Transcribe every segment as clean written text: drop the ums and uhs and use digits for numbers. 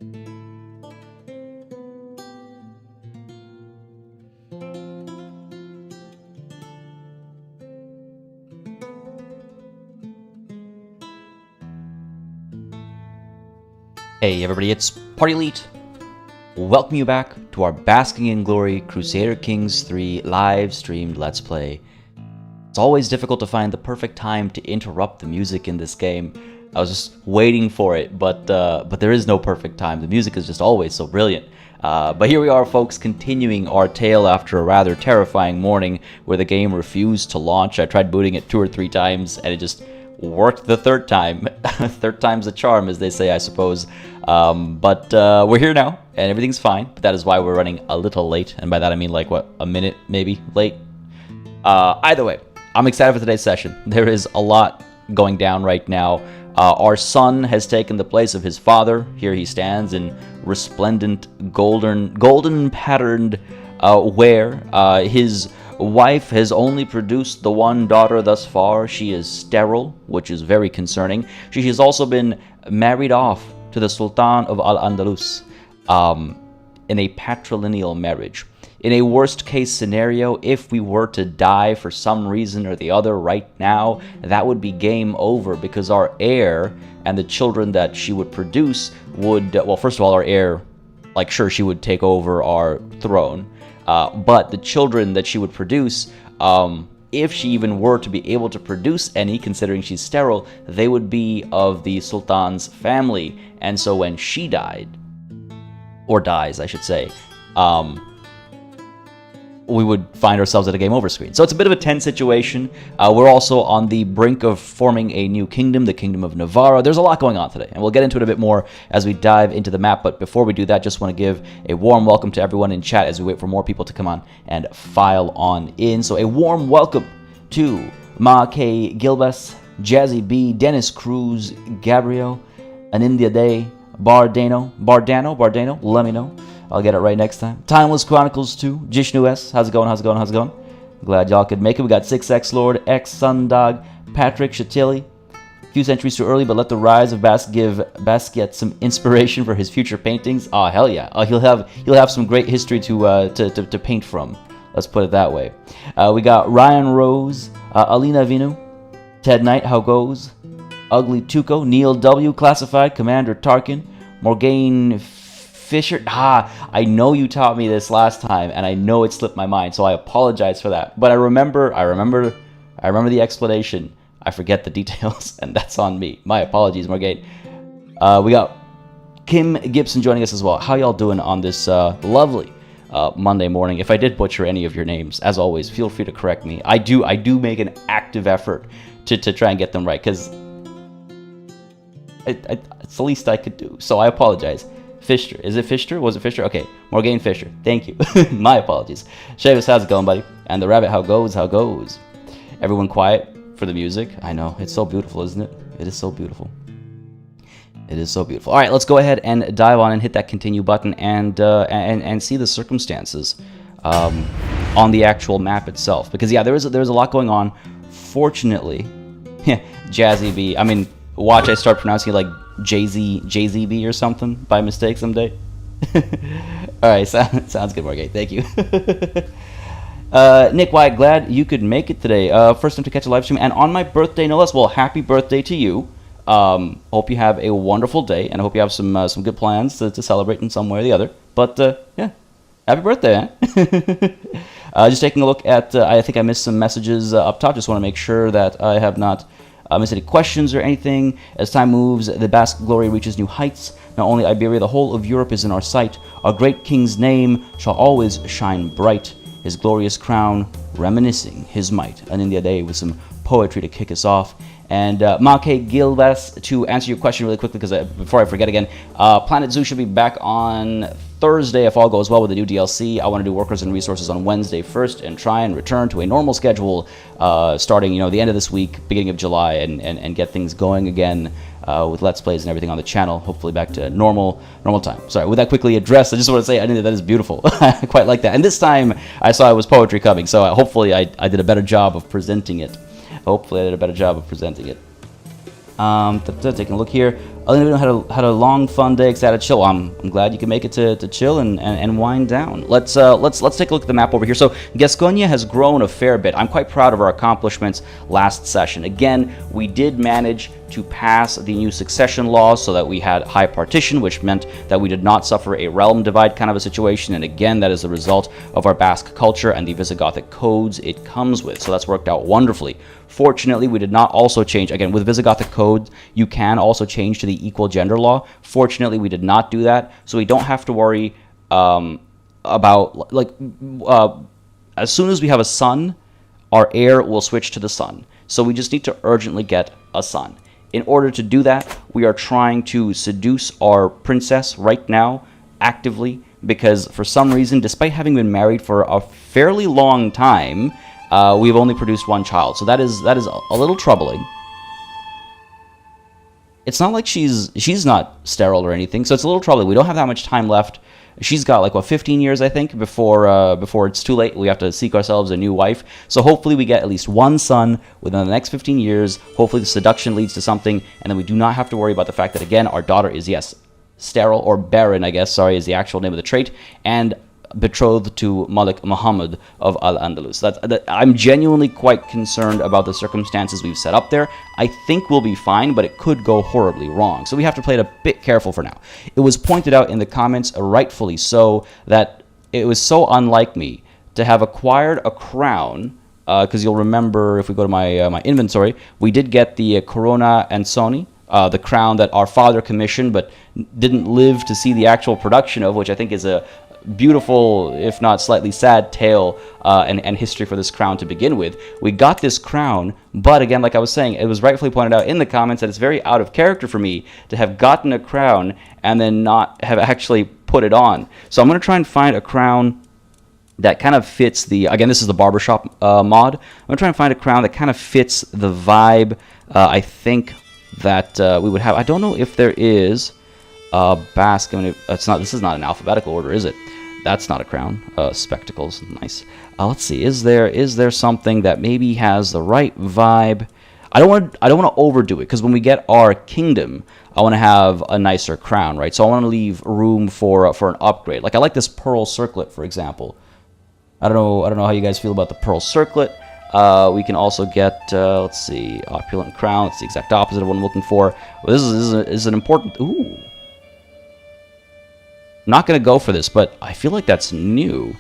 Hey everybody, it's PartyElite. Welcome you back to our Basking in Glory Crusader Kings 3 live streamed Let's Play. It's always difficult to find the perfect time to interrupt the music in this game. I was just waiting for it, but there is no perfect time. The music is just always so brilliant. But here we are, folks, continuing our tale after a rather terrifying morning where the game refused to launch. I tried booting it 2 or 3 times and it just worked the third time. Third time's a charm, as they say, I suppose. But we're here now, and everything's fine. But that is why we're running a little late, and by that I mean like, what, a minute maybe late? Either way, I'm excited for today's session. There is a lot going down right now. Our son has taken the place of his father. Here he stands in resplendent golden patterned wear. His wife has only produced the one daughter thus far. She is sterile, which is very concerning. She has also been married off to the Sultan of Al-Andalus in a patrilineal marriage. In a worst case scenario, if we were to die for some reason or the other right now, that would be game over, because our heir and the children that she would produce would, well, first of all, our heir, like, sure, she would take over our throne. But the children that she would produce, if she even were to be able to produce any, considering she's sterile, they would be of the Sultan's family. And so when she died, or dies, I should say, we would find ourselves at a game over screen. So it's a bit of a tense situation. We're also on the brink of forming a new kingdom, the Kingdom of Navarra. There's a lot going on today, and we'll get into it a bit more as we dive into the map. But before we do that, just want to give a warm welcome to everyone in chat as we wait for more people to come on and file on in. So a warm welcome to Ma K. Gilbas, Jazzy B, Dennis Cruz, Gabriel, Anindia Day, Bardano, let me know. I'll get it right next time. Timeless Chronicles 2, Jishnu S. How's it going? Glad y'all could make it. We got 6X Lord, X Sundog, Patrick Shatilli. A few centuries too early, but let the rise of Basque give Basquiat some inspiration for his future paintings. Oh, hell yeah. He'll have some great history to paint from. Let's put it that way. We got Ryan Rose, Alina Vinu, Ted Knight, how goes? Ugly Tuco, Neil W, Classified, Commander Tarkin, Morgaine Fisher. I know you taught me this last time, and I know it slipped my mind, so I apologize for that. But I remember the explanation. I forget the details, and that's on me. My apologies, Morgaine. We got Kim Gibson joining us as well. How y'all doing on this lovely Monday morning? If I did butcher any of your names, as always, feel free to correct me. I do make an active effort to try and get them right, because it's the least I could do. So I apologize. Fisher. Is it Fisher? Was it Fisher? Okay. Morgaine Fisher. Thank you. My apologies. Shavis, how's it going, buddy? And the rabbit, how goes? Everyone quiet for the music. I know. It's so beautiful, isn't it? It is so beautiful. All right, let's go ahead and dive on and hit that continue button and see the circumstances on the actual map itself. Because, yeah, there's a lot going on. Fortunately, Jazzy B. I mean, watch I start pronouncing it like JZB or something by mistake someday. Alright, sounds good, Morgate. Thank you. Nick White, glad you could make it today. First time to catch a live stream, and on my birthday, no less. Well, happy birthday to you. Hope you have a wonderful day, and I hope you have some good plans to celebrate in some way or the other. But, yeah, happy birthday, man. Just taking a look at, I think I missed some messages up top. Just want to make sure that I have not missed any questions or anything. As time moves, the Basque glory reaches new heights. Not only Iberia, the whole of Europe is in our sight. Our great king's name shall always shine bright, his glorious crown reminiscing his might. And in the day with some poetry to kick us off. And Make Gilbas, to answer your question really quickly, because before I forget again, Planet Zoo should be back on Thursday if all goes well with the new DLC. I want to do workers and resources on Wednesday first and try and return to a normal schedule starting, the end of this week, beginning of July, and get things going again with Let's Plays and everything on the channel, hopefully back to normal time. Sorry, with that quickly addressed, I just want to say I think that is beautiful. I quite like that. And this time I saw it was poetry coming, so hopefully I did a better job of presenting it. Taking a look here. Other than had a long, fun day, excited to chill. I'm glad you can make it to chill and wind down. Let's take a look at the map over here. So Gasconia has grown a fair bit. I'm quite proud of our accomplishments last session. Again, we did manage to pass the new succession laws so that we had high partition, which meant that we did not suffer a realm divide kind of a situation. And again, that is the result of our Basque culture and the Visigothic codes it comes with. So that's worked out wonderfully. Fortunately, we did not also change, again, with Visigothic codes, you can also change to the equal gender law. Fortunately, we did not do that, so we don't have to worry about, like, as soon as we have a son, our heir will switch to the son. So we just need to urgently get a son. In order to do that, we are trying to seduce our princess right now, actively, because for some reason, despite having been married for a fairly long time, we've only produced one child, so that is a little troubling. It's not like she's not sterile or anything, so it's a little troubling. We don't have that much time left. She's got like 15 years, I think, before it's too late. We have to seek ourselves a new wife. So hopefully we get at least one son within the next 15 years. Hopefully the seduction leads to something, and then we do not have to worry about the fact that, again, our daughter is, yes, sterile, or barren, I guess, sorry, is the actual name of the trait, and betrothed to Malik Muhammad of Al-Andalus. I'm genuinely quite concerned about the circumstances we've set up there. I think we'll be fine, but it could go horribly wrong. So we have to play it a bit careful for now. It was pointed out in the comments, rightfully so, that it was so unlike me to have acquired a crown, because you'll remember, if we go to my inventory, we did get the Corona Ansoni, the crown that our father commissioned but didn't live to see the actual production of, which I think is a beautiful, if not slightly sad, tale and history for this crown to begin with. We got this crown, but again, like I was saying, it was rightfully pointed out in the comments that it's very out of character for me to have gotten a crown and then not have actually put it on. So I'm going to try and find a crown that kind of fits the, again, this is the barbershop mod. I'm going to try and find a crown that kind of fits the vibe I think that we would have. I don't know if there is Basque. I mean, it's not. This is not an alphabetical order, is it? That's not a crown. Spectacles, nice. Let's see. Is there something that maybe has the right vibe? I don't want to overdo it, because when we get our kingdom, I want to have a nicer crown, right? So I want to leave room for an upgrade. Like I like this pearl circlet, for example. I don't know how you guys feel about the pearl circlet. We can also get, let's see, opulent crown. It's the exact opposite of what I'm looking for. Well, this is an important. Ooh. Not going to go for this, but I feel like that's new.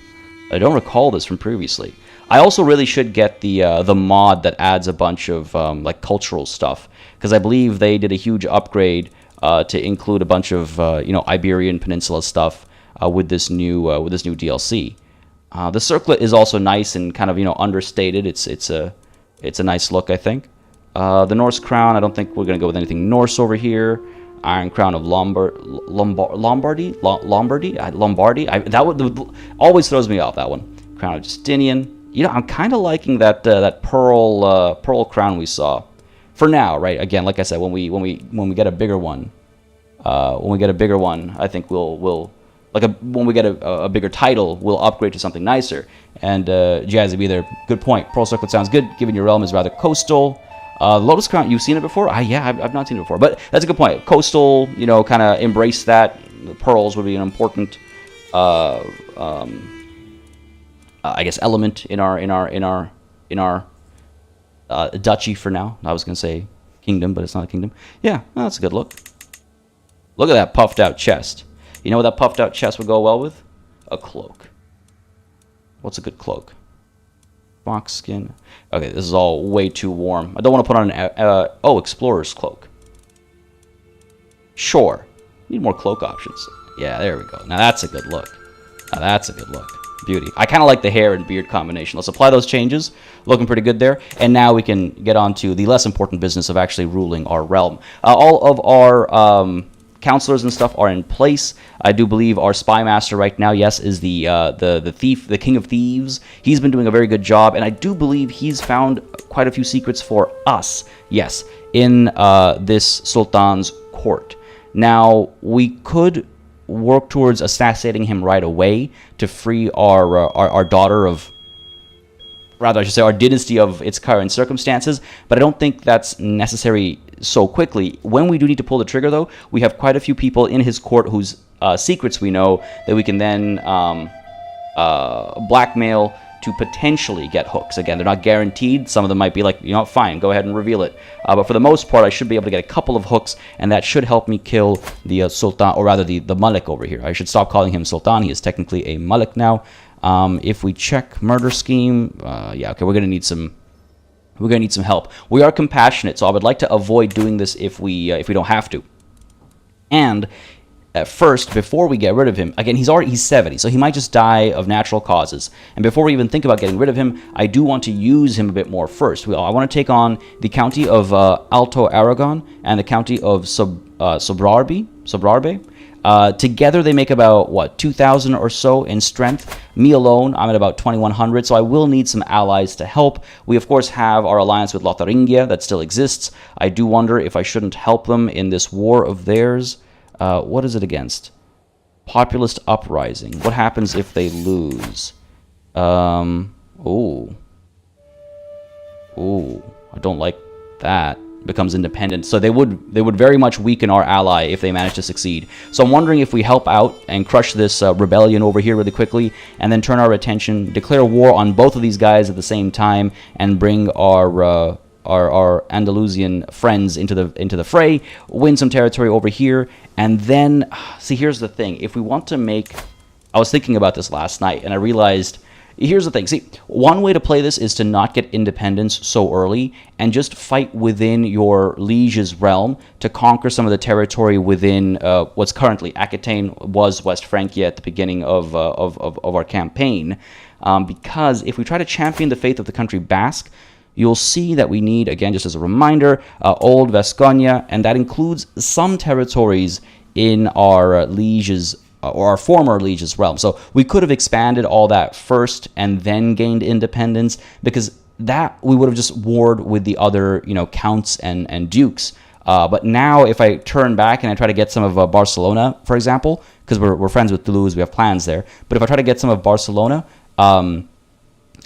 I don't recall this from previously. I also really should get the mod that adds a bunch of like cultural stuff, because I believe they did a huge upgrade to include a bunch of Iberian Peninsula stuff with this new DLC. The circlet is also nice and kind of understated. It's a nice look, I think. The Norse crown, I don't think we're going to go with anything Norse over here. Iron Crown of Lombardy. That would always throws me off, that one. Crown of Justinian. I'm kind of liking that pearl crown we saw. For now, right? Again, like I said, when we get a bigger one, I think we'll when we get a bigger title, we'll upgrade to something nicer. And Jazzy be there. Good point. Pearl Circlet sounds good, given your realm is rather coastal. Lotus Crown, you've seen it before? Yeah, I've not seen it before, but that's a good point. Coastal, kind of embrace that. The pearls would be an important, I guess, element in our duchy for now. I was gonna say kingdom, but it's not a kingdom. Yeah, that's a good look. Look at that puffed out chest. You know what that puffed out chest would go well with? A cloak. What's a good cloak? Box skin. Okay, this is all way too warm. I don't want to put on an explorer's cloak. Sure. Need more cloak options. Yeah, there we go. Now that's a good look. Beauty. I kind of like the hair and beard combination. Let's apply those changes. Looking pretty good there. And now we can get on to the less important business of actually ruling our realm. All of our counselors and stuff are in place. I do believe our spy master right now, yes, is the thief, the king of thieves. He's been doing a very good job, and I do believe he's found quite a few secrets for us, yes, in this sultan's court. Now, we could work towards assassinating him right away to free our daughter of rather I should say our dynasty of its current circumstances, but I don't think that's necessary so quickly. When we do need to pull the trigger, though, we have quite a few people in his court whose secrets we know that we can then blackmail to potentially get hooks. Again, they're not guaranteed. Some of them might be like, you know, fine, go ahead and reveal it. But for the most part, I should be able to get a couple of hooks, and that should help me kill the Sultan, or rather the Malik over here. I should stop calling him Sultan. He is technically a Malik now. If we check murder scheme, yeah, okay, we're gonna need some help. We are compassionate, so I would like to avoid doing this if we don't have to. And at first, before we get rid of him, again, he's 70, so he might just die of natural causes. And before we even think about getting rid of him, I do want to use him a bit more first. I want to take on the county of Alto Aragon and the county of Sobrarbe. Together, they make about, what, 2,000 or so in strength. Me alone, I'm at about 2,100, so I will need some allies to help. We, of course, have our alliance with Lotharingia that still exists. I do wonder if I shouldn't help them in this war of theirs. What is it against? Populist uprising. What happens if they lose? Ooh, I don't like that. Becomes independent. So they would very much weaken our ally if they manage to succeed. So I'm wondering if we help out and crush this rebellion over here really quickly, and then turn our attention, declare war on both of these guys at the same time, and bring our Andalusian friends into the fray, win some territory over here, and then, see, here's the thing. If we want to make, I was thinking about this last night, and I realized, here's the thing. See, one way to play this is to not get independence so early, and just fight within your liege's realm to conquer some of the territory within what's currently Aquitaine, was West Francia at the beginning of our campaign, because if we try to champion the faith of the country Basque, you'll see that we need, again, just as a reminder, Old Vasconia, and that includes some territories in our liege's, or our former liege's realm. So we could have expanded all that first and then gained independence, because that we would have just warred with the other, you know, counts and dukes. But now if I turn back and I try to get some of Barcelona, for example, because we're friends with Toulouse, we have plans there, but if I try to get some of Barcelona, I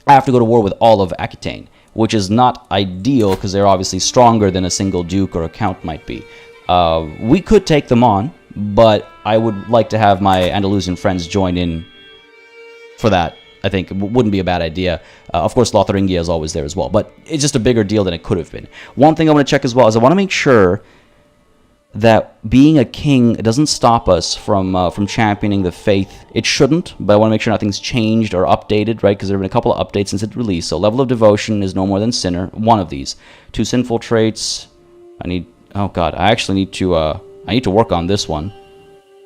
have to go to war with all of Aquitaine, which is not ideal because they're obviously stronger than a single duke or a count might be. We could take them on, but I would like to have my Andalusian friends join in for that. I think it wouldn't be a bad idea. Of course, Lotharingia is always there as well, but it's just a bigger deal than it could have been. One thing I want to check as well is I want to make sure that being a king doesn't stop us from championing the faith. It shouldn't, but I want to make sure nothing's changed or updated, right? Because there have been a couple of updates since it released. So level of devotion is no more than sinner. One of these. 2 sinful traits. Oh god, I actually need to work on this one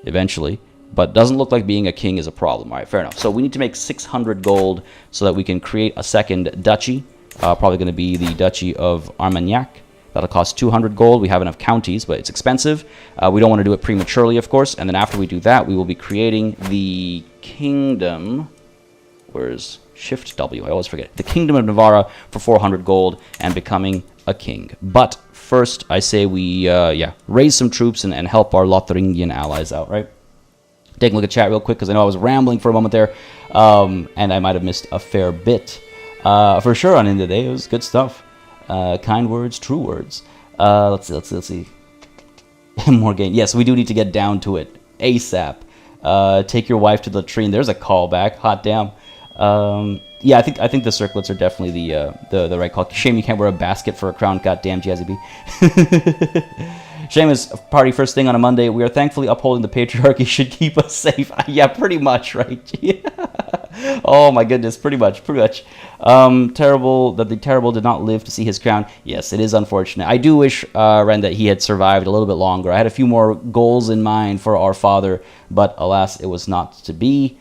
eventually. But doesn't look like being a king is a problem. All right, fair enough. So we need to make 600 gold so that we can create a second duchy. Probably going to be the Duchy of Armagnac. That'll cost 200 gold. We have enough counties, but it's expensive. We don't want to do it prematurely, of course. And then after we do that, we will be creating the kingdom. Where's Shift W? I always forget. The Kingdom of Navarra for 400 gold and becoming a king. But first, I say we, raise some troops and help our Lotharingian allies out, right? Take a look at chat real quick, because I know I was rambling for a moment there, and I might have missed a fair bit. For sure, on End of the Day, it was good stuff. Kind words, true words. Let's see. More game. Yes, we do need to get down to it ASAP. Take your wife to the latrine. There's a callback. Hot damn. Yeah, I think the circlets are definitely the right call. Shame you can't wear a basket for a crown. Goddamn, Jazzy B. Seamus, party first thing on a Monday. We are thankfully upholding the patriarchy should keep us safe. Yeah, pretty much, right? Yeah. Oh my goodness, pretty much. Terrible that the terrible did not live to see his crown. Yes, it is unfortunate. I do wish, Ren, that he had survived a little bit longer. I had a few more goals in mind for our father, but alas, it was not to be.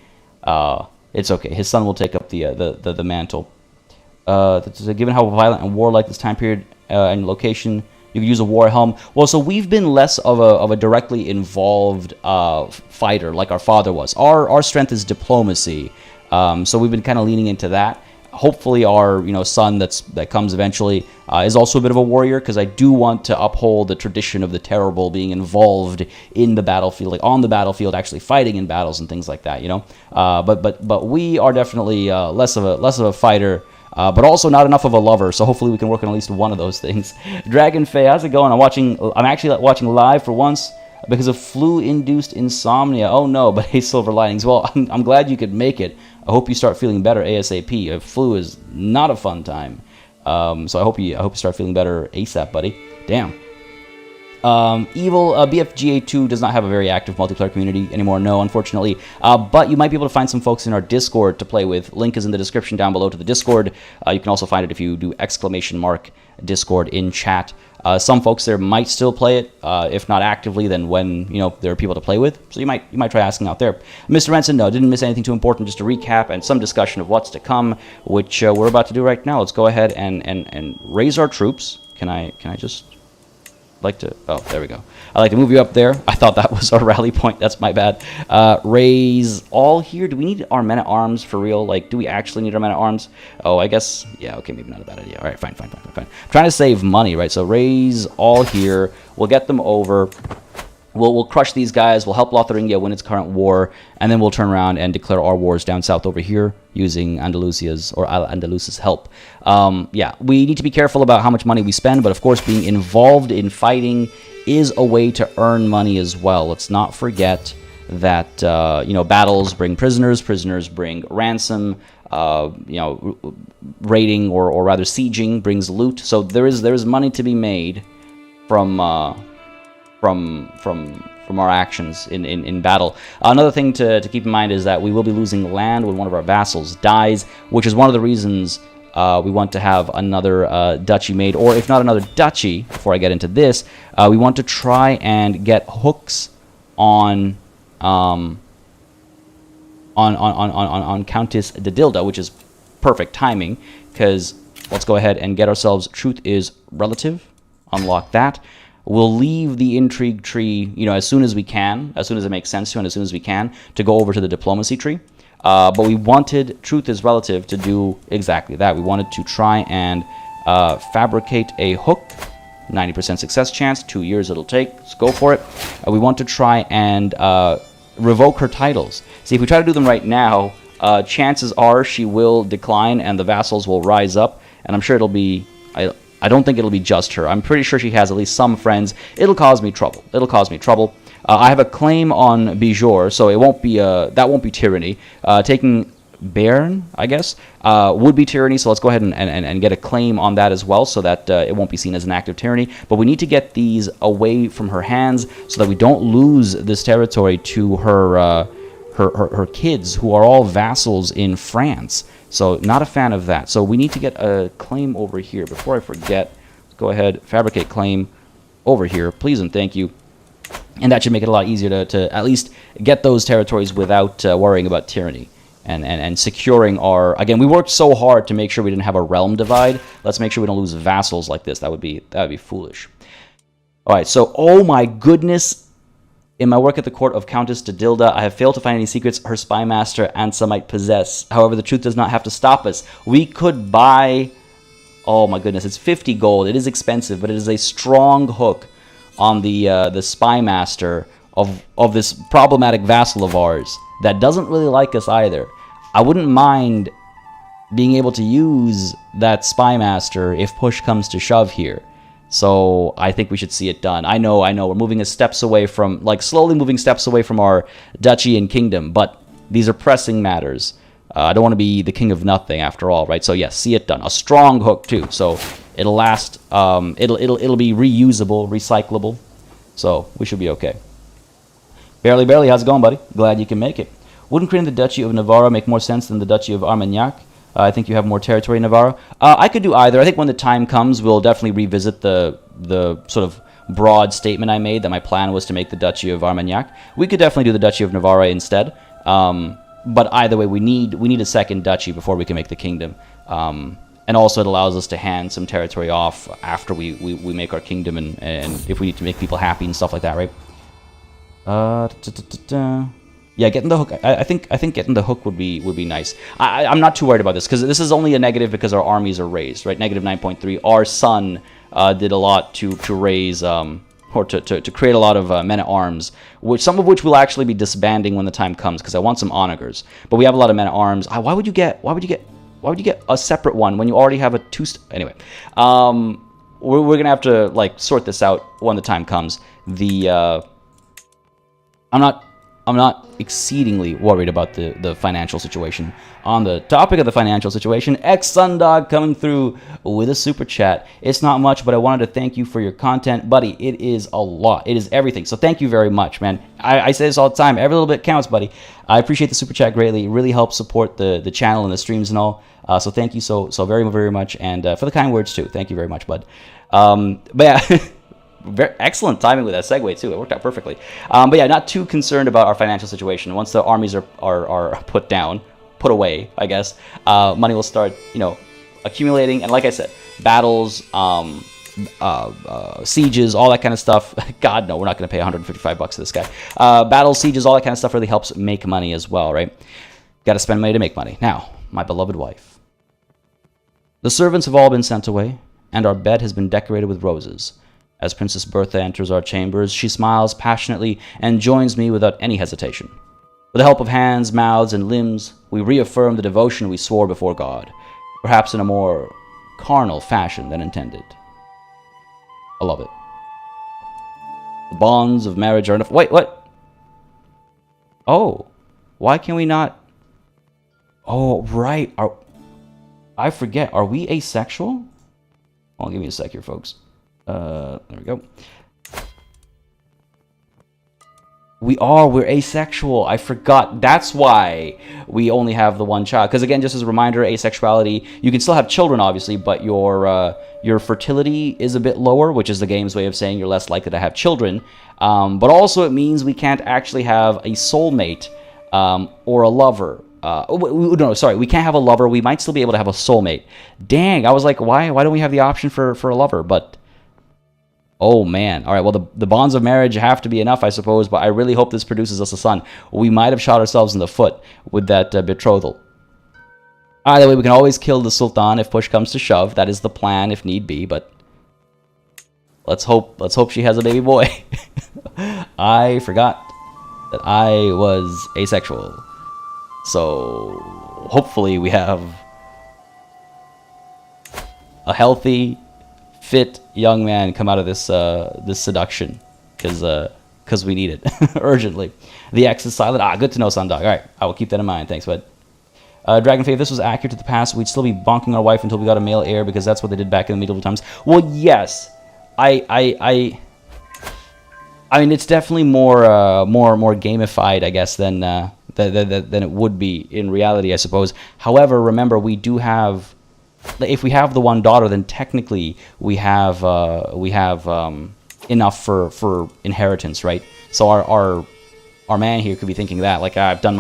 It's okay. His son will take up the mantle. Given how violent and warlike this time period and location, you could use a war helm. Well, so we've been less of a directly involved fighter like our father was. Our strength is diplomacy, so we've been kind of leaning into that. Hopefully, our son that comes eventually is also a bit of a warrior, because I do want to uphold the tradition of the terrible being involved in the battlefield, like on the battlefield, actually fighting in battles and things like that. But we are definitely less of a fighter. but also not enough of a lover, so hopefully we can work on at least one of those things. Dragon Faye, how's it going? I'm actually watching live for once because of flu-induced insomnia. Oh no, but hey, silver linings. Well, I'm glad you could make it. I hope you start feeling better ASAP. Flu is not a fun time. So I hope you start feeling better ASAP, buddy. Damn. Evil BFGA2 does not have a very active multiplayer community anymore, no, unfortunately. But you might be able to find some folks in our Discord to play with. Link is in the description down below to the Discord. You can also find it if you do ! Discord in chat. Some folks there might still play it, if not actively, then when there are people to play with. So you might try asking out there. Mr. Renson, no, didn't miss anything too important. Just a recap and some discussion of what's to come, which we're about to do right now. Let's go ahead and raise our troops. Can I just oh, there we go. I'd like to move you up there. I thought that was our rally point. That's my bad. Raise all here. Do we need our men-at-arms for real? Like, do we actually need our men-at-arms? Oh, I guess, yeah, okay, maybe not a bad idea. All right, fine. I'm trying to save money, right? So raise all here. We'll get them over. We'll crush these guys. We'll help Lotharingia win its current war, and then we'll turn around and declare our wars down south over here using Al-Andalus's help. Yeah, we need to be careful about how much money we spend, but of course being involved in fighting is a way to earn money as well. Let's not forget that battles bring prisoners, prisoners bring ransom, raiding or rather sieging brings loot. So there is money to be made from our actions in battle. Another thing to keep in mind is that we will be losing land when one of our vassals dies, which is one of the reasons we want to have another duchy made, or if not another duchy, before I get into this, we want to try and get hooks on Countess de Dilda, which is perfect timing, because let's go ahead and get ourselves Truth is Relative, unlock that. We'll leave the intrigue tree, as soon as we can, as soon as it makes sense to, and as soon as we can, to go over to the diplomacy tree. But we wanted Truth is Relative to do exactly that. We wanted to try and fabricate a hook, 90% success chance, 2 years it'll take. Let's go for it. We want to try and revoke her titles. See, if we try to do them right now, chances are she will decline and the vassals will rise up, and I'm sure it'll be... I don't think it'll be just her. I'm pretty sure she has at least some friends. It'll cause me trouble. I have a claim on Bijor, so it won't be that won't be tyranny. Taking Bern, I guess, would be tyranny. So let's go ahead and get a claim on that as well, so that it won't be seen as an act of tyranny. But we need to get these away from her hands so that we don't lose this territory to her kids, who are all vassals in France. So not a fan of that. So we need to get a claim over here. Before I forget, go ahead, fabricate claim over here, please and thank you. And that should make it a lot easier to at least get those territories without worrying about tyranny and securing our... Again, we worked so hard to make sure we didn't have a realm divide. Let's make sure we don't lose vassals like this. That would be foolish. All right, so oh my goodness. In my work at the court of Countess de Dilda, I have failed to find any secrets her spy master Ansa might possess. However, the truth does not have to stop us. We could buy... Oh my goodness, it's 50 gold. It is expensive, but it is a strong hook on the spy master of this problematic vassal of ours that doesn't really like us either. I wouldn't mind being able to use that spy master if push comes to shove here. So I think we should see it done. I know, we're moving steps away from, slowly moving steps away from our duchy and kingdom, but these are pressing matters. I don't want to be the king of nothing after all, right? So yes, see it done. A strong hook too, so it'll last. It'll be reusable, recyclable. So we should be okay. Barely, how's it going, buddy? Glad you can make it. Wouldn't creating the Duchy of Navarra make more sense than the Duchy of Armagnac? I think you have more territory in Navarra. I could do either. I think when the time comes, we'll definitely revisit the sort of broad statement I made that my plan was to make the Duchy of Armagnac. We could definitely do the Duchy of Navarra instead. But either way, we need a second duchy before we can make the kingdom. And also it allows us to hand some territory off after we make our kingdom, and if we need to make people happy and stuff like that, right? Yeah, getting the hook. I think getting the hook would be nice. I'm not too worried about this because this is only a negative because our armies are raised, right? Negative 9.3. Our son did a lot to raise or to create a lot of men-at-arms, some of which will actually be disbanding when the time comes because I want some onagers. But we have a lot of men-at-arms. Why would you get Why would you get a separate one when you already have a anyway, we're gonna have to like sort this out when the time comes. I'm not exceedingly worried about the financial situation. On the topic of the financial situation, X-Sundog coming through with a super chat. It's not much, but I wanted to thank you for your content. Buddy, it is a lot. It is everything. So thank you very much, man. I say this all the time. Every little bit counts, buddy. I appreciate the super chat greatly. It really helps support the channel and the streams and all. So thank you so very, very much. And for the kind words, too. Thank you very much, bud. But yeah... Very excellent timing with that segue too. It worked out perfectly. But yeah, not too concerned about our financial situation. Once the armies are put away, I guess, money will start, accumulating. And like I said, battles, sieges, all that kind of stuff. God, no, we're not going to pay $155 to this guy. Battles, sieges, all that kind of stuff really helps make money as well, right? Got to spend money to make money. Now, my beloved wife. The servants have all been sent away, and our bed has been decorated with roses. As Princess Bertha enters our chambers, she smiles passionately and joins me without any hesitation. With the help of hands, mouths, and limbs, we reaffirm the devotion we swore before God, perhaps in a more carnal fashion than intended. I love it. The bonds of marriage are enough. Wait, what? Oh, why can we not? Oh, right. I forget. Are we asexual? Well, give me a sec here, folks. There we go. We're asexual. I forgot. That's why we only have the one child. Because again, just as a reminder, asexuality, you can still have children, obviously, but your fertility is a bit lower, which is the game's way of saying you're less likely to have children. But also it means we can't actually have a soulmate or a lover. No, sorry, we can't have a lover. We might still be able to have a soulmate. Dang, I was like, why don't we have the option for a lover? But oh man. All right, well, the bonds of marriage have to be enough, I suppose, but I really hope this produces us a son. We might have shot ourselves in the foot with that betrothal. Either way, we can always kill the Sultan if push comes to shove. That is the plan if need be, but let's hope she has a baby boy. I forgot that I was asexual. So hopefully we have a healthy, fit young man come out of this this seduction, because we need it urgently. The X is silent. Good to know, Sundog. All right, I will keep that in mind. Thanks, bud. Dragon Faith, if this was accurate to the past, we'd still be bonking our wife until we got a male heir, because that's what they did back in the medieval times. Well, yes, I mean, it's definitely more gamified, I guess, than it would be in reality, I suppose. However, remember, we do have. If we have the one daughter, then technically we have enough for inheritance, right? So our man here could be thinking that, like, I've done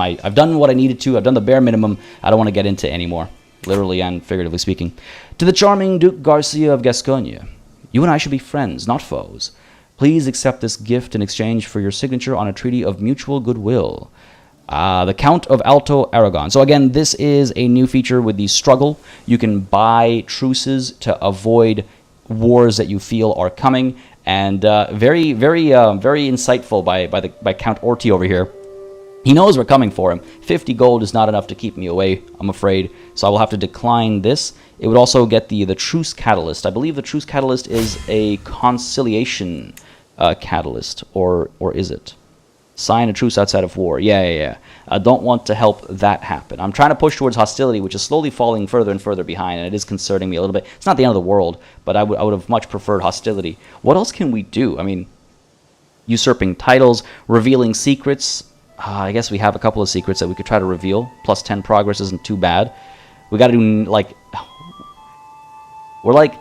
what I needed to. I've done the bare minimum. I don't want to get into anymore, literally and figuratively speaking. To the charming Duke Garcia of Gascogne, you and I should be friends, not foes. Please accept this gift in exchange for your signature on a treaty of mutual goodwill. The Count of Alto Aragon. So again, this is a new feature with the struggle. You can buy truces to avoid wars that you feel are coming, and very insightful by Count Orti over here. He knows we're coming for him. 50 gold is not enough to keep me away, I'm afraid, so I will have to decline this. It would also get the Truce Catalyst. I believe the Truce Catalyst is a conciliation catalyst, or is it? Sign a truce outside of war. Yeah. I don't want to help that happen. I'm trying to push towards hostility, which is slowly falling further and further behind, and it is concerning me a little bit. It's not the end of the world, but I would have much preferred hostility. What else can we do? I mean, usurping titles, revealing secrets. I guess we have a couple of secrets that we could try to reveal. Plus 10 progress isn't too bad. We got to do, like... We're like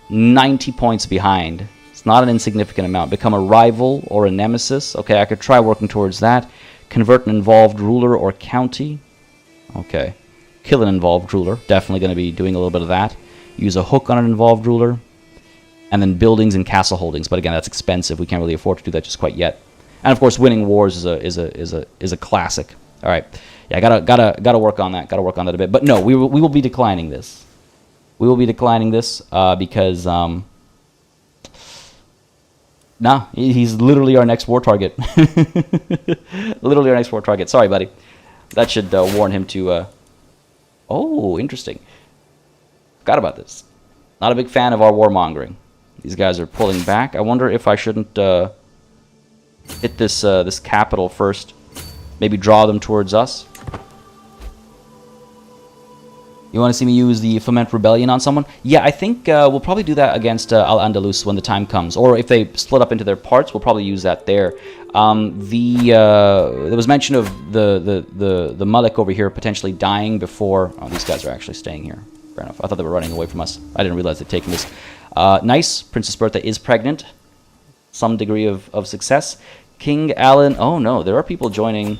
90 points behind. It's not an insignificant amount. Become a rival or a nemesis. Okay, I could try working towards that. Convert an involved ruler or county. Okay. Kill an involved ruler. Definitely going to be doing a little bit of that. Use a hook on an involved ruler. And then buildings and castle holdings. But again, that's expensive. We can't really afford to do that just quite yet. And of course, winning wars is a classic. All right. Yeah, gotta work on that. Gotta work on that a bit. But no, we will be declining this. We will be declining this because nah, he's literally our next war target. Literally our next war target. Sorry, buddy. That should warn him to Oh, interesting. Forgot about this. Not a big fan of our warmongering. These guys are pulling back. I wonder if I shouldn't hit this this capital first. Maybe draw them towards us. You want to see me use the Foment Rebellion on someone? Yeah, I think we'll probably do that against Al-Andalus when the time comes. Or if they split up into their parts, we'll probably use that there. There was mention of the Malik over here potentially dying before... Oh, these guys are actually staying here. Fair enough. I thought they were running away from us. I didn't realize they'd taken this. Nice. Princess Bertha is pregnant. Some degree of success. King Alan... Oh, no. There are people joining...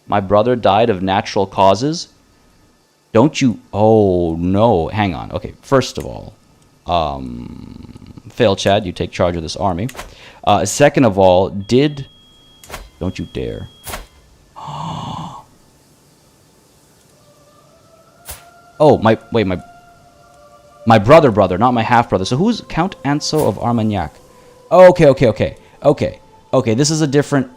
My brother died of natural causes. Don't you... Oh, no. Hang on. Okay, first of all, Fail Chad, you take charge of this army. Second of all, did... Don't you dare. Oh, my brother, not my half-brother. So who's Count Anso of Armagnac? Oh, okay, this is a different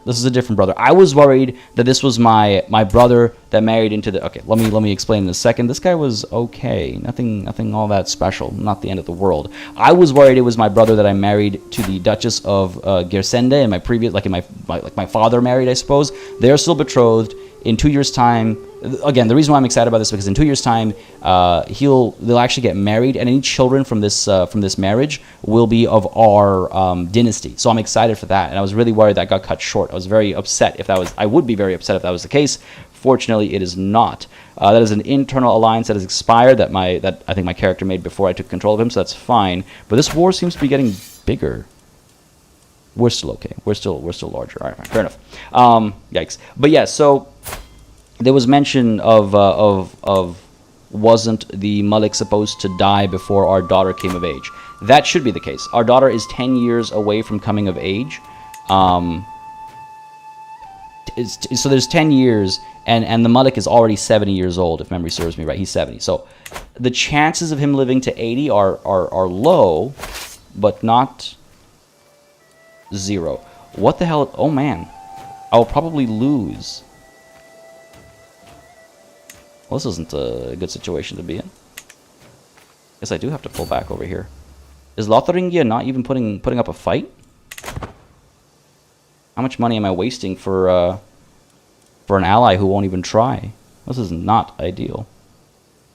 brother. I was worried that this was my brother that married into the... Okay, let me explain in a second. This guy was okay. Nothing all that special. Not the end of the world. I was worried it was my brother that I married to the Duchess of Gersende in my previous... Like my father married, I suppose. They're still betrothed. In 2 years' time... Again, the reason why I'm excited about this is because in 2 years' time, they'll actually get married, and any children from this marriage will be of our dynasty. So I'm excited for that, and I was really worried that got cut short. I was very upset if that was. I would be very upset if that was the case. Fortunately, it is not. That is an internal alliance that has expired that I think my character made before I took control of him. So that's fine. But this war seems to be getting bigger. We're still okay. We're still larger. All right, fair enough. Yikes. But yeah, so. There was mention of wasn't the Malik supposed to die before our daughter came of age? That should be the case. Our daughter is 10 years away from coming of age. So there's 10 years, and the Malik is already 70 years old, if memory serves me right. He's 70. So the chances of him living to 80 are low, but not zero. What the hell? Oh, man. I'll probably lose. Well, this isn't a good situation to be in. Guess I do have to pull back over here. Is Lotharingia not even putting up a fight? How much money am I wasting for an ally who won't even try? This is not ideal.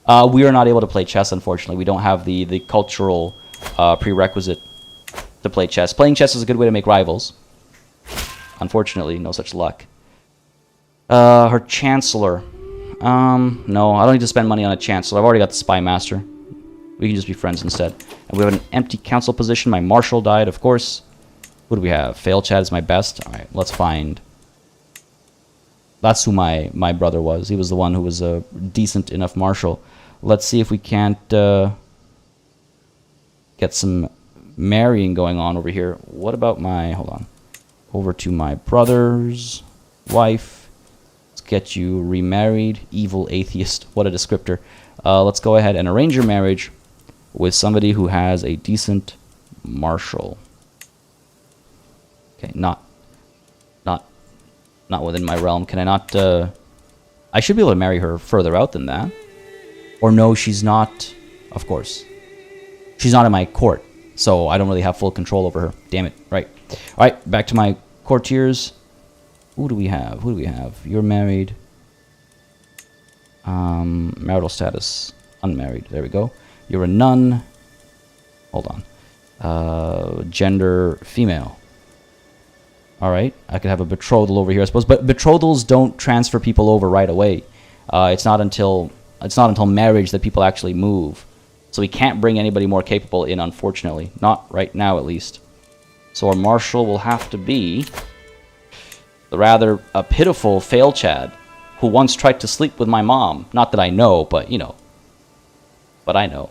We are not able to play chess, unfortunately. We don't have the cultural prerequisite to play chess. Playing chess is a good way to make rivals. Unfortunately, no such luck. Her Chancellor... no, I don't need to spend money on a Chancellor. I've already got the Spy Master. We can just be friends instead. And we have an empty council position. My Marshal died, of course. Who do we have? Fail Chad is my best. Alright, let's find... That's who my brother was. He was the one who was a decent enough Marshal. Let's see if we can't get some marrying going on over here. What about my... Hold on. Over to my brother's wife. Get you remarried. Evil atheist. What a descriptor. Let's go ahead and arrange your marriage with somebody who has a decent Marshal. Okay, not within my realm. Can I not... I should be able to marry her further out than that. Or no, she's not... Of course. She's not in my court, so I don't really have full control over her. Damn it. Right. Alright, back to my courtiers. Who do we have? You're married. Marital status. Unmarried. There we go. You're a nun. Hold on. Gender female. Alright. I could have a betrothal over here, I suppose. But betrothals don't transfer people over right away. It's not until marriage that people actually move. So we can't bring anybody more capable in, unfortunately. Not right now, at least. So our Marshal will have to be... the rather pitiful Fail Chad, who once tried to sleep with my mom. Not that I know, but, you know. But I know.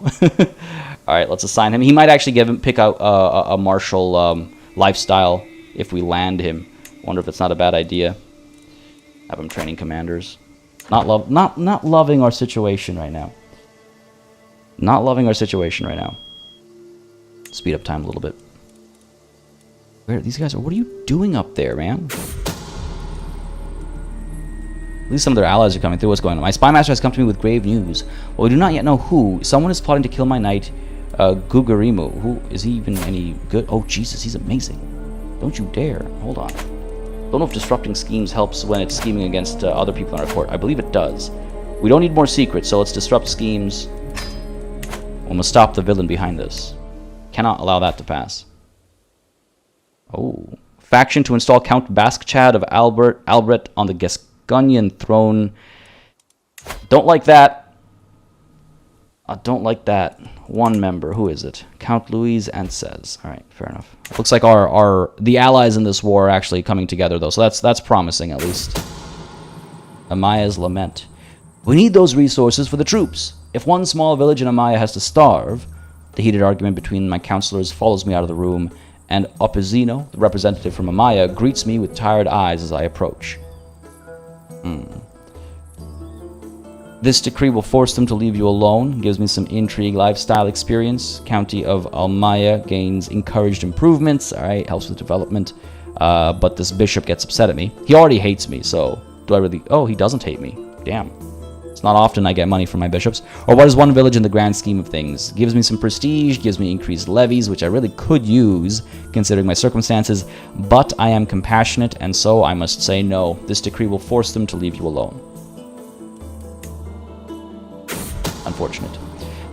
Alright, let's assign him. He might actually pick out a Marshal lifestyle if we land him. Wonder if it's not a bad idea. Have him training commanders. Not loving our situation right now. Not loving our situation right now. Speed up time a little bit. Where these guys are? What are you doing up there, man? At least some of their allies are coming through. What's going on? My spy master has come to me with grave news. Well, we do not yet know who. Someone is plotting to kill my knight, Gugarimu. Who is he even any good? Oh, Jesus, he's amazing. Don't you dare. Hold on. Don't know if disrupting schemes helps when it's scheming against other people in our court. I believe it does. We don't need more secrets, so let's disrupt schemes. We must stop the villain behind this. Cannot allow that to pass. Oh. Faction to install Count Basque-Chad of Albert on the Gasconian throne. Don't like that. I don't like that. One member. Who is it? Count Louise Ances. Alright, fair enough. Looks like the allies in this war are actually coming together, though, so that's promising, at least. Amaya's Lament. We need those resources for the troops. If one small village in Amaya has to starve, the heated argument between my counselors follows me out of the room, and Opizino, the representative from Amaya, greets me with tired eyes as I approach. This decree will force them to leave you alone, gives me some intrigue lifestyle experience. County of Almaya gains encouraged improvements, alright, helps with development. But this bishop gets upset at me. He already hates me, so do I really... Oh, he doesn't hate me. Damn. It's not often I get money from my bishops. Or what is one village in the grand scheme of things? Gives me some prestige, gives me increased levies, which I really could use, considering my circumstances, but I am compassionate, and so I must say no. This decree will force them to leave you alone. Unfortunate.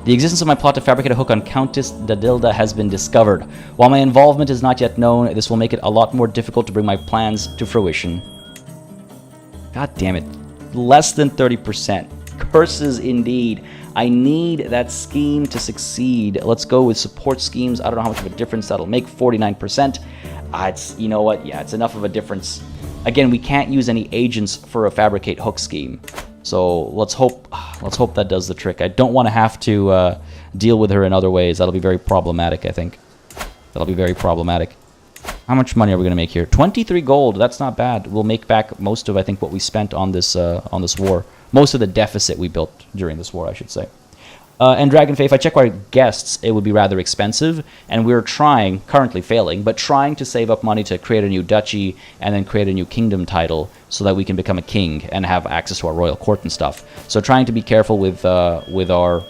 The existence of my plot to fabricate a hook on Countess Dadilda has been discovered. While my involvement is not yet known, this will make it a lot more difficult to bring my plans to fruition. God damn it. Less than 30%. Curses indeed. I need that scheme to succeed. Let's go with support schemes. I don't know how much of a difference that'll make. 49%. It's, you know what? Yeah, it's enough of a difference. Again, we can't use any agents for a fabricate hook scheme. So let's hope that does the trick. I don't want to have to deal with her in other ways. That'll be very problematic, I think. That'll be very problematic. How much money are we going to make here? 23 gold. That's not bad. We'll make back most of, I think, what we spent on this war. Most of the deficit we built during this war, I should say. And Dragon Faith, if I check our guests, it would be rather expensive. And we're trying, currently failing, but trying to save up money to create a new duchy and then create a new kingdom title so that we can become a king and have access to our royal court and stuff. So trying to be careful with our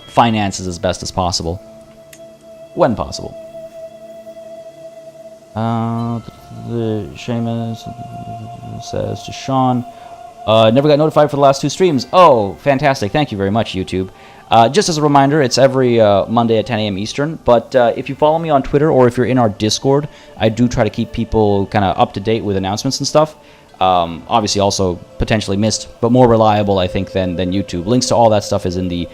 finances as best as possible. When possible. The Seamus says to Sean, never got notified for the last 2 streams. Oh, fantastic. Thank you very much, YouTube. Just as a reminder, it's every Monday at 10 a.m. Eastern, but if you follow me on Twitter or if you're in our Discord, I do try to keep people kind of up to date with announcements and stuff. Obviously also potentially missed, but more reliable, I think, than YouTube. Links to all that stuff is in the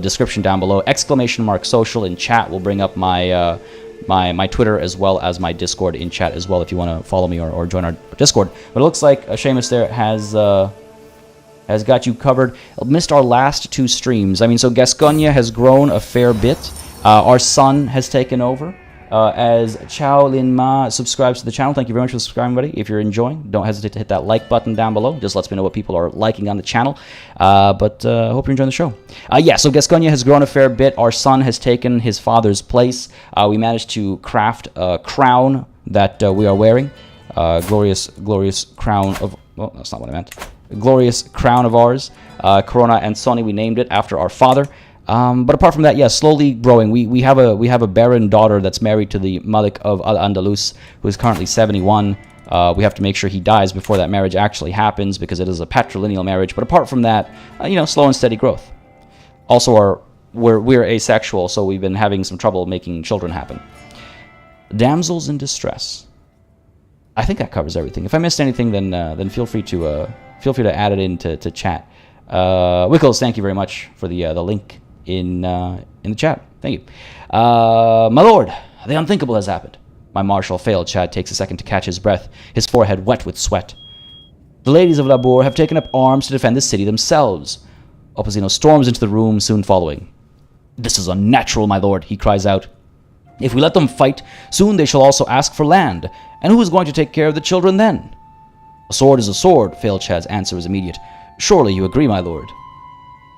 description down below. !social in chat will bring up my my Twitter as well as my Discord in chat as well if you want to follow me or join our Discord. But it looks like Seamus there has got you covered. Missed our last 2 streams. I mean, so Gasconia has grown a fair bit. Our son has taken over. As Chow Lin Ma subscribes to the channel. Thank you very much for subscribing, buddy. If you're enjoying, don't hesitate to hit that like button down below. Just lets me know what people are liking on the channel. But hope you're enjoying the show. Yeah, so Gasconia has grown a fair bit. Our son has taken his father's place. We managed to craft a crown that we are wearing. Glorious crown of... Oh, that's not what I meant. Glorious crown of ours. Corona and Sonny, we named it after our father. But apart from that, yeah, slowly growing. We have a barren daughter that's married to the Malik of Al-Andalus, who is currently 71. We have to make sure he dies before that marriage actually happens because it is a patrilineal marriage. But apart from that, you know, slow and steady growth. Also, we're asexual, so we've been having some trouble making children happen. Damsels in distress. I think that covers everything. If I missed anything, then feel free to add it into chat. Wickles, thank you very much for the link in the chat. Thank you. My lord, the unthinkable has happened. My marshal failed. Chad takes a second to catch his breath, his forehead wet with sweat. The ladies of Labor have taken up arms to defend the city themselves. Opposino storms into the room, soon following. This is unnatural, my lord, he cries out. If we let them fight, soon they shall also ask for land. And who is going to take care of the children then? A sword is a sword, Failchad's answer is immediate. Surely you agree, my lord.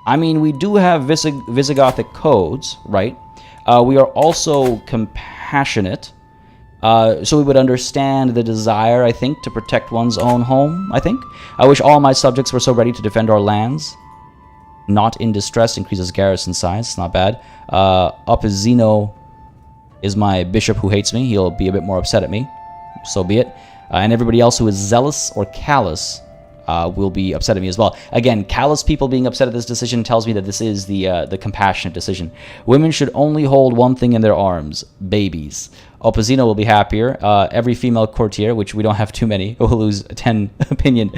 I mean, we do have Visigothic codes, right? We are also compassionate. So we would understand the desire, I think, to protect one's own home, I think. I wish all my subjects were so ready to defend our lands. Not in distress, increases garrison size, it's not bad. Opizino is my bishop who hates me. He'll be a bit more upset at me. So be it. And everybody else who is zealous or callous will be upset at me as well. Again, callous people being upset at this decision tells me that this is the compassionate decision. Women should only hold one thing in their arms: babies. Opposino will be happier. Every female courtier, which we don't have too many, will lose 10 opinion.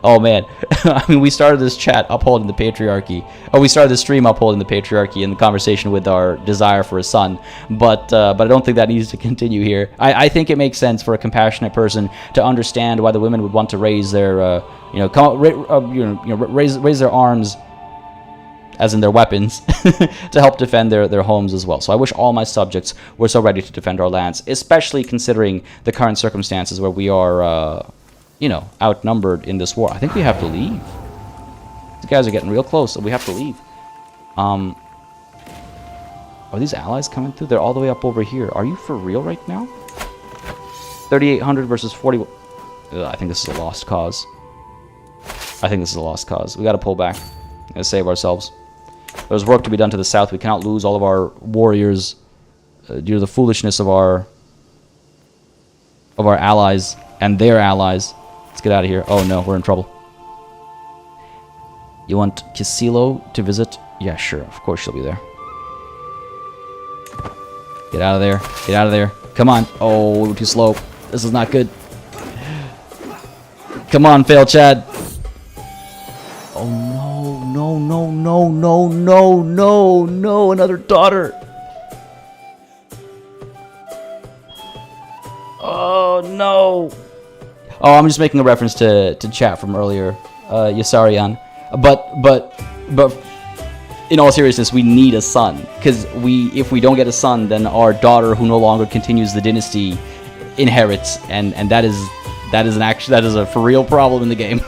Oh man, I mean, we started this chat upholding the patriarchy. Oh, we started this stream upholding the patriarchy in the conversation with our desire for a son. But I don't think that needs to continue here. I think it makes sense for a compassionate person to understand why the women would want to raise their, raise their arms, as in their weapons, to help defend their homes as well. So I wish all my subjects were so ready to defend our lands, especially considering the current circumstances where we are, outnumbered in this war. I think we have to leave. These guys are getting real close, so we have to leave. Are these allies coming through? They're all the way up over here. Are you for real right now? 3,800 versus 40. I think this is a lost cause. I think this is a lost cause. We got to pull back and save ourselves. There's work to be done to the south. We cannot lose all of our warriors due to the foolishness of our allies and their allies. Let's get out of here. Oh no, we're in trouble. You want Kisilo to visit? Yeah, sure. Of course she'll be there. Get out of there. Get out of there. Come on. Oh, we're too slow. This is not good. Come on, fail Chad. Oh no, no, no, no, no, no, no, no, another daughter. Oh no. Oh, I'm just making a reference to chat from earlier, Yasarian. But in all seriousness, we need a son, because if we don't get a son, then our daughter, who no longer continues the dynasty, inherits, and that is a for real problem in the game.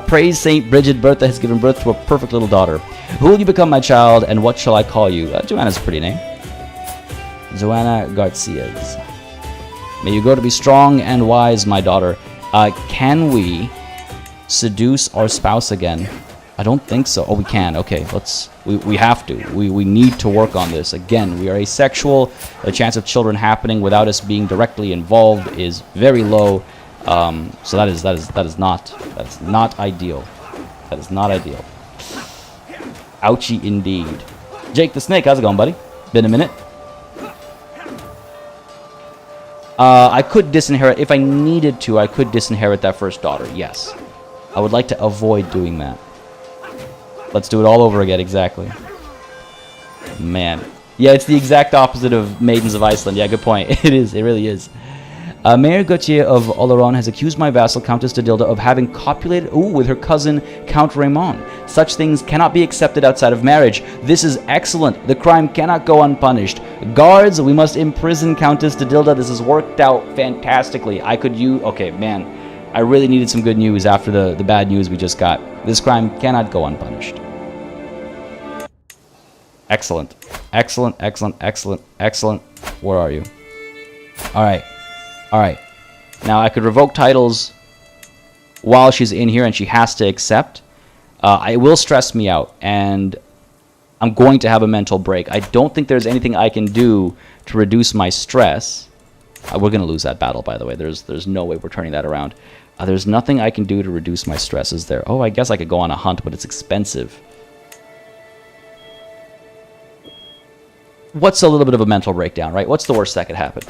Praise Saint Bridget, Bertha has given birth to a perfect little daughter. Who will you become, my child, and what shall I call you? Joanna's a pretty name. Joanna Garcias. May you grow to be strong and wise, my daughter. Can we seduce our spouse again? I don't think so. Oh, we can. Okay, we have to. We need to work on this. Again, we are asexual. The chance of children happening without us being directly involved is very low. So that is not ideal. That is not ideal. Ouchie indeed. Jake the Snake, how's it going, buddy? Been a minute. I could disinherit if I needed to. I could disinherit that first daughter. Yes, I would like to avoid doing that. Let's do it all over again. Exactly. Man, yeah, it's the exact opposite of Maidens of Iceland. Yeah, good point. It is. It really is. Mayor Gauthier of Oloron has accused my vassal, Countess de Dilda, of having copulated with her cousin, Count Raymond. Such things cannot be accepted outside of marriage. This is excellent. The crime cannot go unpunished. Guards, we must imprison Countess de Dilda. This has worked out fantastically. Okay, man. I really needed some good news after the bad news we just got. This crime cannot go unpunished. Excellent. Excellent, excellent, excellent, excellent. Where are you? Alright. Alright. Now, I could revoke titles while she's in here and she has to accept. It will stress me out, and I'm going to have a mental break. I don't think there's anything I can do to reduce my stress. We're going to lose that battle, by the way. There's no way we're turning that around. There's nothing I can do to reduce my stress, is there? Oh, I guess I could go on a hunt, but it's expensive. What's a little bit of a mental breakdown, right? What's the worst that could happen?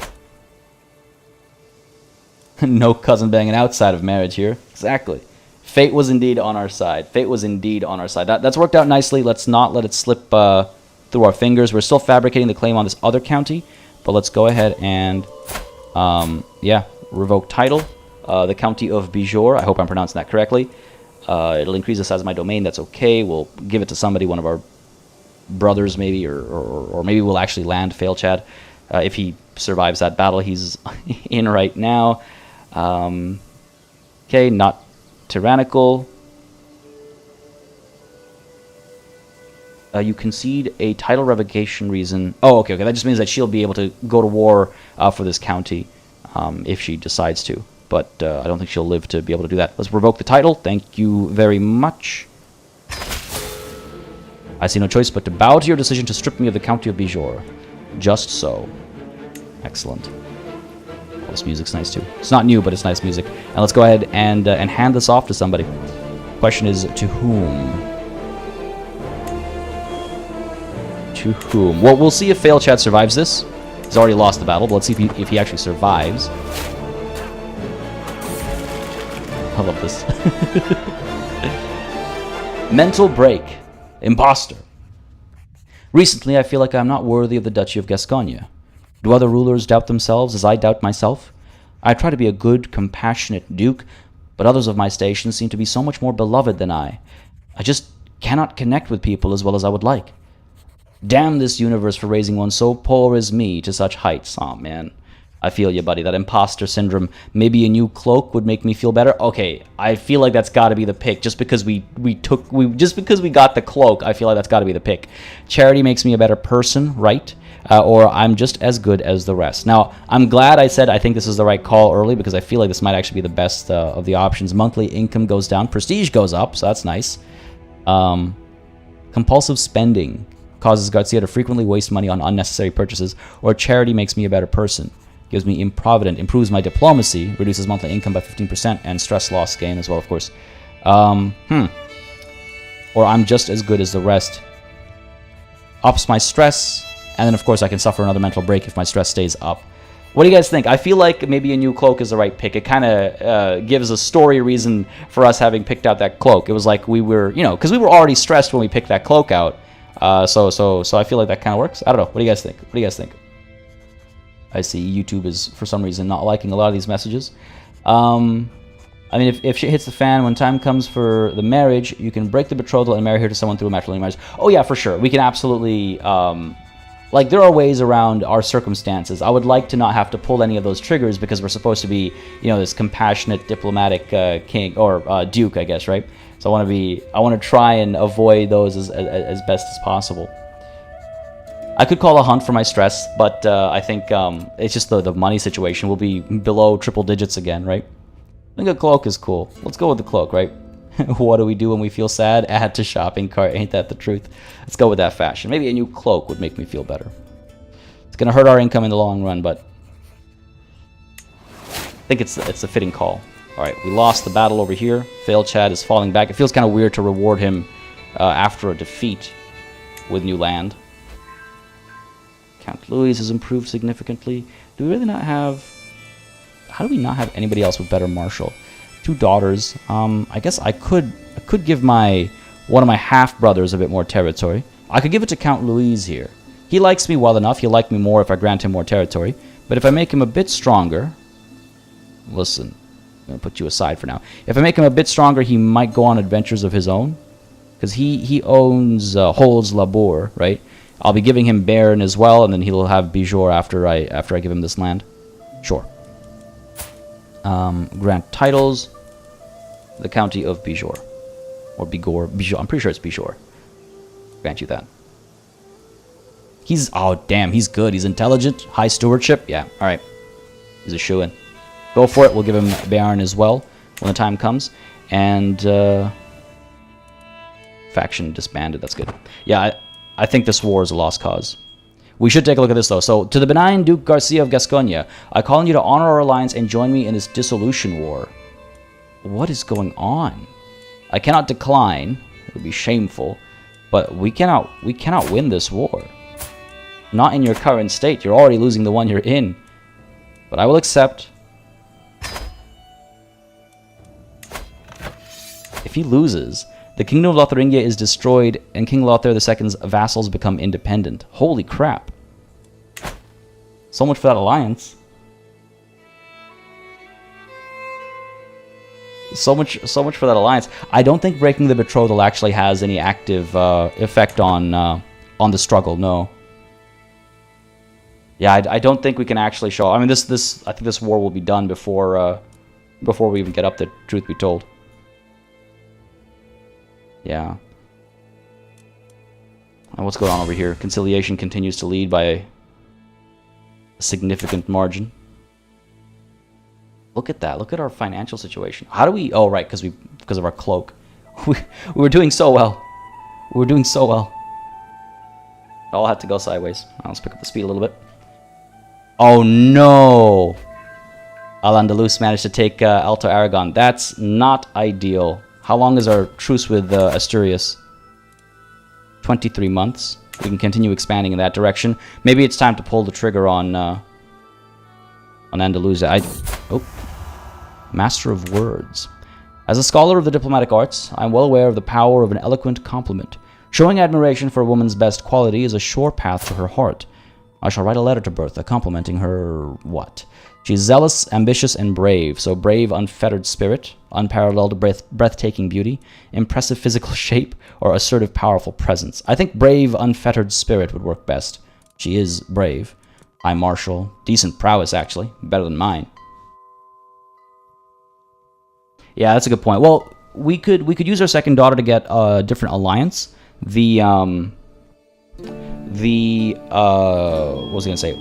No cousin banging outside of marriage here. Exactly. Fate was indeed on our side. Fate was indeed on our side. That's worked out nicely. Let's not let it slip through our fingers. We're still fabricating the claim on this other county, but let's go ahead and, revoke title. The county of Bijor. I hope I'm pronouncing that correctly. It'll increase the size of my domain. That's okay. We'll give it to somebody, one of our brothers maybe, or maybe we'll actually land Fail Chad if he survives that battle he's in right now. Okay, not tyrannical. you concede a title revocation reason. Oh, okay. That just means that she'll be able to go to war for this county if she decides to. But I don't think she'll live to be able to do that. Let's revoke the title. Thank you very much. I see no choice but to bow to your decision to strip me of the county of Bijor. Just so. Excellent. Oh, this music's nice too. It's not new, but it's nice music. And let's go ahead and hand this off to somebody. Question is, to whom? To whom? Well, we'll see if Fail Chad survives this. He's already lost the battle, but let's see if he actually survives. I love this. Mental break. Imposter. Recently, I feel like I'm not worthy of the Duchy of Gascogne. Do other rulers doubt themselves as I doubt myself? I try to be a good, compassionate duke, but others of my station seem to be so much more beloved than I. I just cannot connect with people as well as I would like. Damn this universe for raising one so poor as me to such heights. Aw, man. I feel you, buddy. That imposter syndrome. Maybe a new cloak would make me feel better. Okay, I feel like that's got to be the pick. Just because we got the cloak, I feel like that's got to be the pick. Charity makes me a better person, right? Or I'm just as good as the rest. Now, I'm glad I said I think this is the right call early because I feel like this might actually be the best of the options. Monthly income goes down, prestige goes up, so that's nice. Compulsive spending causes Garcia to frequently waste money on unnecessary purchases, or charity makes me a better person. Gives me improvident, improves my diplomacy, reduces monthly income by 15%, and stress loss gain as well, of course. Or I'm just as good as the rest. Ups my stress, and then of course I can suffer another mental break if my stress stays up. What do you guys think? I feel like maybe a new cloak is the right pick. It kind of gives a story reason for us having picked out that cloak. It was like we were, because we were already stressed when we picked that cloak out. So I feel like that kind of works. I don't know. What do you guys think? What do you guys think? I see YouTube is, for some reason, not liking a lot of these messages. I mean, if shit hits the fan, when time comes for the marriage, you can break the betrothal and marry her to someone through a matrimonial marriage. Oh, yeah, for sure. We can absolutely... like, there are ways around our circumstances. I would like to not have to pull any of those triggers because we're supposed to be, this compassionate, diplomatic king, or duke, I guess, right? So I want to try and avoid those as best as possible. I could call a hunt for my stress, but I think it's just the money situation will be below triple digits again, right? I think a cloak is cool. Let's go with the cloak, right? What do we do when we feel sad? Add to shopping cart. Ain't that the truth? Let's go with that fashion. Maybe a new cloak would make me feel better. It's going to hurt our income in the long run, but I think it's a fitting call. All right, we lost the battle over here. Fail Chad is falling back. It feels kind of weird to reward him after a defeat with new land. Count Louis has improved significantly. Do we really not have... How do we not have anybody else with better martial? 2 daughters. I guess I could give one of my half-brothers a bit more territory. I could give it to Count Louis here. He likes me well enough. He'll like me more if I grant him more territory. But if I make him a bit stronger... Listen, I'm going to put you aside for now. If I make him a bit stronger, he might go on adventures of his own. Because he owns Holds Labour, right? I'll be giving him Baron as well, and then he'll have Bijor after I give him this land. Sure. Grant titles. The county of Bijor. Or Bigor. Bijor. I'm pretty sure it's Bijor. Grant you that. Oh, damn, he's good. He's intelligent. High stewardship. Yeah, alright. He's a shoo-in. Go for it. We'll give him Baron as well when the time comes. And, faction disbanded. That's good. Yeah, I think this war is a lost cause. We should take a look at this, though. So, to the benign Duke Garcia of Gascogne, I call on you to honor our alliance and join me in this dissolution war. What is going on? I cannot decline. It would be shameful. But we cannot win this war. Not in your current state. You're already losing the one you're in. But I will accept. If he loses... The Kingdom of Lotharingia is destroyed, and King Lothar II's vassals become independent. Holy crap. So much for that alliance. So much for that alliance. I don't think breaking the betrothal actually has any active effect on the struggle, no. Yeah, I don't think we can actually show... I mean, I think this war will be done before we even get up there, truth be told. Yeah. And what's going on over here? Conciliation continues to lead by a significant margin. Look at that. Look at our financial situation. How do we... Oh, right, because of our cloak. We were doing so well. We were doing so well. It all had to go sideways. Let's pick up the speed a little bit. Oh, no! Al-Andalus managed to take Alto Aragon. That's not ideal. How long is our truce with Asturias? 23 months. We can continue expanding in that direction. Maybe it's time to pull the trigger on Andalusia. Oh. Master of Words. As a scholar of the diplomatic arts, I am well aware of the power of an eloquent compliment. Showing admiration for a woman's best quality is a sure path to her heart. I shall write a letter to Bertha, complimenting her... what? She's zealous, ambitious, and brave. So brave, unfettered spirit, unparalleled breathtaking beauty, impressive physical shape, or assertive, powerful presence. I think brave, unfettered spirit would work best. She is brave. High martial, decent prowess, actually. Better than mine. Yeah, that's a good point. Well, we could use our second daughter to get a different alliance. What was I gonna say?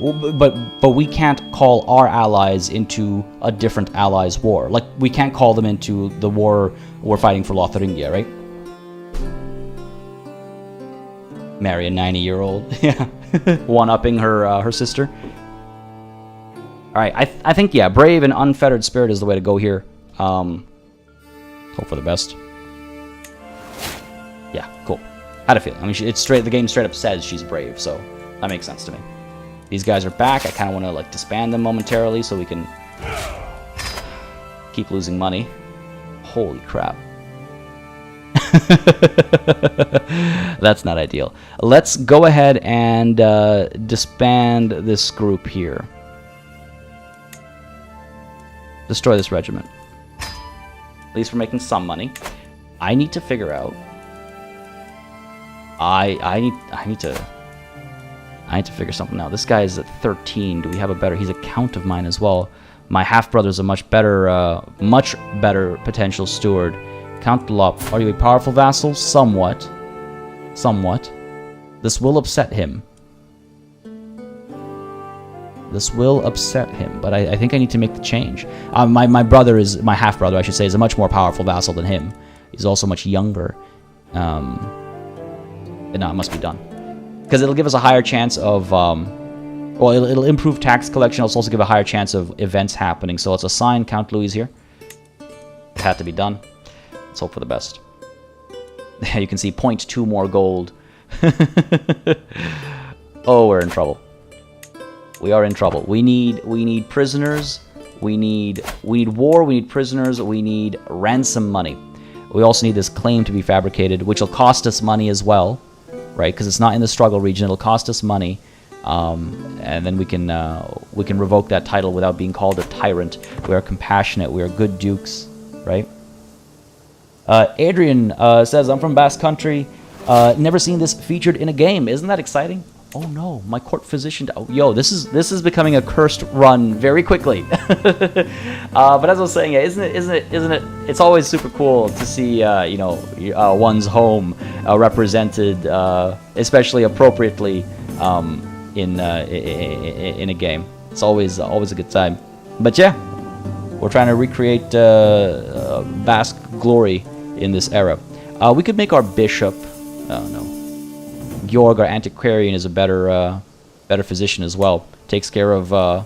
But we can't call our allies into a different allies' war. Like, we can't call them into the war we're fighting for Lotharingia, right? Marry a 90-year-old, yeah, one-upping her sister. All right, I think yeah, brave and unfettered spirit is the way to go here. Hope for the best. Yeah, cool. How'd it feel? I mean, it's straight. The game straight up says she's brave, so that makes sense to me. These guys are back. I kind of want to like disband them momentarily so we can keep losing money. Holy crap. That's not ideal. Let's go ahead and disband this group here. Destroy this regiment. At least we're making some money. I need to figure out. I need to figure something out. This guy is at 13. Do we have a better? He's a count of mine as well. My half brother's a much better potential steward. Count Lop. Are you a powerful vassal? Somewhat. Somewhat. This will upset him. This will upset him, but I think I need to make the change. My brother is, my half brother I should say, is a much more powerful vassal than him. He's also much younger. No, it must be done. Because it'll give us a higher chance of, well, it'll improve tax collection. It'll also give a higher chance of events happening. So let's assign Count Louis here. It had to be done. Let's hope for the best. You can see 0.2 more gold. Oh, we're in trouble. We are in trouble. We need prisoners. We need war. We need prisoners. We need ransom money. We also need this claim to be fabricated, which will cost us money as well, right? Because it's not in the struggle region. It'll cost us money, and then we can revoke that title without being called a tyrant. We are compassionate. We are good dukes, right? Adrian says, I'm from Basque Country. Never seen this featured in a game. Isn't that exciting? Oh no, my court physician. Oh, yo, this is becoming a cursed run very quickly. But as I was saying, yeah, isn't it? It's always super cool to see one's home represented, especially appropriately in a game. It's always a good time. But yeah, we're trying to recreate Basque glory in this era. We could make our bishop. Oh no. Georg, our antiquarian, is a better physician as well. Takes care of our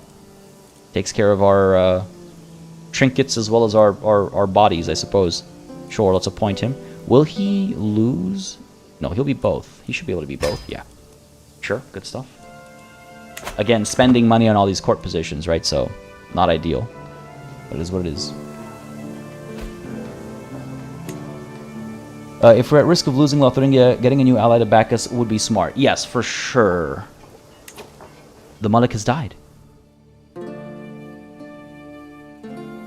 trinkets as well as our bodies, I suppose. Sure, let's appoint him. Will he lose? No, he'll be both. He should be able to be both. Yeah, sure, good stuff. Again, spending money on all these court positions, right? So, not ideal, but it is what it is. If we're at risk of losing Lotharingia, getting a new ally to back us would be smart. Yes, for sure. The Malik has died.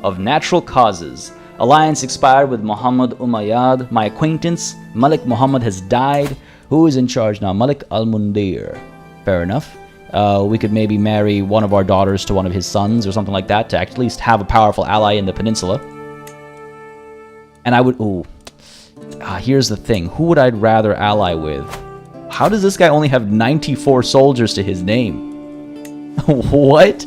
Of natural causes. Alliance expired with Muhammad Umayyad. My acquaintance, Malik Muhammad, has died. Who is in charge now? Malik Al-Mundir. Fair enough. We could maybe marry one of our daughters to one of his sons or something like that to at least have a powerful ally in the peninsula. And I would... Ooh. Here's the thing. Who would I rather ally with? How does this guy only have 94 soldiers to his name? What?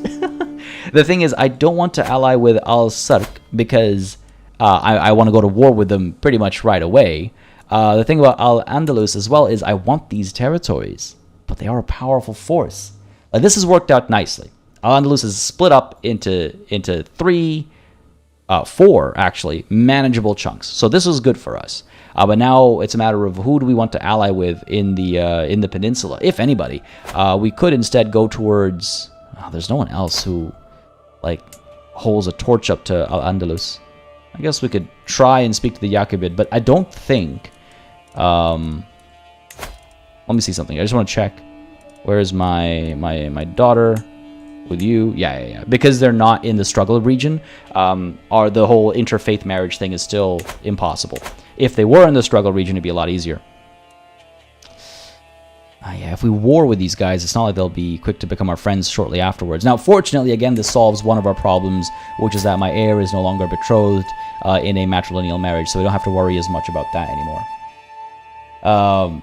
The thing is, I don't want to ally with Al-Sark because I want to go to war with them pretty much right away. The thing about Al-Andalus as well is I want these territories, but they are a powerful force. Like, this has worked out nicely. Al-Andalus is split up into four, actually, manageable chunks. So this was good for us. But now it's a matter of who do we want to ally with in the peninsula, if anybody. We could instead go towards... Oh, there's no one else who, like, holds a torch up to Al-Andalus. I guess we could try and speak to the Yaqubid, but I don't think... let me see something. I just want to check. Where's my daughter with you? Yeah. Because they're not in the struggle region, the whole interfaith marriage thing is still impossible. If they were in the struggle region, it'd be a lot easier. Yeah, if we war with these guys, it's not like they'll be quick to become our friends shortly afterwards. Now, fortunately, again, this solves one of our problems, which is that my heir is no longer betrothed in a matrilineal marriage, so we don't have to worry as much about that anymore.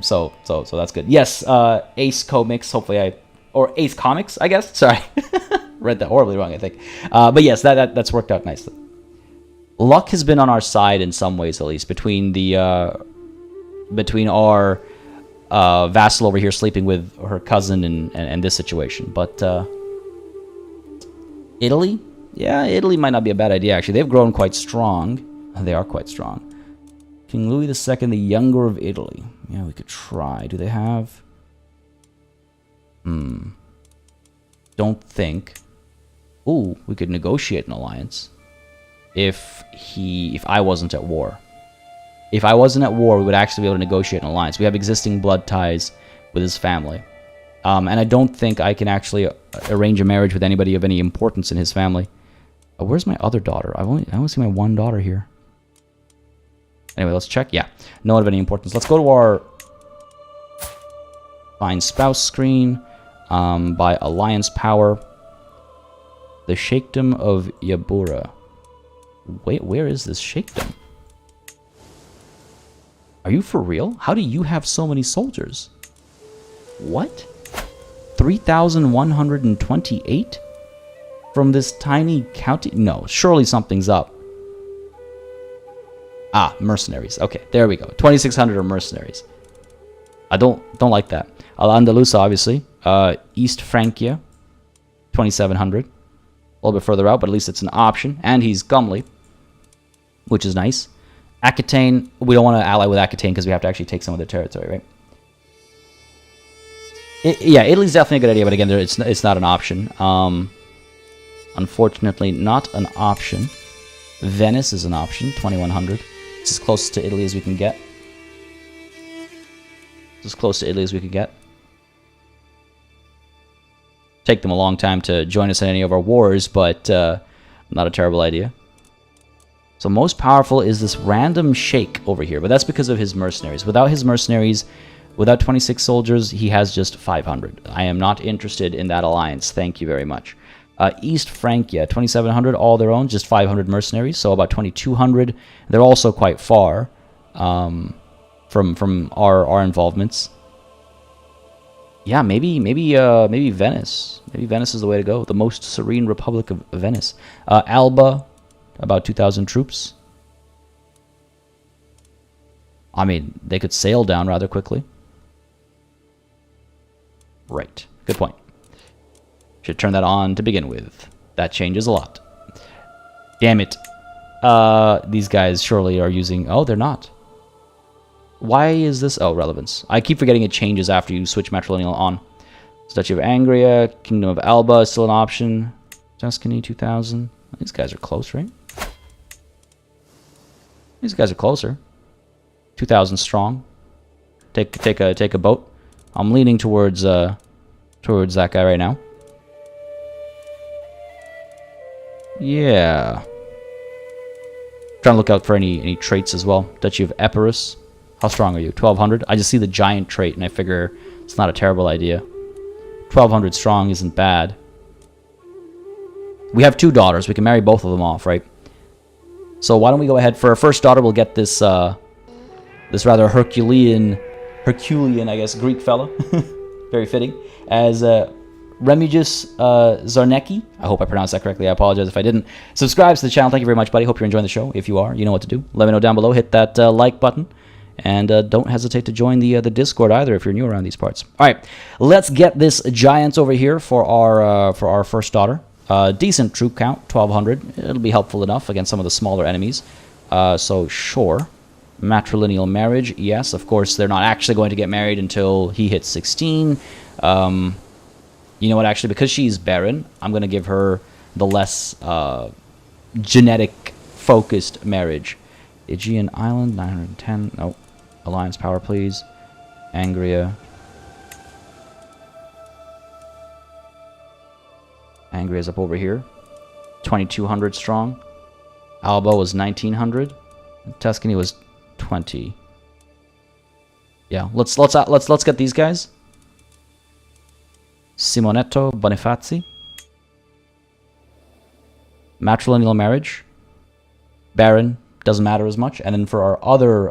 So that's good. Yes, Ace Comics, or Ace Comics, I guess. Sorry, read that horribly wrong, I think. But yes, that's worked out nicely. Luck has been on our side in some ways, at least, between our vassal over here sleeping with her cousin and this situation. But Italy, yeah, Italy might not be a bad idea. Actually, they've grown quite strong. They are quite strong. King Louis II, the Younger of Italy. Yeah, we could try. Do they have... Don't think. Ooh, we could negotiate an alliance. If I wasn't at war. If I wasn't at war, we would actually be able to negotiate an alliance. We have existing blood ties with his family. And I don't think I can actually arrange a marriage with anybody of any importance in his family. Where's my other daughter? I only see my one daughter here. Anyway, let's check. Yeah, no one of any importance. Let's go to our find spouse screen by alliance power. The Sheikhdom of Yabura. Wait, where is this Sheikhdom? Are you for real? How do you have so many soldiers? What? 3,128? From this tiny county? No, surely something's up. Ah, mercenaries. Okay, there we go. 2,600 are mercenaries. I don't like that. Al-Andalus, obviously. East Francia, 2,700. A little bit further out, but at least it's an option. And he's comely, which is nice. Aquitaine, we don't want to ally with Aquitaine because we have to actually take some of their territory, right? Yeah, Italy's definitely a good idea, but again, it's not an option. Unfortunately, not an option. Venice is an option, 2,100. It's as close to Italy as we can get. It's as close to Italy as we can get. Take them a long time to join us in any of our wars, but not a terrible idea. So most powerful is this random sheikh over here, but that's because of his mercenaries. Without his mercenaries, without 26 soldiers, he has just 500. I am not interested in that alliance. Thank you very much. East Francia, 2,700, all their own, just 500 mercenaries, so about 2,200. They're also quite far from our involvements. Yeah, maybe Venice. Maybe Venice is the way to go. The most serene Republic of Venice. Alba, about 2,000 troops. I mean, they could sail down rather quickly. Right. Good point. Should turn that on to begin with. That changes a lot. Damn it. These guys surely are using... Oh, they're not. Why is this... Oh, relevance. I keep forgetting it changes after you switch matrilineal on. Duchy of Angria, Kingdom of Alba is still an option. Tuscany, 2,000. These guys are close, right? These guys are closer. 2,000 strong. Take a boat. I'm leaning towards that guy right now. Yeah. Trying to look out for any traits as well. Duchy of Epirus. How strong are you? 1,200? I just see the giant trait and I figure it's not a terrible idea. 1,200 strong isn't bad. We have 2 daughters. We can marry both of them off, right? So why don't we go ahead for our first daughter? We'll get this this rather Herculean Herculean, I guess, Greek fella. Very fitting. As Remigius Zarnecki. I hope I pronounced that correctly. I apologize if I didn't. Subscribe to the channel. Thank you very much, buddy. Hope you're enjoying the show. If you are, you know what to do. Let me know down below. Hit that like button. And don't hesitate to join the Discord either if you're new around these parts. All right, let's get this giant over here for our first daughter. Decent troop count, 1,200. It'll be helpful enough against some of the smaller enemies. So sure, matrilineal marriage. Yes, of course they're not actually going to get married until he hits 16. You know what? Actually, because she's barren, I'm going to give her the less genetic-focused marriage. Aegean Island, 910. Nope. Alliance power, please. Angria. Angria's up over here. 2,200 strong. Alba was 1,900. Tuscany was 20. Yeah, let's get these guys. Simonetto Bonifazi. Matrilineal marriage. Baron. Doesn't matter as much. And then for our other,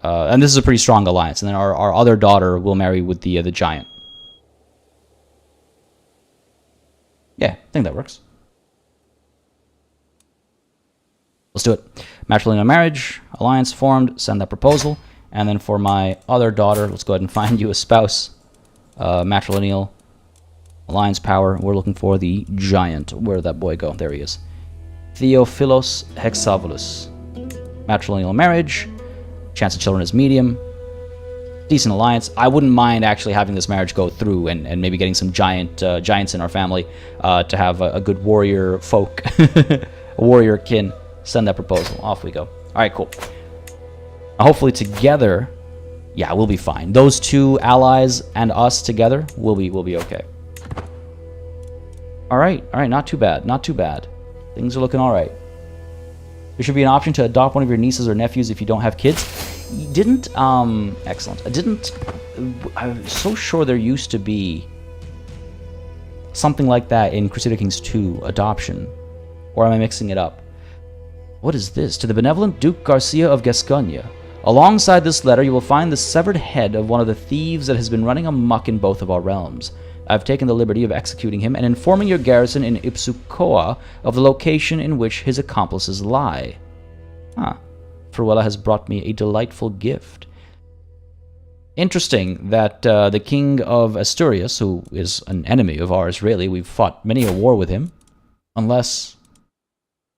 and this is a pretty strong alliance. And then our other daughter will marry with the giant. Yeah, I think that works. Let's do it. Matrilineal marriage, alliance formed, send that proposal. And then for my other daughter, let's go ahead and find you a spouse. Matrilineal, alliance power. We're looking for the giant. Where did that boy go? There he is. Theophilos Hexavoulus. Matrilineal marriage. Chance of children is medium. Decent alliance. I wouldn't mind actually having this marriage go through and maybe getting some giants in our family to have a good warrior folk. A warrior kin. Send that proposal. Off we go. Alright, cool. Hopefully together, yeah, we'll be fine. Those two allies and us together, we'll be okay. Alright, not too bad. Not too bad. Things are looking alright. There should be an option to adopt one of your nieces or nephews if you don't have kids. Excellent. I'm so sure there used to be something like that in Crusader Kings 2, adoption. Or am I mixing it up? What is this? To the benevolent Duke Garcia of Gascogne. Alongside this letter, you will find the severed head of one of the thieves that has been running amok in both of our realms. I've taken the liberty of executing him and informing your garrison in Ipsucoa of the location in which his accomplices lie. Fruella has brought me a delightful gift. Interesting that the King of Asturias, who is an enemy of ours, really, we've fought many a war with him. Unless...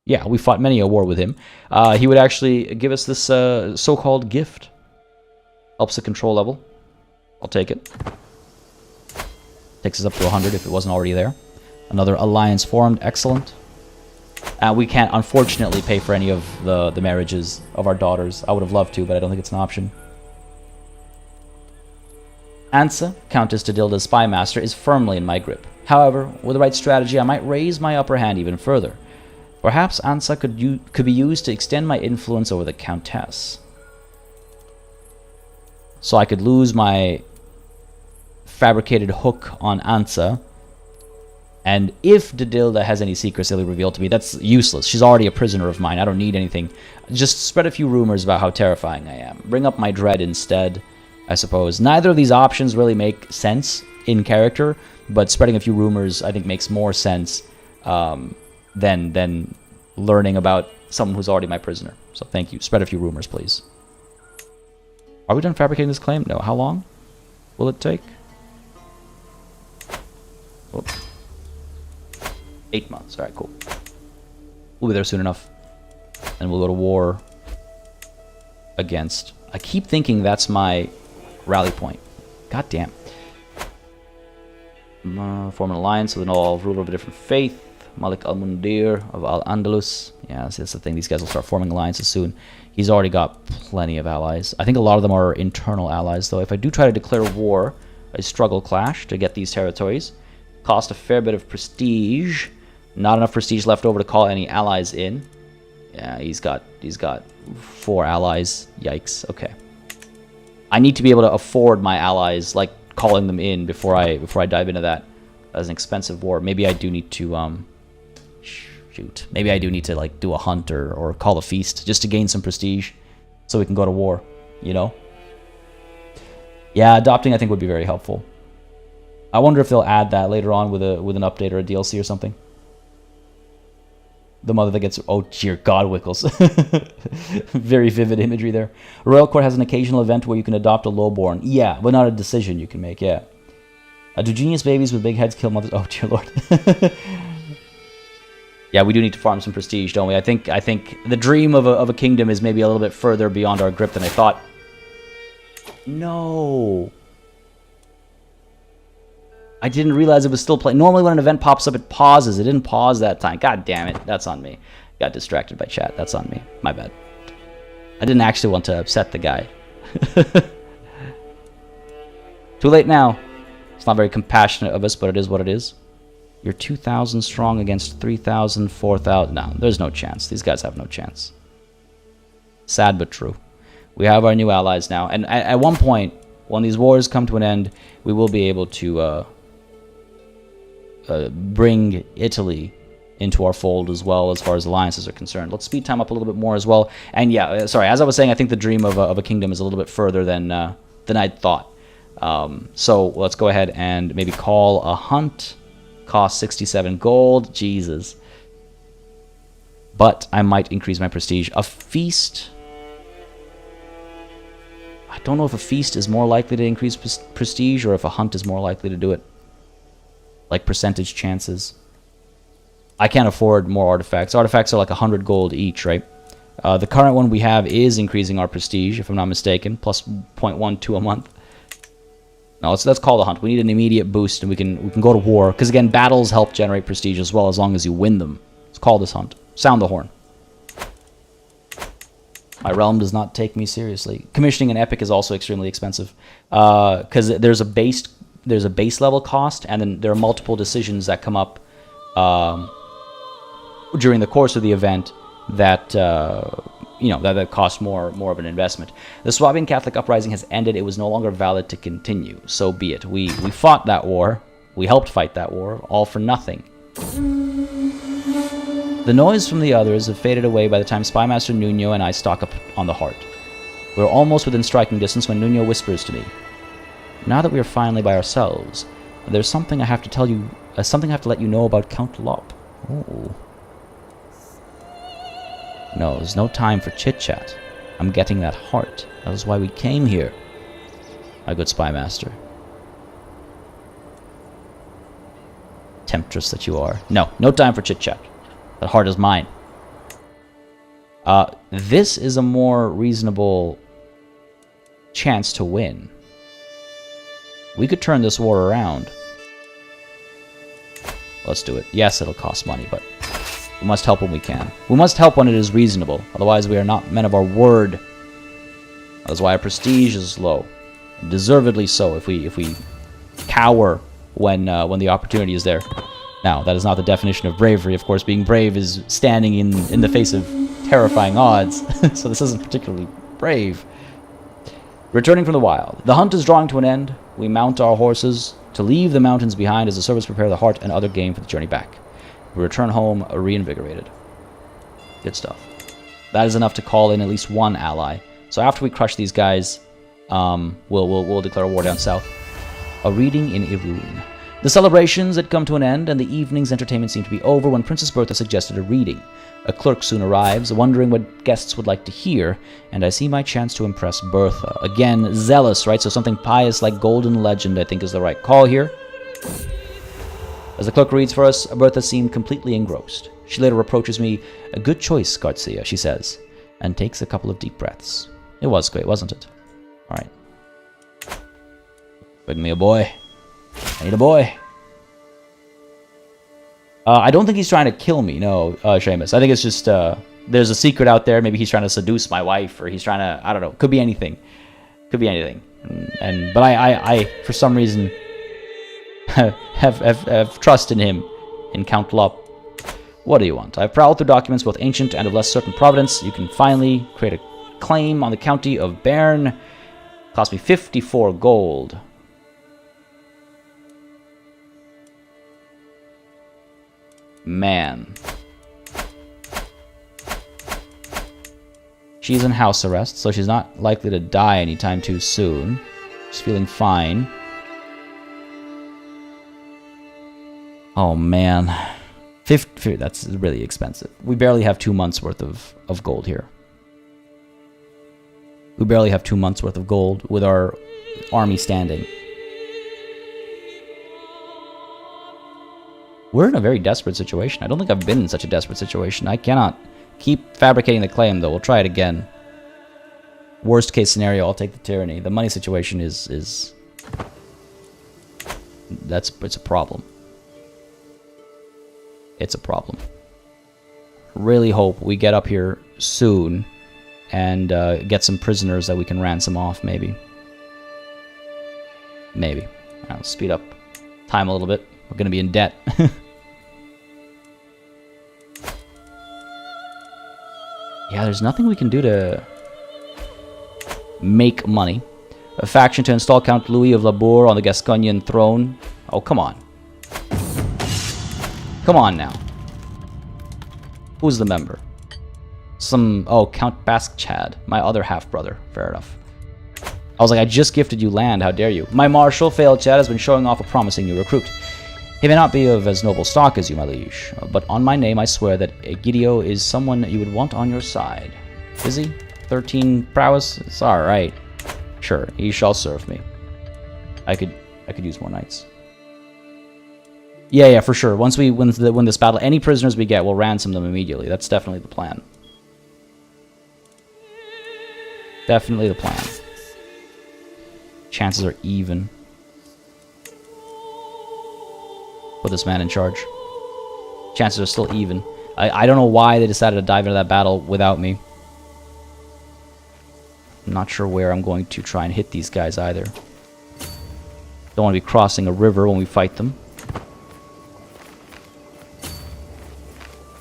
yeah, we fought many a war with him. He would actually give us this so-called gift. Helps the control level. I'll take it. Takes us up to 100 if it wasn't already there. Another alliance formed. Excellent. We can't, unfortunately, pay for any of the marriages of our daughters. I would have loved to, but I don't think it's an option. Ansa, Countess Tadilda's spymaster, is firmly in my grip. However, with the right strategy, I might raise my upper hand even further. Perhaps Ansa could be used to extend my influence over the Countess. So I could lose my fabricated hook on Ansa, and if Tadilda has any secrets they'll reveal to me, that's useless. She's already a prisoner of mine. I don't need anything. Just spread a few rumors about how terrifying I am. Bring up my dread instead, I suppose. Neither of these options really make sense in character, but spreading a few rumors I think makes more sense than learning about someone who's already my prisoner. So thank you. Spread a few rumors, please. Are we done fabricating this claim? No. How long will it take? Whoops. 8 months. Alright, cool. We'll be there soon enough. And we'll go to war against... I keep thinking that's my rally point. God damn. Form an alliance with an all ruler of a different faith. Malik al-Mundir of Al-Andalus. Yeah, that's the thing. These guys will start forming alliances soon. He's already got plenty of allies. I think a lot of them are internal allies, though. If I do try to declare war, I struggle clash to get these territories. Cost a fair bit of prestige. Not enough prestige left over to call any allies in. Yeah, he's got 4 allies. Yikes. Okay. I need to be able to afford my allies, like calling them in before I dive into that. That's an expensive war. Maybe I do need to shoot. Maybe I do need to like do a hunt or call a feast just to gain some prestige so we can go to war, you know? Yeah, adopting I think would be very helpful. I wonder if they'll add that later on with an update or a DLC or something. The mother that gets... Oh, dear God, Wickles. Very vivid imagery there. Royal Court has an occasional event where you can adopt a lowborn. Yeah, but not a decision you can make, yeah. Do genius babies with big heads kill mothers? Oh, dear Lord. Yeah, we do need to farm some prestige, don't we? I think the dream of a kingdom is maybe a little bit further beyond our grip than I thought. No. I didn't realize it was still playing. Normally when an event pops up, it pauses. It didn't pause that time. God damn it. That's on me. Got distracted by chat. That's on me. My bad. I didn't actually want to upset the guy. Too late now. It's not very compassionate of us, but it is what it is. You're 2,000 strong against 3,000, 4,000. No, there's no chance. These guys have no chance. Sad but true. We have our new allies now. And at one point, when these wars come to an end, we will be able to bring Italy into our fold as well as far as alliances are concerned. Let's speed time up a little bit more as well. And yeah, sorry, as I was saying, I think the dream of a kingdom is a little bit further than I'd thought. So let's go ahead and maybe call a hunt. Cost 67 gold. Jesus. But I might increase my prestige. A feast. I don't know if a feast is more likely to increase prestige or if a hunt is more likely to do it. Like percentage chances. I can't afford more artifacts. Artifacts are like 100 gold each, right? The current one we have is increasing our prestige, if I'm not mistaken. Plus 0.12 a month. No, let's call the hunt. We need an immediate boost, and we can go to war. Because again, battles help generate prestige as well, as long as you win them. Let's call this hunt. Sound the horn. My realm does not take me seriously. Commissioning an epic is also extremely expensive, because there's a base level cost, and then there are multiple decisions that come up during the course of the event that that cost more of an investment. The Swabian Catholic uprising has ended. It was no longer valid to continue. So be it. We fought that war. We helped fight that war, all for nothing. The noise from the others have faded away by the time Spymaster Nuno and I stalk up on the heart. We're almost within striking distance when Nuno whispers to me, "Now that we are finally by ourselves, there's something I have to tell you. Something I have to let you know about Count Lop." Oh. No, there's no time for chit-chat. I'm getting that heart. That is why we came here, my good Spymaster. Temptress that you are. No time for chit-chat. That heart is mine. This is a more reasonable chance to win. We could turn this war around. Let's do it. Yes, it'll cost money, but we must help when we can. We must help when it is reasonable. Otherwise, we are not men of our word. That is why our prestige is low. Deservedly so, if we cower when the opportunity is there. Now, that is not the definition of bravery. Of course, being brave is standing in the face of terrifying odds. So this isn't particularly brave. Returning from the wild. The hunt is drawing to an end. We mount our horses to leave the mountains behind as the servants prepare the heart and other game for the journey back. We return home reinvigorated. Good stuff. That is enough to call in at least one ally. So after we crush these guys, we'll declare war down south. A reading in Irun. The celebrations had come to an end, and the evening's entertainment seemed to be over when Princess Bertha suggested a reading. A clerk soon arrives, wondering what guests would like to hear, and I see my chance to impress Bertha. Again, zealous, right? So something pious like Golden Legend, I think, is the right call here. As the clerk reads for us, Bertha seemed completely engrossed. She later reproaches me. "A good choice, Garcia," she says, and takes a couple of deep breaths. It was great, wasn't it? All right. Bring me a boy. I need a boy. I don't think he's trying to kill me, no, Seamus. I think it's just, there's a secret out there. Maybe he's trying to seduce my wife, or he's trying to, I don't know. Could be anything. Could be anything. But I for some reason, have trust in him, in Count Lop. What do you want? I've prowled through documents both ancient and of less certain providence. You can finally create a claim on the county of Bern. Cost me 54 gold. Man. She's in house arrest, so she's not likely to die anytime too soon. Just feeling fine. Oh man. 50, that's really expensive. We barely have 2 months worth of gold here. We barely have 2 months worth of gold with our army standing. We're in a very desperate situation. I don't think I've been in such a desperate situation. I cannot keep fabricating the claim, though. We'll try it again. Worst case scenario, I'll take the tyranny. The money situation is it's a problem. It's a problem. Really hope we get up here soon and get some prisoners that we can ransom off, maybe. Maybe. I'll speed up time a little bit. We're going to be in debt. Yeah, there's nothing we can do to make money. A faction to install Count Louis of Labour on the Gasconian throne. Oh, come on. Come on now. Who's the member? Oh, Count Basque-Chad. My other half-brother. Fair enough. I was like, I just gifted you land. How dare you? My marshal, Failed Chad, has been showing off a promising new recruit. He may not be of as noble stock as you, my liege, but on my name I swear that Egidio is someone you would want on your side. Is he? 13 prowess? It's alright. Sure, he shall serve me. I could use more knights. Yeah, for sure. Once we win this battle, any prisoners we get, we'll ransom them immediately. That's definitely the plan. Definitely the plan. Chances are even. Put this man in charge. Chances are still even. I don't know why they decided to dive into that battle without me. I'm not sure where I'm going to try and hit these guys either. Don't want to be crossing a river when we fight them.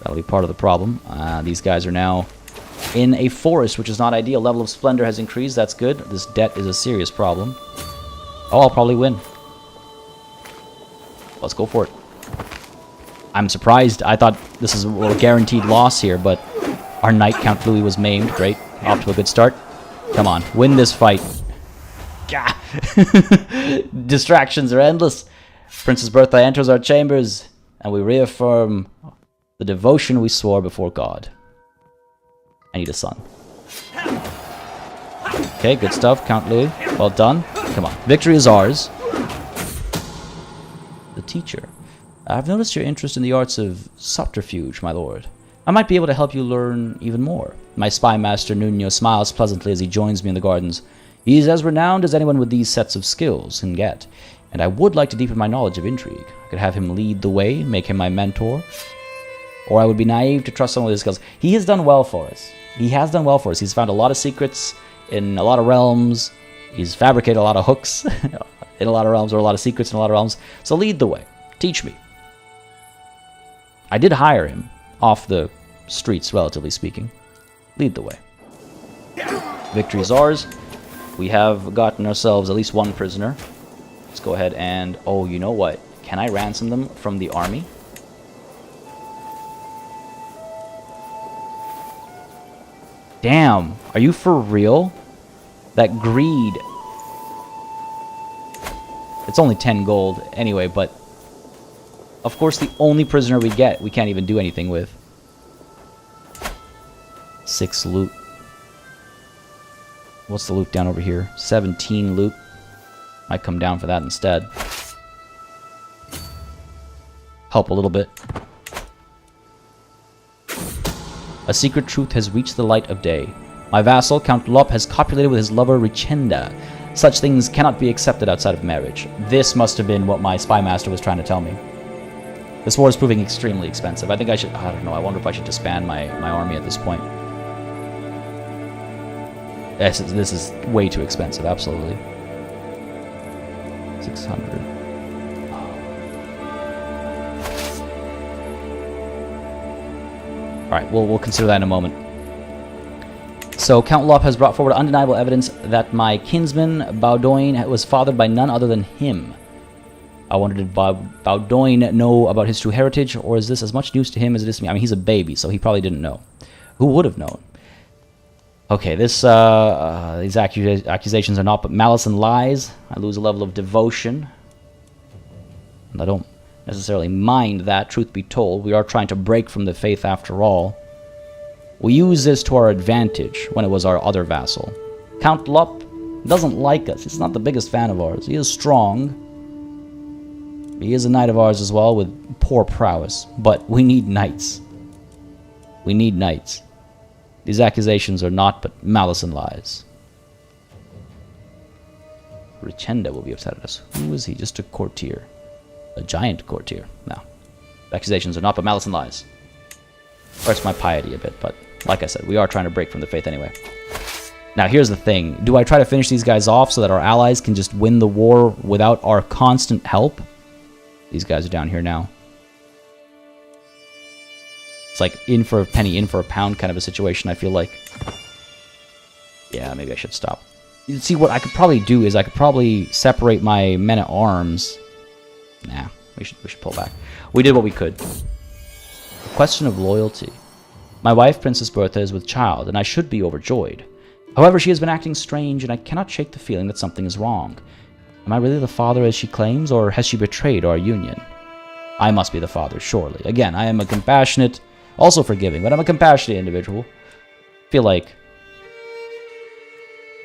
That'll be part of the problem. These guys are now in a forest, which is not ideal. Level of splendor has increased. That's good. This debt is a serious problem. Oh, I'll probably win. Let's go for it. I'm surprised. I thought this is a guaranteed loss here, but our knight, Count Louis, was maimed. Great. Off to a good start. Come on. Win this fight. Gah. Distractions are endless. Princess Bertha enters our chambers, and we reaffirm the devotion we swore before God. I need a son. Okay, good stuff. Count Louis. Well done. Come on. Victory is ours. The teacher. I've noticed your interest in the arts of subterfuge, my lord. I might be able to help you learn even more. My spy master Nuno smiles pleasantly as he joins me in the gardens. He's as renowned as anyone with these sets of skills can get, and I would like to deepen my knowledge of intrigue. I could have him lead the way, make him my mentor, or I would be naive to trust someone with his skills. He has done well for us. He has done well for us. He's found a lot of secrets in a lot of realms. He's fabricated a lot of hooks in a lot of realms, or a lot of secrets in a lot of realms. So lead the way. Teach me. I did hire him off the streets, relatively speaking. Lead the way. Victory is ours. We have gotten ourselves at least one prisoner. Let's go ahead and... Oh, you know what? Can I ransom them from the army? Damn. Are you for real? That greed. It's only 10 gold anyway, but... Of course, the only prisoner we get, we can't even do anything with. 6 loot. What's the loot down over here? 17 loot. Might come down for that instead. Help a little bit. A secret truth has reached the light of day. My vassal, Count Lop, has copulated with his lover, Richenda. Such things cannot be accepted outside of marriage. This must have been what my spy master was trying to tell me. This war is proving extremely expensive. I think I should... I don't know. I wonder if I should disband my army at this point. This is way too expensive, absolutely. 600. Alright, we'll consider that in a moment. So, Count Lop has brought forward undeniable evidence that my kinsman, Baudoin, was fathered by none other than him. I wonder, did Baudoin know about his true heritage, or is this as much news to him as it is to me? I mean, he's a baby, so he probably didn't know. Who would have known? Okay, these accusations are not but malice and lies. I lose a level of devotion. And I don't necessarily mind that, truth be told. We are trying to break from the faith after all. We use this to our advantage when it was our other vassal. Count Lup doesn't like us. He's not the biggest fan of ours. He is strong. He is a knight of ours as well, with poor prowess. But we need knights. We need knights. These accusations are not but malice and lies. Richenda will be upset at us. Who is he? Just a courtier. A giant courtier. No. Accusations are not but malice and lies. Hurts my piety a bit, but like I said, we are trying to break from the faith anyway. Now, here's the thing. Do I try to finish these guys off so that our allies can just win the war without our constant help? These guys are down here now. It's like in for a penny, in for a pound kind of a situation, I feel like. Yeah, maybe I should stop. You see, what I could probably do is I could probably separate my men-at-arms. Nah, we should pull back. We did what we could. A question of loyalty. My wife, Princess Bertha, is with child, and I should be overjoyed. However, she has been acting strange, and I cannot shake the feeling that something is wrong. Am I really the father as she claims, or has she betrayed our union? I must be the father, surely. Again, I am a compassionate, also forgiving, but I'm a compassionate individual. I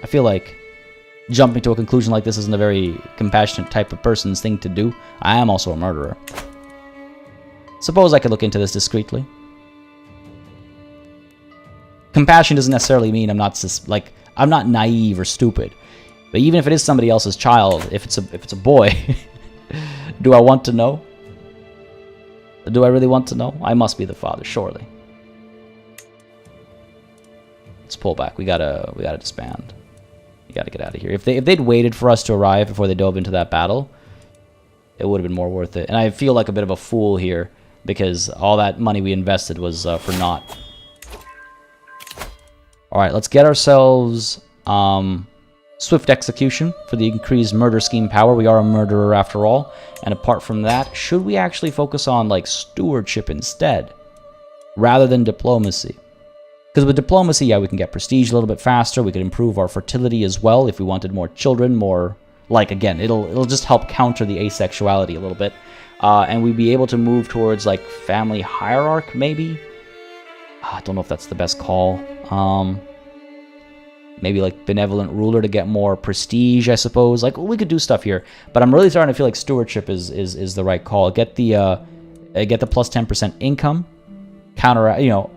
feel like jumping to a conclusion like this isn't a very compassionate type of person's thing to do. I am also a murderer. Suppose I could look into this discreetly. Compassion doesn't necessarily mean I'm not naive or stupid. But even if it is somebody else's child, if it's a boy, do I want to know? Do I really want to know? I must be the father, surely. Let's pull back. We gotta disband. We gotta get out of here. If they'd waited for us to arrive before they dove into that battle, it would have been more worth it. And I feel like a bit of a fool here because all that money we invested was for naught. All right, let's get ourselves swift execution for the increased murder scheme power. We are a murderer after all. And apart from that, should we actually focus on like stewardship instead rather than diplomacy? Because with diplomacy, yeah, we can get prestige a little bit faster. We could improve our fertility as well if we wanted more children, more like, again, it'll just help counter the asexuality a little bit. And we'd be able to move towards like family hierarch maybe. I don't know if that's the best call. Maybe like benevolent ruler to get more prestige, I suppose. Like, we could do stuff here, but I'm really starting to feel like stewardship is the right call. Get the plus 10% income, counter,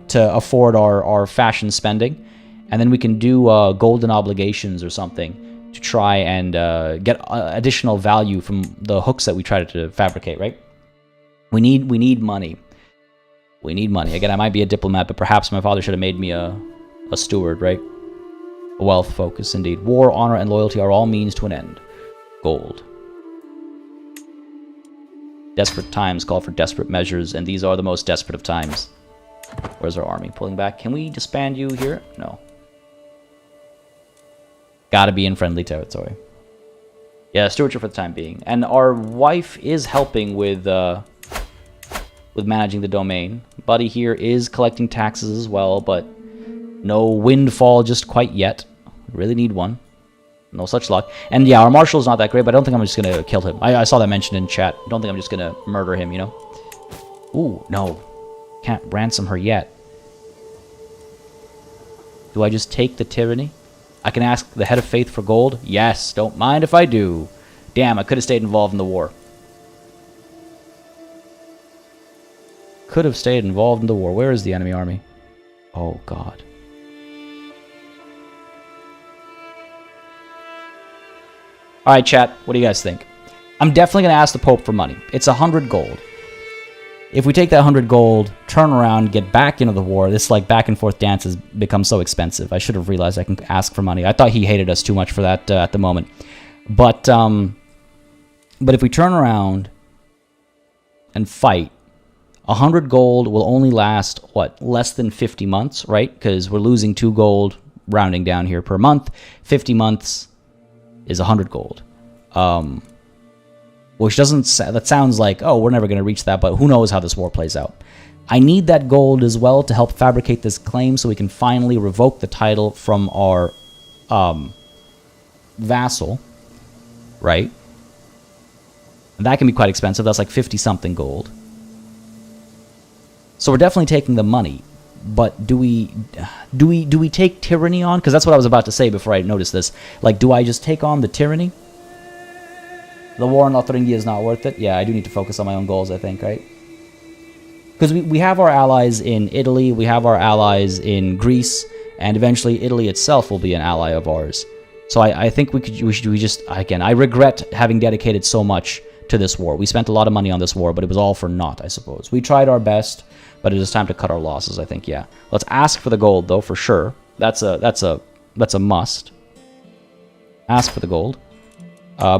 to afford our fashion spending, and then we can do golden obligations or something to try and get additional value from the hooks that we try to fabricate. Right? We need money. We need money. Again, I might be a diplomat, but perhaps my father should have made me a steward, right? A wealth focus, indeed. War, honor, and loyalty are all means to an end. Gold. Desperate times call for desperate measures, and these are the most desperate of times. Where's our army? Pulling back. Can we disband you here? No. Gotta be in friendly territory. Yeah, stewardship for the time being. And our wife is helping with managing the domain. Buddy here is collecting taxes as well, but no windfall just quite yet. Really need one. No such luck. And yeah, our marshal's not that great, but I don't think I'm just going to kill him. I saw that mentioned in chat. I don't think I'm just going to murder him, Ooh, no. Can't ransom her yet. Do I just take the tyranny? I can ask the head of faith for gold? Yes, don't mind if I do. Damn, I could have stayed involved in the war. Could have stayed involved in the war. Where is the enemy army? Oh, God. Alright, chat, what do you guys think? I'm definitely going to ask the Pope for money. It's 100 gold. If we take that 100 gold, turn around, get back into the war, this like back and forth dance has become so expensive. I should have realized I can ask for money. I thought he hated us too much for that at the moment. But if we turn around and fight, 100 gold will only last, what, less than 50 months, right? Because we're losing 2 gold, rounding down here, per month. 50 months is 100 gold. Which doesn't... That sounds like, oh, we're never going to reach that, but who knows how this war plays out. I need that gold as well to help fabricate this claim so we can finally revoke the title from our vassal, right? And that can be quite expensive. That's like 50-something gold. So we're definitely taking the money. But do we take tyranny on? Because that's what I was about to say before I noticed this. Like, do I just take on the tyranny? The war in Lotharingia is not worth it? Yeah, I do need to focus on my own goals, I think, right? Because we have our allies in Italy, we have our allies in Greece, and eventually Italy itself will be an ally of ours. So I think we just, again, I regret having dedicated so much to this war. We spent a lot of money on this war, but it was all for naught, I suppose. We tried our best, but it is time to cut our losses, I think, yeah. Let's ask for the gold, though, for sure. That's a must. Ask for the gold.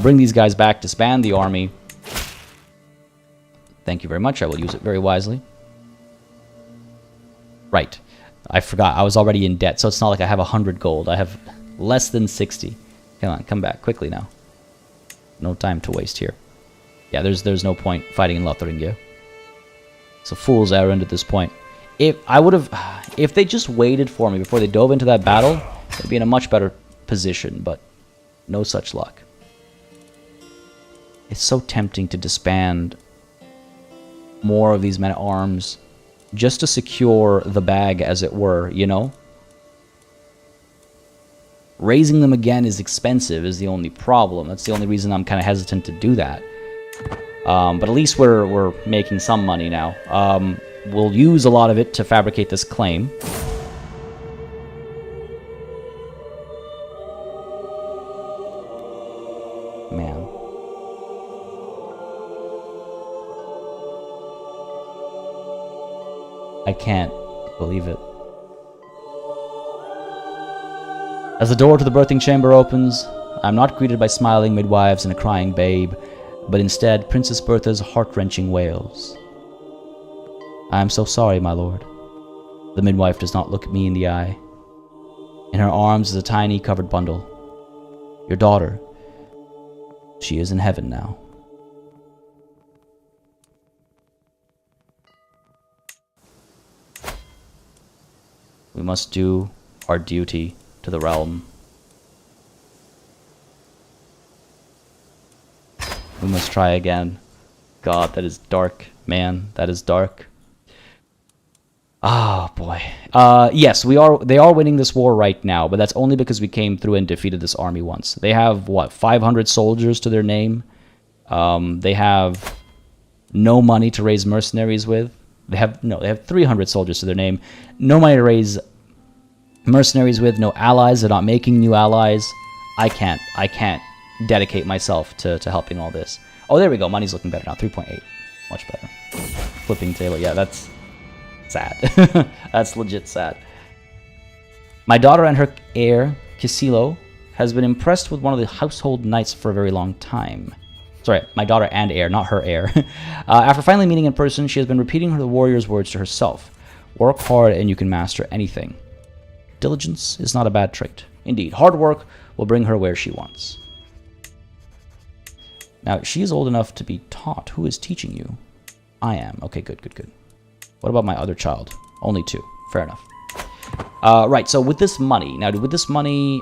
Bring these guys back, disband the army. Thank you very much. I will use it very wisely. Right. I forgot. I was already in debt, so it's not like I have 100 gold. I have less than 60. Come on, come back quickly now. No time to waste here. Yeah, there's no point fighting in Lotharingia. It's a fool's errand at this point. If they just waited for me before they dove into that battle, they'd be in a much better position, but no such luck. It's so tempting to disband more of these men-at-arms just to secure the bag, as it were, you know? Raising them again is expensive, is the only problem. That's the only reason I'm kind of hesitant to do that. But at least we're making some money now. We'll use a lot of it to fabricate this claim. Man. I can't believe it. As the door to the birthing chamber opens, I am not greeted by smiling midwives and a crying babe, but instead Princess Bertha's heart-wrenching wails. I am so sorry, my lord. The midwife does not look at me in the eye. In her arms is a tiny covered bundle. Your daughter. She is in heaven now. We must do our duty to the realm. We must try again. God, that is dark, man. That is dark. Ah, boy. Yes, they are winning this war right now, but that's only because we came through and defeated this army once. They have, what, 500 soldiers to their name? They have no money to raise mercenaries with. They have 300 soldiers to their name. No money to raise mercenaries with, no allies. They're not making new allies. I can't dedicate myself to helping all this. Oh, there we go. Money's looking better now. 3.8. Much better. Flipping table. Yeah, that's sad. That's legit sad. My daughter and her heir, Kisilo, has been impressed with one of the household knights for a very long time. Sorry, my daughter and heir, not her heir. After finally meeting in person, she has been repeating the warrior's words to herself. Work hard and you can master anything. Diligence is not a bad trait. Indeed, hard work will bring her where she wants. Now, she is old enough to be taught. Who is teaching you? I am. Okay, good. What about my other child? Only 2. Fair enough. Right, so with this money,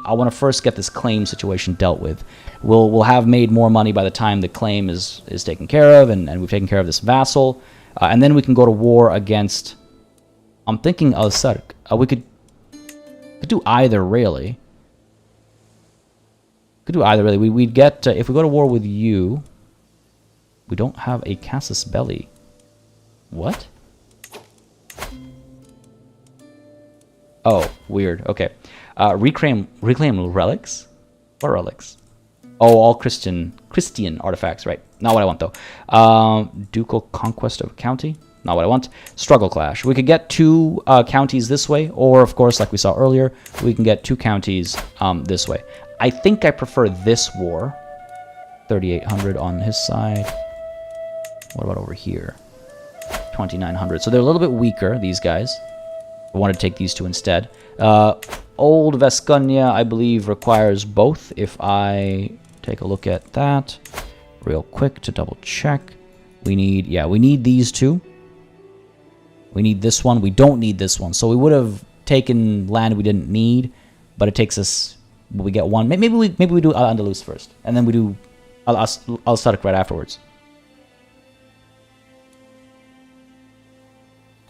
I want to first get this claim situation dealt with. We'll have made more money by the time the claim is taken care of, and we've taken care of this vassal. And then we can go to war against... I'm thinking Al-Sark. We could do either, really. We'd get... if we go to war with you... We don't have a Casus Belli. What? Oh, weird. Okay. Reclaim relics? What relics? Oh, all Christian artifacts, right. Not what I want, though. Ducal conquest of a county? Not what I want. Struggle clash. We could get 2 counties this way, or, of course, like we saw earlier, we can get 2 counties this way. I think I prefer this war. 3,800 on his side. What about over here? 2,900. So they're a little bit weaker, these guys. I want to take these 2 instead. Old Vasconia, I believe, requires both. If I take a look at that real quick to double check. We need these 2. We need this one. We don't need this one. So we would have taken land we didn't need, but it takes us... We get one. Maybe we do Al-Andalus first, and then we do Al-Sark right afterwards.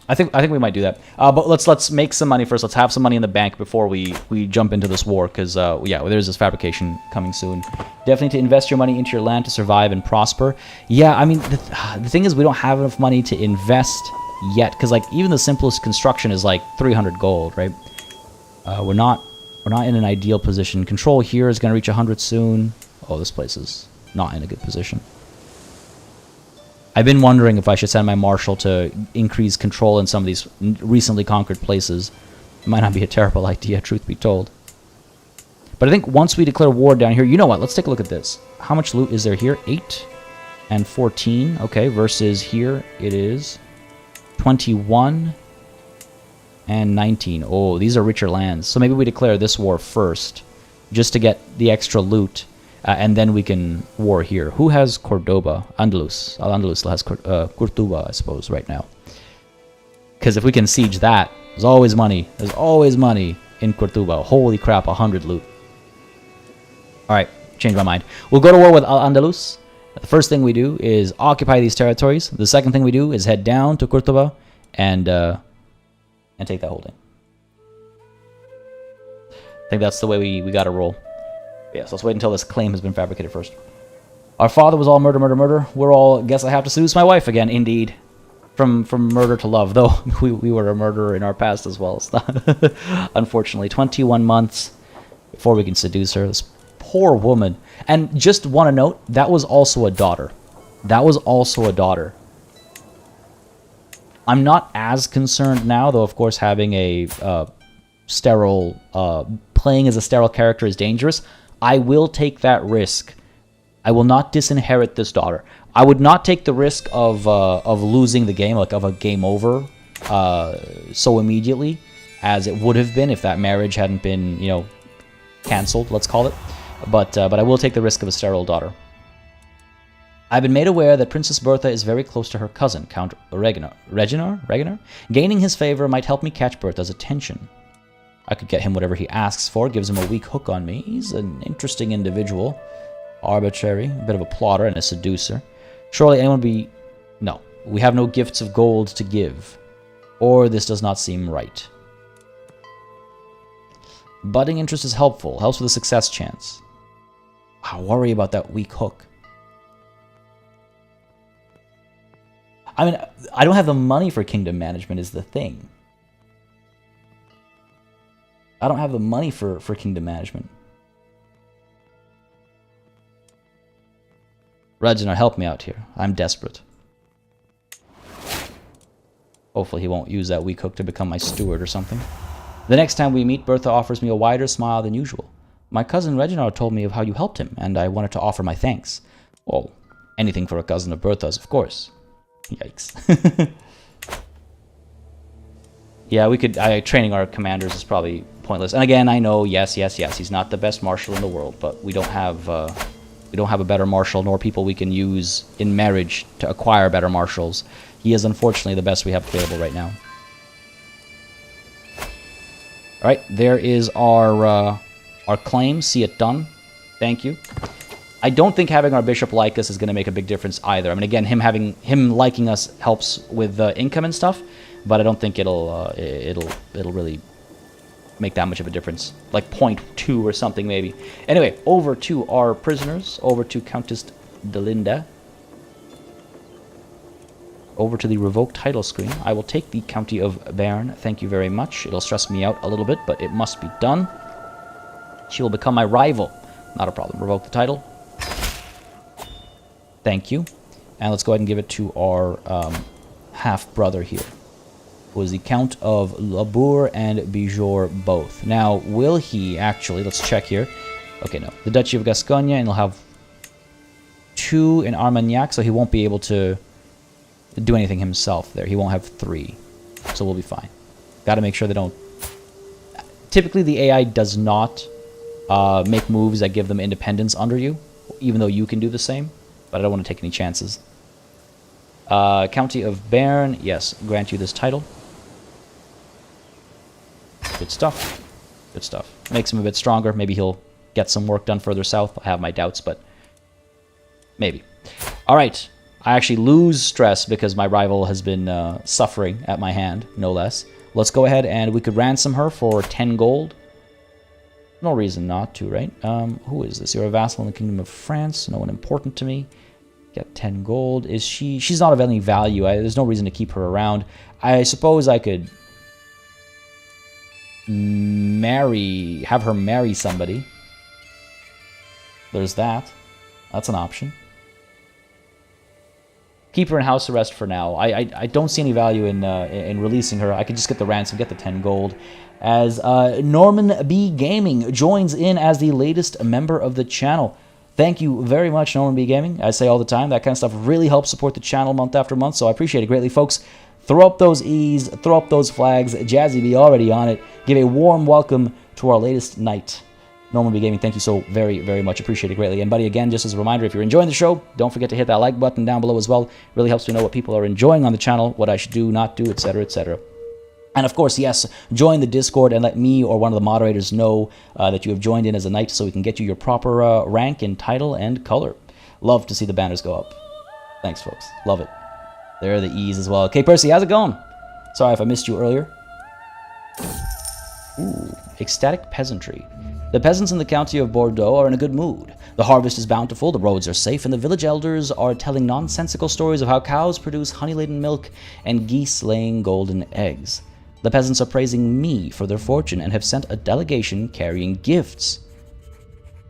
I think we might do that. But let's make some money first. Let's have some money in the bank before we jump into this war, because yeah, there's this fabrication coming soon. Definitely to invest your money into your land to survive and prosper. Yeah, I mean the thing is we don't have enough money to invest yet, because like even the simplest construction is like 300 gold, right? We're not in an ideal position. Control here is going to reach 100 soon. Oh, this place is not in a good position. I've been wondering if I should send my marshal to increase control in some of these recently conquered places. It might not be a terrible idea, truth be told. But I think once we declare war down here, you know what? Let's take a look at this. How much loot is there here? 8 and 14. Okay, versus here it is 21 and 19. Oh, these are richer lands. So maybe we declare this war first, just to get the extra loot. And then we can war here. Who has Cordoba? Andalus. Al-Andalus has Cordoba, I suppose, right now. Because if we can siege that, there's always money. There's always money in Cordoba. Holy crap, 100 loot. Alright, change my mind. We'll go to war with Al-Andalus. The first thing we do is occupy these territories. The second thing we do is head down to Cordoba and take that holding. I think that's the way we gotta roll. Yeah, so let's wait until this claim has been fabricated first. Our father was all murder, murder, murder. We're all, guess I have to seduce my wife again, indeed. From murder to love, though we were a murderer in our past as well. Unfortunately, 21 months before we can seduce her. This poor woman. And just want to note, that was also a daughter. That was also a daughter. I'm not as concerned now, though, of course, having a sterile... playing as a sterile character is dangerous. I will take that risk. I will not disinherit this daughter. I would not take the risk of losing the game, like of a game over, so immediately as it would have been if that marriage hadn't been, you know, cancelled. Let's call it. But I will take the risk of a sterile daughter. I've been made aware that Princess Bertha is very close to her cousin, Count Reginar. Gaining his favor might help me catch Bertha's attention. I could get him whatever he asks for, gives him a weak hook on me. He's an interesting individual. Arbitrary, a bit of a plotter and a seducer. Surely anyone would be... No, we have no gifts of gold to give. Or this does not seem right. Budding interest is helpful, helps with a success chance. I worry about that weak hook. I mean, I don't have the money for kingdom management is the thing. I don't have the money for kingdom management. Reginar, help me out here. I'm desperate. Hopefully he won't use that weak hook to become my steward or something. The next time we meet, Bertha offers me a wider smile than usual. My cousin Reginar told me of how you helped him, and I wanted to offer my thanks. Well, anything for a cousin of Bertha's, of course. Yikes. Yeah, we could... training our commanders is probably pointless. And again, I know, yes, he's not the best marshal in the world, but we don't have a better marshal, nor people we can use in marriage to acquire better marshals. He is unfortunately the best we have available right now. Alright, there is our claim. See it done. Thank you. I don't think having our bishop like us is going to make a big difference either. I mean, again, him liking us helps with income and stuff, but I don't think it'll really make that much of a difference. Like 0.2 or something, maybe. Anyway, over to our prisoners. Over to Countess Delinda. Over to the revoke title screen. I will take the County of Bern. Thank you very much. It'll stress me out a little bit, but it must be done. She will become my rival. Not a problem. Revoke the title. Thank you. And let's go ahead and give it to our half-brother here, who is the Count of Labour and Bijor both. Now, will he actually... Let's check here. Okay, no. The Duchy of Gascogne, and he'll have 2 in Armagnac, so he won't be able to do anything himself there. He won't have 3. So we'll be fine. Got to make sure they don't... Typically, the AI does not make moves that give them independence under you, even though you can do the same. But I don't want to take any chances. County of Bern, yes, grant you this title. Good stuff. Good stuff. Makes him a bit stronger. Maybe he'll get some work done further south. I have my doubts, but maybe. All right. I actually lose stress because my rival has been suffering at my hand, no less. Let's go ahead and we could ransom her for 10 gold. No reason not to, right? Who is this? You're a vassal in the Kingdom of France. No one important to me. Get 10 gold. Is she... She's not of any value. There's no reason to keep her around. I suppose I could... have her marry somebody. There's that. That's an option. Keep her in house arrest for now. I don't see any value in releasing her. I could just get the ransom, get the 10 gold. As Norman B. Gaming joins in as the latest member of the channel. Thank you very much, Norman B. Gaming. I say all the time, that kind of stuff really helps support the channel month after month, so I appreciate it greatly, folks. Throw up those E's, throw up those flags. Jazzy B already on it. Give a warm welcome to our latest knight. Norman B. Gaming, thank you so very, very much. Appreciate it greatly. And buddy, again, just as a reminder, if you're enjoying the show, don't forget to hit that like button down below as well. It really helps me know what people are enjoying on the channel, what I should do, not do, etc., etc. And of course, yes, join the Discord and let me or one of the moderators know that you have joined in as a knight so we can get you your proper rank and title and color. Love to see the banners go up. Thanks, folks. Love it. There are the E's as well. Okay, Percy, how's it going? Sorry if I missed you earlier. Ooh, ecstatic peasantry. The peasants in the county of Bordeaux are in a good mood. The harvest is bountiful, the roads are safe, and the village elders are telling nonsensical stories of how cows produce honey-laden milk and geese laying golden eggs. The peasants are praising me for their fortune and have sent a delegation carrying gifts.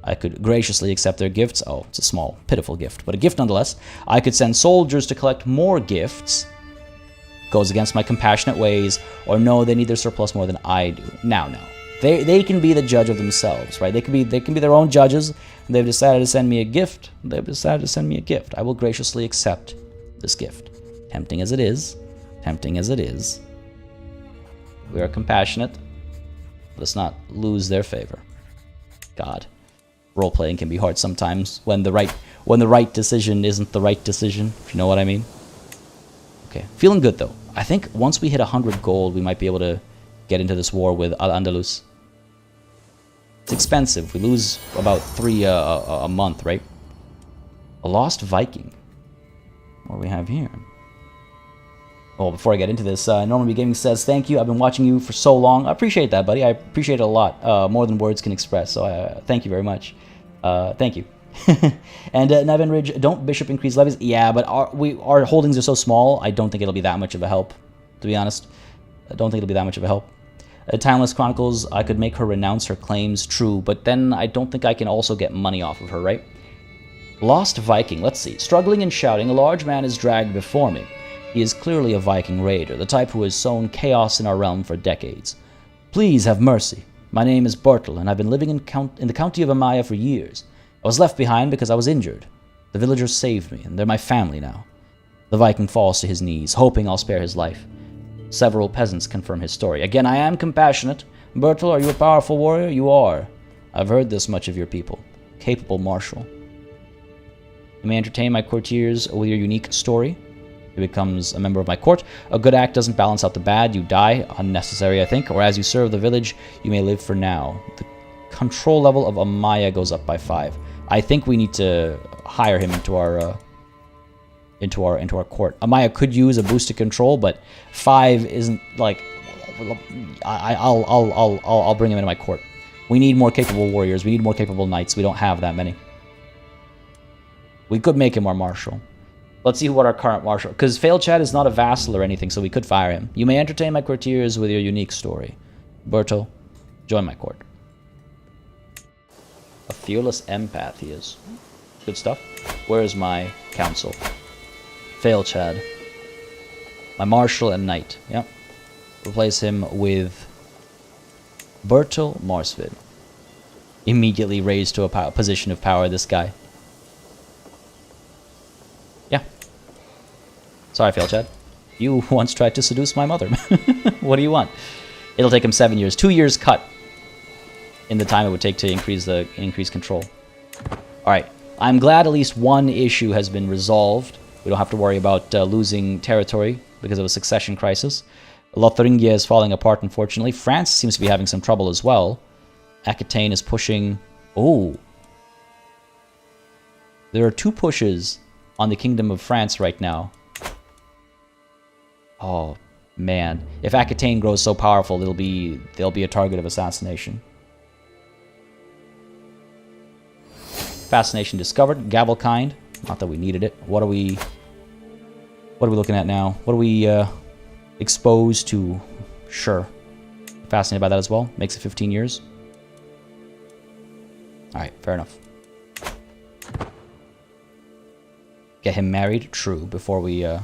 I could graciously accept their gifts. Oh, it's a small, pitiful gift, but a gift nonetheless. I could send soldiers to collect more gifts. Goes against my compassionate ways, or no, they need their surplus more than I do. Now. They can be the judge of themselves, right? They can be their own judges. And they've decided to send me a gift. I will graciously accept this gift. Tempting as it is. We are compassionate. Let's not lose their favor. God. Role-playing can be hard sometimes when the right decision isn't the right decision, if you know what I mean. Okay, feeling good though. I think once we hit 100 gold, we might be able to get into this war with Al-Andalus. It's expensive. We lose about 3 a month, right? A lost Viking. What do we have here? Oh, before I get into this, Norman B. Gaming says, thank you. I've been watching you for so long. I appreciate that, buddy. I appreciate it a lot. More than words can express. So thank you very much. Thank you. And Nevin Ridge, don't bishop increase levies? Yeah, but our holdings are so small, I don't think it'll be that much of a help, to be honest. I don't think it'll be that much of a help. Timeless Chronicles, I could make her renounce her claims, true, but then I don't think I can also get money off of her, right? Lost Viking, let's see. Struggling and shouting, a large man is dragged before me. He is clearly a Viking raider, the type who has sown chaos in our realm for decades. Please have mercy. My name is Bertel, and I've been living in the county of Amaya for years. I was left behind because I was injured. The villagers saved me, and they're my family now. The Viking falls to his knees, hoping I'll spare his life. Several peasants confirm his story. Again, I am compassionate. Bertel, are you a powerful warrior? You are. I've heard this much of your people. Capable marshal. You may entertain my courtiers with your unique story. He becomes a member of my court. A good act doesn't balance out the bad. You die. Unnecessary, I think. Or as you serve the village, you may live for now. The control level of Amaya goes up by 5. I think we need to hire him into our court. Amaya could use a boosted control, but 5 isn't like. I'll bring him into my court. We need more capable warriors. We need more capable knights. We don't have that many. We could make him our marshal. Let's see what our current marshal... Because Failchad is not a vassal or anything, so we could fire him. You may entertain my courtiers with your unique story. Bertel, join my court. A fearless empath he is. Good stuff. Where is my council? Failchad. My marshal and knight. Yep. Replace him with Bertel Marsvid. Immediately raised to a position of power, this guy. Yeah. Sorry, Failchad. You once tried to seduce my mother. What do you want? It'll take him 7 years. 2 years cut in the time it would take to increase control. Alright. I'm glad at least one issue has been resolved We don't have to worry about losing territory because of a succession crisis. Lotharingia is falling apart, unfortunately. France seems to be having some trouble as well. Aquitaine is pushing... Oh! There are 2 pushes on the Kingdom of France right now. Oh, man. If Aquitaine grows so powerful, they'll be a target of assassination. Fascination discovered. Gavelkind. Not that we needed it. What are we looking at now? What are we exposed to? Sure. Fascinated by that as well. Makes it 15 years. Alright, fair enough. Get him married? True, before we... I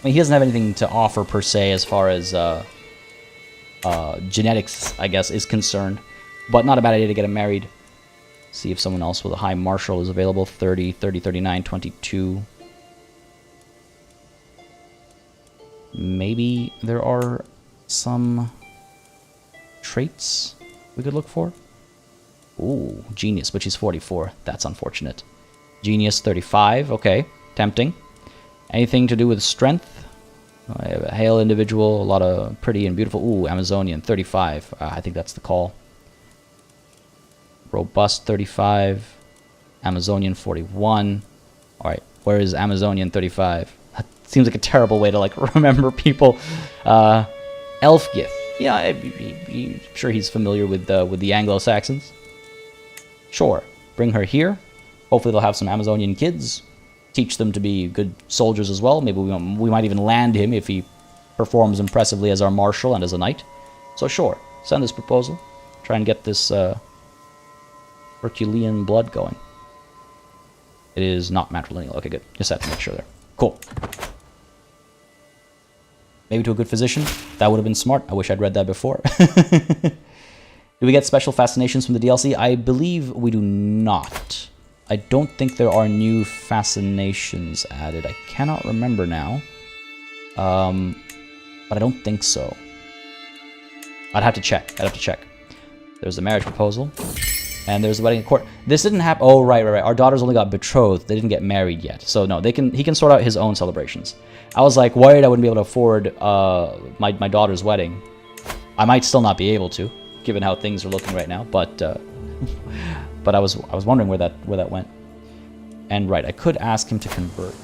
mean, he doesn't have anything to offer per se as far as genetics, I guess, is concerned. But not a bad idea to get him married. See if someone else with a high martial is available. 30, 30, 39, 22. Maybe there are some traits we could look for. Ooh, genius, but she's 44. That's unfortunate. Genius, 35. Okay, tempting. Anything to do with strength? I have a hale individual, a lot of pretty and beautiful. Ooh, Amazonian, 35. I think that's the call. Robust, 35. Amazonian, 41. Alright, where is Amazonian, 35? That seems like a terrible way to, like, remember people. Elfgith. Yeah, I'm sure he's familiar with the Anglo-Saxons. Sure, bring her here. Hopefully they'll have some Amazonian kids. Teach them to be good soldiers as well. Maybe we might even land him if he performs impressively as our marshal and as a knight. So sure, send this proposal. Try and get this Herculean blood going. It is not matrilineal. Okay, good. Just have to make sure there. Cool. Maybe to a good physician. That would have been smart. I wish I'd read that before. Do we get special fascinations from the DLC? I believe we do not. I don't think there are new fascinations added. I cannot remember now. But I don't think so. I'd have to check. There's the marriage proposal. And there's the wedding at court. This didn't happen. Oh, right. Our daughters only got betrothed. They didn't get married yet. So no, he can sort out his own celebrations. I was like worried I wouldn't be able to afford my daughter's wedding. I might still not be able to, given how things are looking right now. But I was wondering where that went. And right, I could ask him to convert.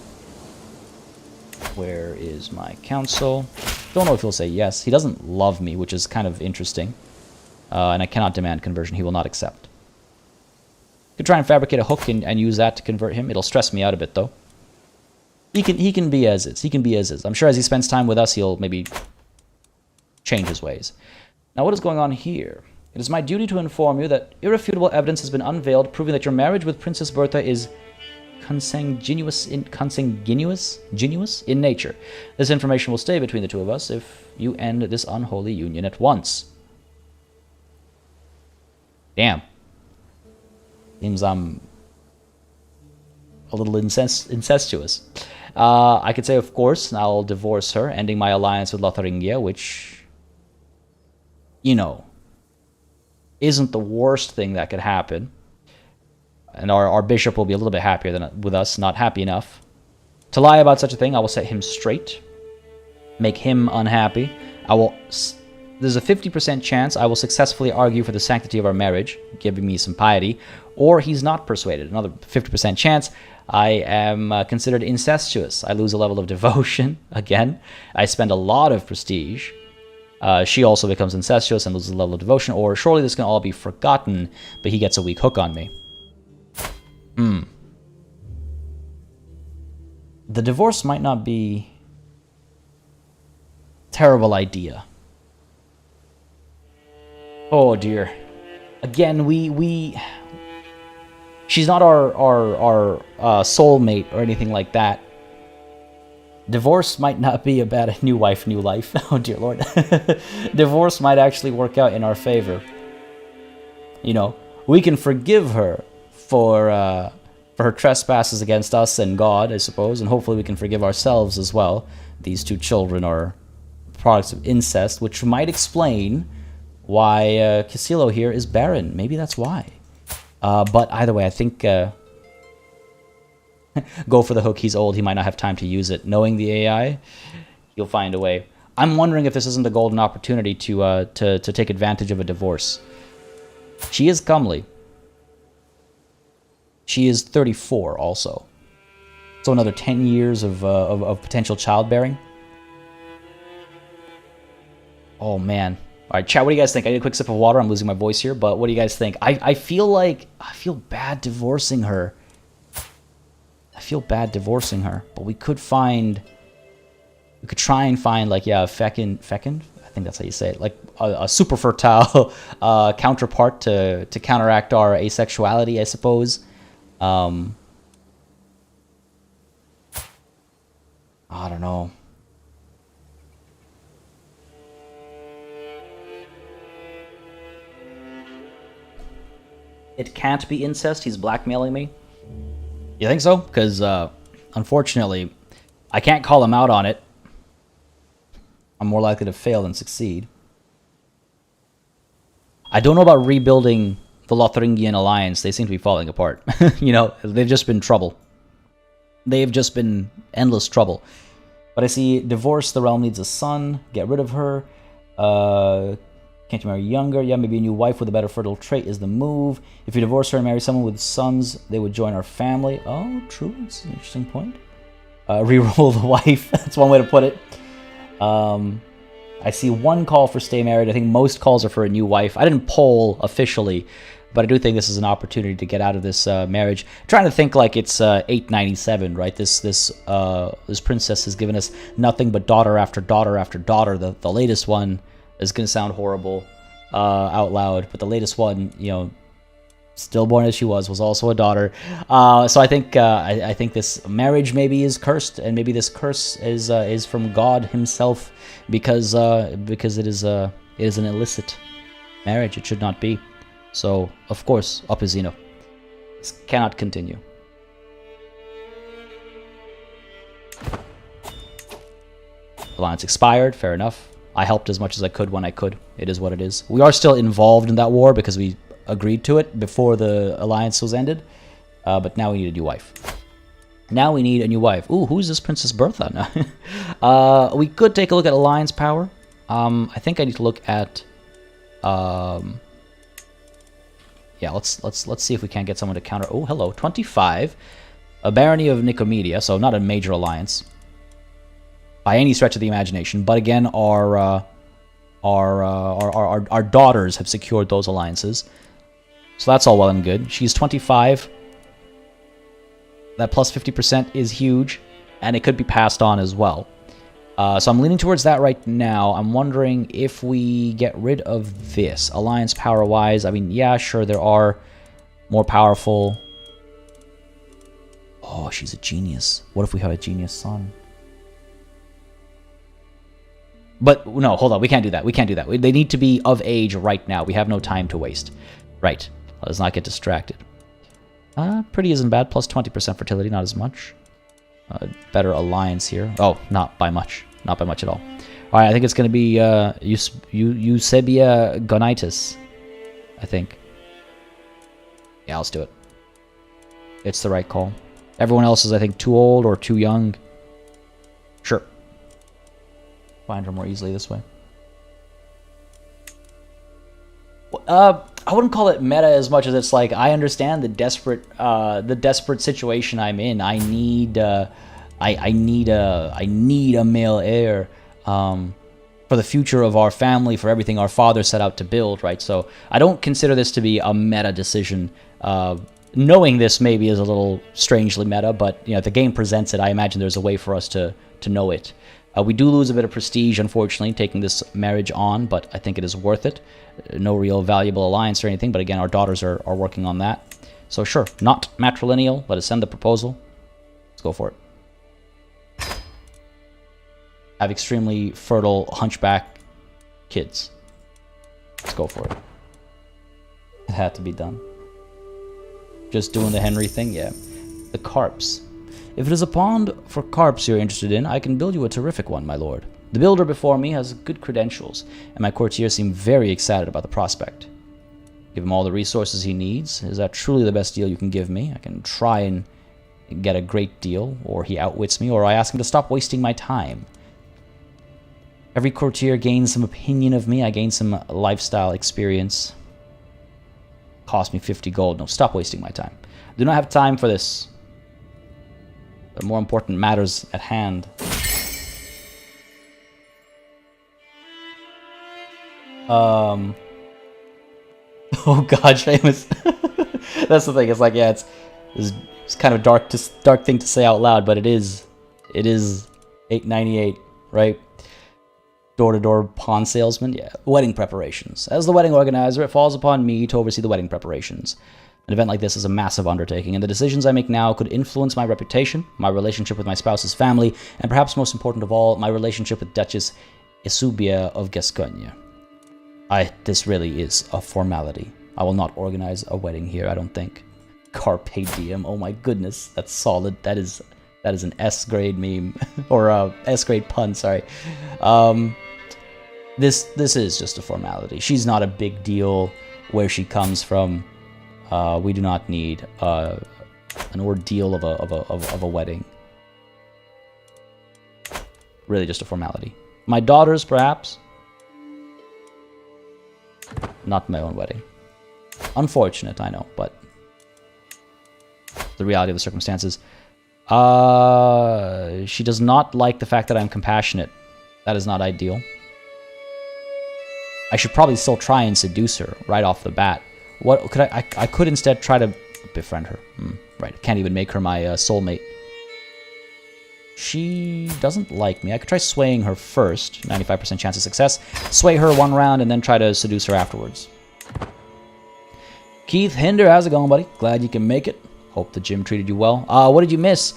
Where is my counsel? Don't know if he'll say yes. He doesn't love me, which is kind of interesting. And I cannot demand conversion. He will not accept. Could try and fabricate a hook and use that to convert him. It'll stress me out a bit, though. He can be as is. He can be as is. I'm sure as he spends time with us, he'll maybe change his ways. Now, what is going on here? It is my duty to inform you that irrefutable evidence has been unveiled proving that your marriage with Princess Bertha is consanguineous in nature. This information will stay between the two of us if you end this unholy union at once. Damn. Seems I'm a little incestuous. I could say, of course, I'll divorce her, ending my alliance with Lotharingia, which, you know, isn't the worst thing that could happen. And our bishop will be a little bit happier with us, not happy enough. To lie about such a thing, I will set him straight, make him unhappy. There's a 50% chance I will successfully argue for the sanctity of our marriage, giving me some piety, or he's not persuaded. Another 50% chance I am considered incestuous. I lose a level of devotion, again. I spend a lot of prestige. She also becomes incestuous and loses a level of devotion, or surely this can all be forgotten, but he gets a weak hook on me. The divorce might not be a terrible idea. Oh dear. Again, she's not our soulmate or anything like that. Divorce might not be a bad new wife, new life. Oh dear Lord. Divorce might actually work out in our favor. You know, we can forgive her for her trespasses against us and God, I suppose, and hopefully we can forgive ourselves as well. These two children are products of incest, which might explain why Cassillo here is barren. Maybe that's why. But either way, I think go for the hook. He's old. He might not have time to use it. Knowing the AI, he'll find a way. I'm wondering if this isn't a golden opportunity to take advantage of a divorce. She is comely. She is 34 also. So another 10 years of potential childbearing. Oh, man. All right, chat, what do you guys think? I need a quick sip of water. I'm losing my voice here, but what do you guys think? I feel bad divorcing her. I feel bad divorcing her, but we could try and find, like, yeah, a fecund? I think that's how you say it. Like, a super fertile counterpart to counteract our asexuality, I suppose. I don't know. It can't be incest. He's blackmailing me. You think so? Because, unfortunately, I can't call him out on it. I'm more likely to fail than succeed. I don't know about rebuilding the Lothringian alliance. They seem to be falling apart. You know, they've just been trouble. They've just been endless trouble. But I see divorce, the realm needs a son. Get rid of her. Can't you marry younger? Yeah, maybe a new wife with a better fertile trait is the move. If you divorce her and marry someone with sons, they would join our family. Oh, true. That's an interesting point. Reroll the wife. That's one way to put it. I see one call for stay married. I think most calls are for a new wife. I didn't poll officially, but I do think this is an opportunity to get out of this marriage. I'm trying to think like it's 897, right? This princess has given us nothing but daughter after daughter after daughter. The latest one is going to sound horrible out loud, but the latest one, you know, stillborn as she was also a daughter. So I think this marriage maybe is cursed, and maybe this curse is from God Himself, because it is an illicit marriage. It should not be. So of course, Opposino, this cannot continue. Alliance expired. Fair enough. I helped as much as I could when I could. It is what it is. We are still involved in that war because we agreed to it before the alliance was ended. But now we need a new wife. Now we need a new wife. Ooh, who's this Princess Bertha? We could take a look at alliance power. I think I need to look at. Yeah, let's see if we can't get someone to counter. Oh, hello, 25. A barony of Nicomedia, so not a major alliance by any stretch of the imagination. But again, our daughters have secured those alliances, so that's all well and good. She's 25. That plus 50% is huge, and it could be passed on as well. So I'm leaning towards that right now. I'm wondering if we get rid of this alliance power-wise. I mean, yeah, sure, there are more powerful. Oh, she's a genius. What if we have a genius son? But no, hold on. We can't do that. We can't do that. They need to be of age right now. We have no time to waste. Right. Let's not get distracted. Pretty isn't bad. Plus 20% fertility, not as much. Better alliance here. Oh, not by much. Not by much at all. All right, I think it's going to be Eusebia Gonitis, I think. Yeah, let's do it. It's the right call. Everyone else is, I think, too old or too young. Sure. Find her more easily this way. I wouldn't call it meta as much as it's like I understand the desperate situation I'm in. I need a male heir for the future of our family, for everything our father set out to build, right? So I don't consider this to be a meta decision. Knowing this maybe is a little strangely meta, but you know, if the game presents it, I imagine there's a way for us to know it. We do lose a bit of prestige, unfortunately, taking this marriage on, but I think it is worth it. No real valuable alliance or anything, but again, our daughters are working on that. So sure, not matrilineal. Let us send the proposal. Let's go for it. Have extremely fertile hunchback kids. Let's go for it. It had to be done. Just doing the Henry thing? Yeah. The carps. If it is a pond for carps you're interested in, I can build you a terrific one, my lord. The builder before me has good credentials, and my courtiers seem very excited about the prospect. Give him all the resources he needs. Is that truly the best deal you can give me? I can try and get a great deal, or he outwits me, or I ask him to stop wasting my time. Every courtier gains some opinion of me. I gain some lifestyle experience. Cost me 50 gold. No, stop wasting my time. Do not have time for this. There are more important matters at hand. Oh god, Seamus. That's the thing. It's like, yeah, it's kind of dark thing to say out loud, but it is 898, right? Door-to-door pawn salesman. Yeah, wedding preparations. As the wedding organizer, it falls upon me to oversee the wedding preparations. An event like this is a massive undertaking, and the decisions I make now could influence my reputation, my relationship with my spouse's family, and perhaps most important of all, my relationship with Duchess Isubia of Gascogne. This really is a formality. I will not organize a wedding here, I don't think. Carpe diem, oh my goodness, that's solid. That is an S-grade meme, or S-grade pun, sorry. This is just a formality. She's not a big deal where she comes from. We do not need an ordeal of a wedding. Really just a formality. My daughters, perhaps. Not my own wedding. Unfortunate, I know, but the reality of the circumstances. She does not like the fact that I'm compassionate. That is not ideal. I should probably still try and seduce her right off the bat. What could I could instead try to befriend her. Right, I can't even make her my soulmate. She doesn't like me. I could try swaying her first. 95% chance of success. Sway her one round and then try to seduce her afterwards. Keith Hinder, how's it going, buddy? Glad you can make it. Hope the gym treated you well. What did you miss?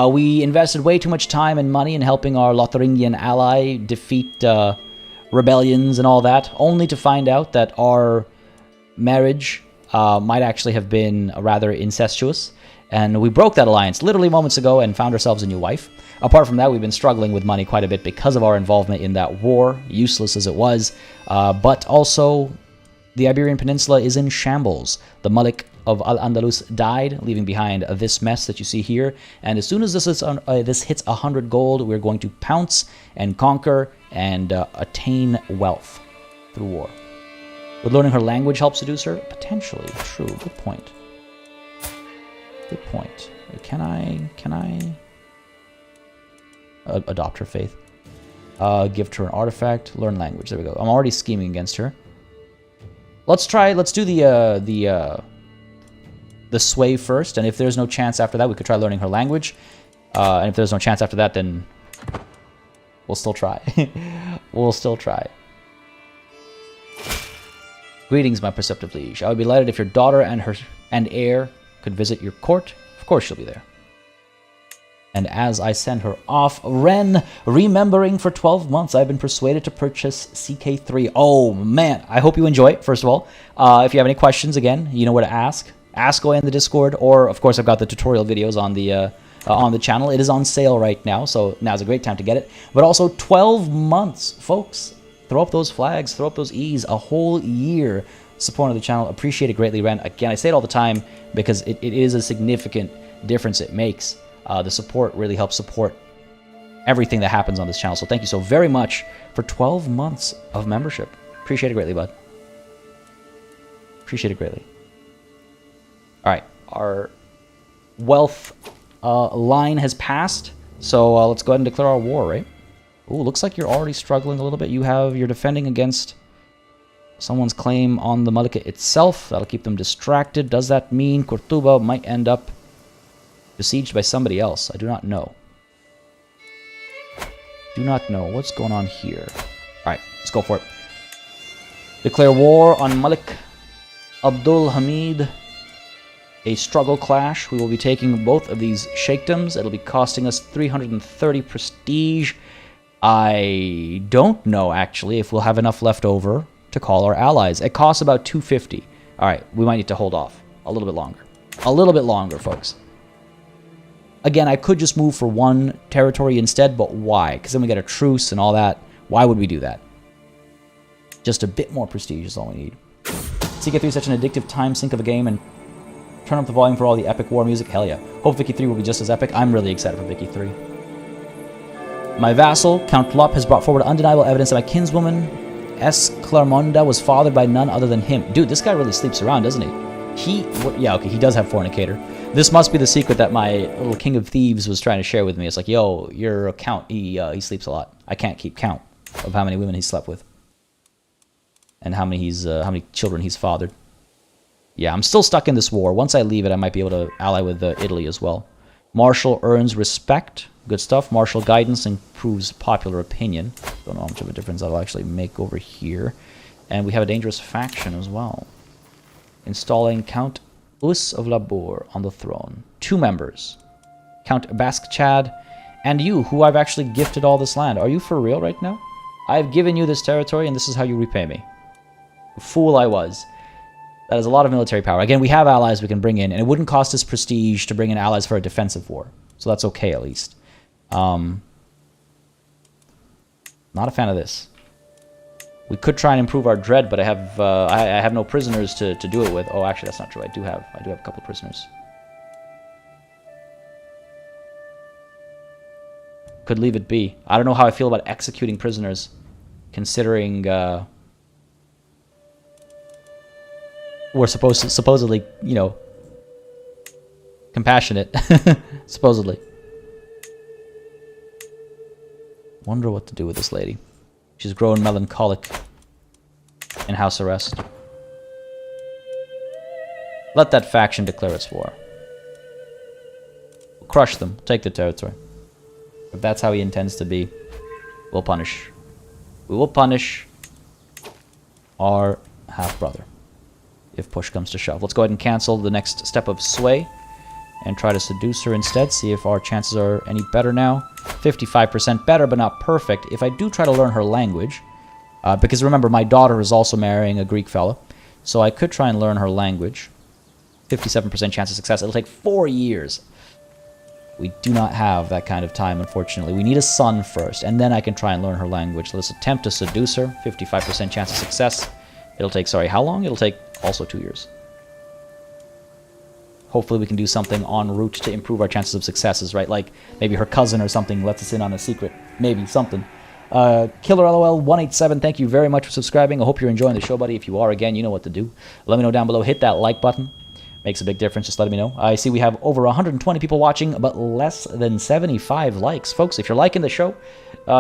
We invested way too much time and money in helping our Lotharingian ally defeat rebellions and all that, only to find out that our marriage might actually have been rather incestuous. And we broke that alliance literally moments ago and found ourselves a new wife. Apart from that, we've been struggling with money quite a bit because of our involvement in that war, useless as it was. But also, the Iberian Peninsula is in shambles. The Malik of Al-Andalus died, leaving behind this mess that you see here. And as soon as this hits 100 gold, we're going to pounce and conquer and attain wealth through war. Would learning her language help seduce her? Potentially. True. Good point. Good point. Can I adopt her faith? Give her an artifact. Learn language. There we go. I'm already scheming against her. Let's do the sway first, and if there's no chance after that, we could try learning her language. And if there's no chance after that, then we'll still try. We'll still try. Greetings, my preceptive liege. I would be delighted if your daughter and heir could visit your court. Of course she'll be there. And as I send her off, Ren, remembering for 12 months I've been persuaded to purchase CK3. Oh, man. I hope you enjoy it, first of all. If you have any questions, again, you know where to ask. Ask away in the Discord, or, of course, I've got the tutorial videos on the channel. It is on sale right now, so now's a great time to get it. But also, 12 months, folks. Throw up those flags, throw up those E's. A whole year supporting the channel. Appreciate it greatly, Ren. Again, I say it all the time because it is a significant difference it makes. The support really helps support everything that happens on this channel. So thank you so very much for 12 months of membership. Appreciate it greatly, bud. Appreciate it greatly. All right, our wealth line has passed. So let's go ahead and declare our war, right? Ooh, looks like you're already struggling a little bit. You're defending against someone's claim on the Malika itself. That'll keep them distracted. Does that mean Cortuba might end up besieged by somebody else? I do not know. Do not know. What's going on here? Alright, let's go for it. Declare war on Malik Abdul Hamid. A struggle clash. We will be taking both of these sheikdoms. It'll be costing us 330 prestige. I don't know, actually, if we'll have enough left over to call our allies. It costs about 250. Alright, we might need to hold off a little bit longer. A little bit longer, folks. Again, I could just move for one territory instead, but why? Because then we get a truce and all that. Why would we do that? Just a bit more prestige is all we need. CK3 is such an addictive time sink of a game, and turn up the volume for all the epic war music. Hell yeah. Hope Vicky 3 will be just as epic. I'm really excited for Vicky 3. My vassal, Count Lop, has brought forward undeniable evidence that my kinswoman, Esclarmonda, was fathered by none other than him. Dude, this guy really sleeps around, doesn't he? Yeah, okay, he does have fornicator. This must be the secret that my little king of thieves was trying to share with me. It's like, yo, your account, he sleeps a lot. I can't keep count of how many women he's slept with. And how many children he's fathered. Yeah, I'm still stuck in this war. Once I leave it, I might be able to ally with Italy as well. Marshal earns respect. Good stuff. Martial guidance improves popular opinion. Don't know how much of a difference that'll actually make over here. And we have a dangerous faction as well. Installing Count Us of Labour on the throne. 2 members. Count Basque Chad and you, who I've actually gifted all this land. Are you for real right now? I've given you this territory, and this is how you repay me. Fool I was. That is a lot of military power. Again, we have allies we can bring in, and it wouldn't cost us prestige to bring in allies for a defensive war. So that's okay, at least. Not a fan of this. We could try and improve our dread, but I have no prisoners to do it with. Oh, actually, that's not true. I do have a couple of prisoners. Could leave it be. I don't know how I feel about executing prisoners, considering we're supposedly, you know, compassionate. Supposedly. Wonder what to do with this lady. She's grown melancholic in house arrest. Let that faction declare its war. We'll crush them. Take the territory. If that's how he intends to be, we'll punish. We will punish our half-brother, if push comes to shove. Let's go ahead and cancel the next step of sway and try to seduce her instead. See if our chances are any better now. 55% better, but not perfect. If I do try to learn her language, because remember, my daughter is also marrying a Greek fella, so I could try and learn her language. 57% chance of success. It'll take 4 years. We do not have that kind of time, unfortunately. We need a son first, and then I can try and learn her language. Let's attempt to seduce her. 55% chance of success. It'll take, sorry, how long? It'll take also 2 years. Hopefully we can do something en route to improve our chances of successes, right? Like, maybe her cousin or something lets us in on a secret. Maybe, something. Killer LOL 187, thank you very much for subscribing. I hope you're enjoying the show, buddy. If you are, again, you know what to do. Let me know down below. Hit that like button. Makes a big difference. Just let me know. I see we have over 120 people watching, but less than 75 likes. Folks, if you're liking the show,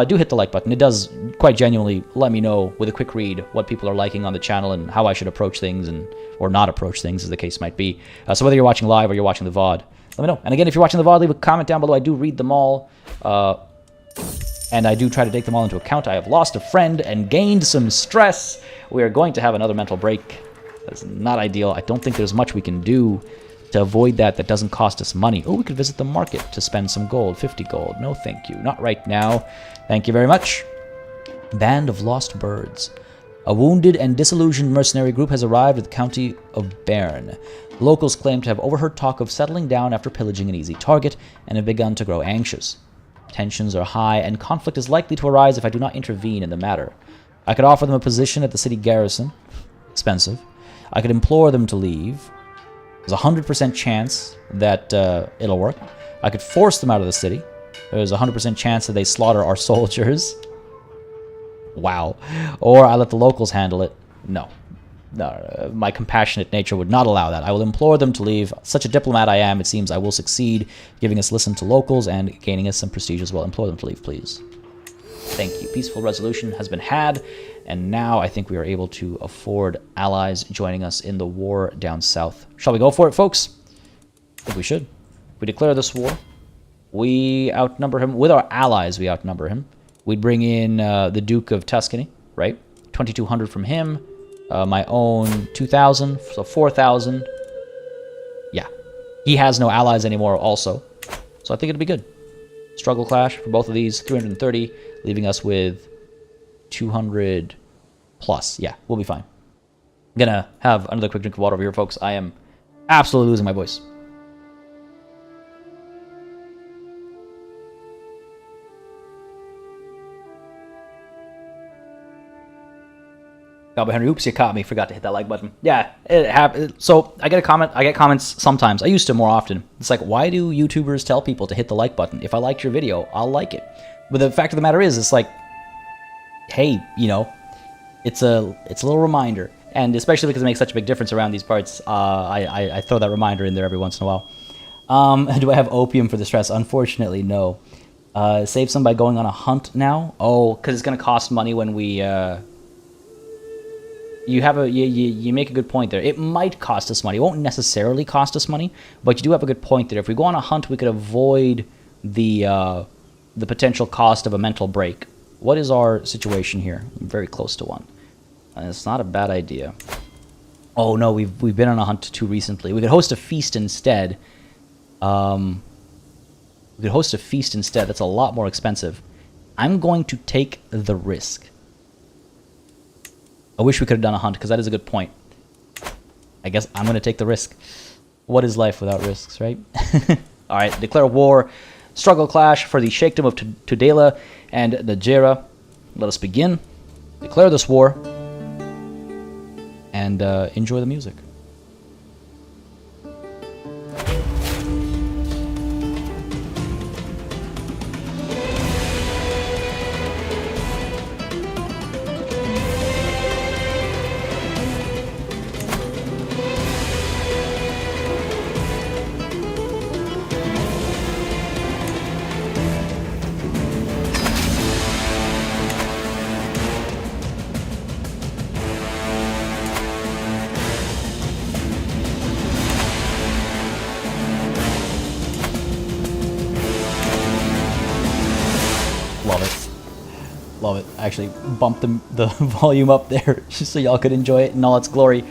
do hit the like button. It does quite genuinely let me know with a quick read what people are liking on the channel and how I should approach things or not approach things, as the case might be. So whether you're watching live or you're watching the VOD, let me know. And again, if you're watching the VOD, leave a comment down below. I do read them all. And I do try to take them all into account. I have lost a friend and gained some stress. We are going to have another mental break. That's not ideal. I don't think there's much we can do to avoid that doesn't cost us money. Oh, we could visit the market to spend some gold. 50 gold. No, thank you. Not right now. Thank you very much. Band of Lost Birds. A wounded and disillusioned mercenary group has arrived at the county of Bern. Locals claim to have overheard talk of settling down after pillaging an easy target and have begun to grow anxious. Tensions are high, and conflict is likely to arise if I do not intervene in the matter. I could offer them a position at the city garrison. Expensive. I could implore them to leave. There's a 100% chance that it'll work. I could force them out of the city. There's a 100% chance that they slaughter our soldiers. Wow. Or I let the locals handle it. No. No, my compassionate nature would not allow that. I will implore them to leave. Such a diplomat I am, it seems I will succeed, giving us listen to locals and gaining us some prestige as well. Implore them to leave, please. Thank you. Peaceful resolution has been had, and now I think we are able to afford allies joining us in the war down south. Shall we go for it, folks? I think we should. If we declare this war, we outnumber him. With our allies, we outnumber him. We'd bring in the Duke of Tuscany, right? 2,200 from him. My own 2,000, so 4,000. Yeah. He has no allies anymore also, so I think it'll be good. Struggle clash for both of these, 330, leaving us with 200 plus. Yeah, we'll be fine. I'm gonna have another quick drink of water over here, folks. I am absolutely losing my voice. Gobble Henry, oops, you caught me. Forgot to hit that like button. Yeah, it happened. So I get comments sometimes. I used to more often. It's like, why do YouTubers tell people to hit the like button? If I liked your video, I'll like it. But the fact of the matter is, it's like, hey, you know, it's a little reminder. And especially because it makes such a big difference around these parts, I throw that reminder in there every once in a while. Do I have opium for the stress? Unfortunately, no. Save some by going on a hunt now? Oh, because it's going to cost money when we... You make a good point there. It might cost us money. It won't necessarily cost us money, but you do have a good point there. If we go on a hunt, we could avoid the potential cost of a mental break. What is our situation here? I'm very close to one. And it's not a bad idea. Oh no, we've been on a hunt too recently. We could host a feast instead. We could host a feast instead. That's a lot more expensive. I'm going to take the risk. I wish we could have done a hunt, because that is a good point. I guess I'm going to take the risk. What is life without risks, right? Alright, declare war. Struggle clash for the Sheikhdom of Tudela and Najera. Let us begin. Declare this war. And enjoy the music. Love it. I actually bumped the volume up there just so y'all could enjoy it in all its glory.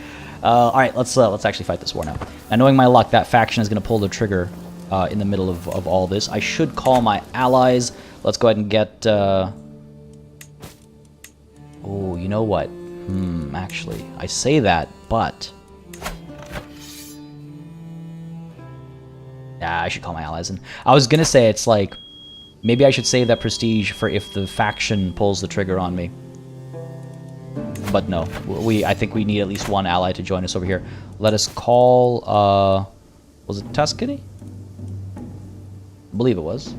All right, let's actually fight this war now. Now, knowing my luck, that faction is going to pull the trigger in the middle of all this. I should call my allies. Let's go ahead and get... Oh, you know what? Actually, I say that, but... Yeah, I should call my allies in. I was going to say, it's like... Maybe I should save that prestige for if the faction pulls the trigger on me. But no, I think we need at least one ally to join us over here. Let us call, was it Tuscany? I believe it was.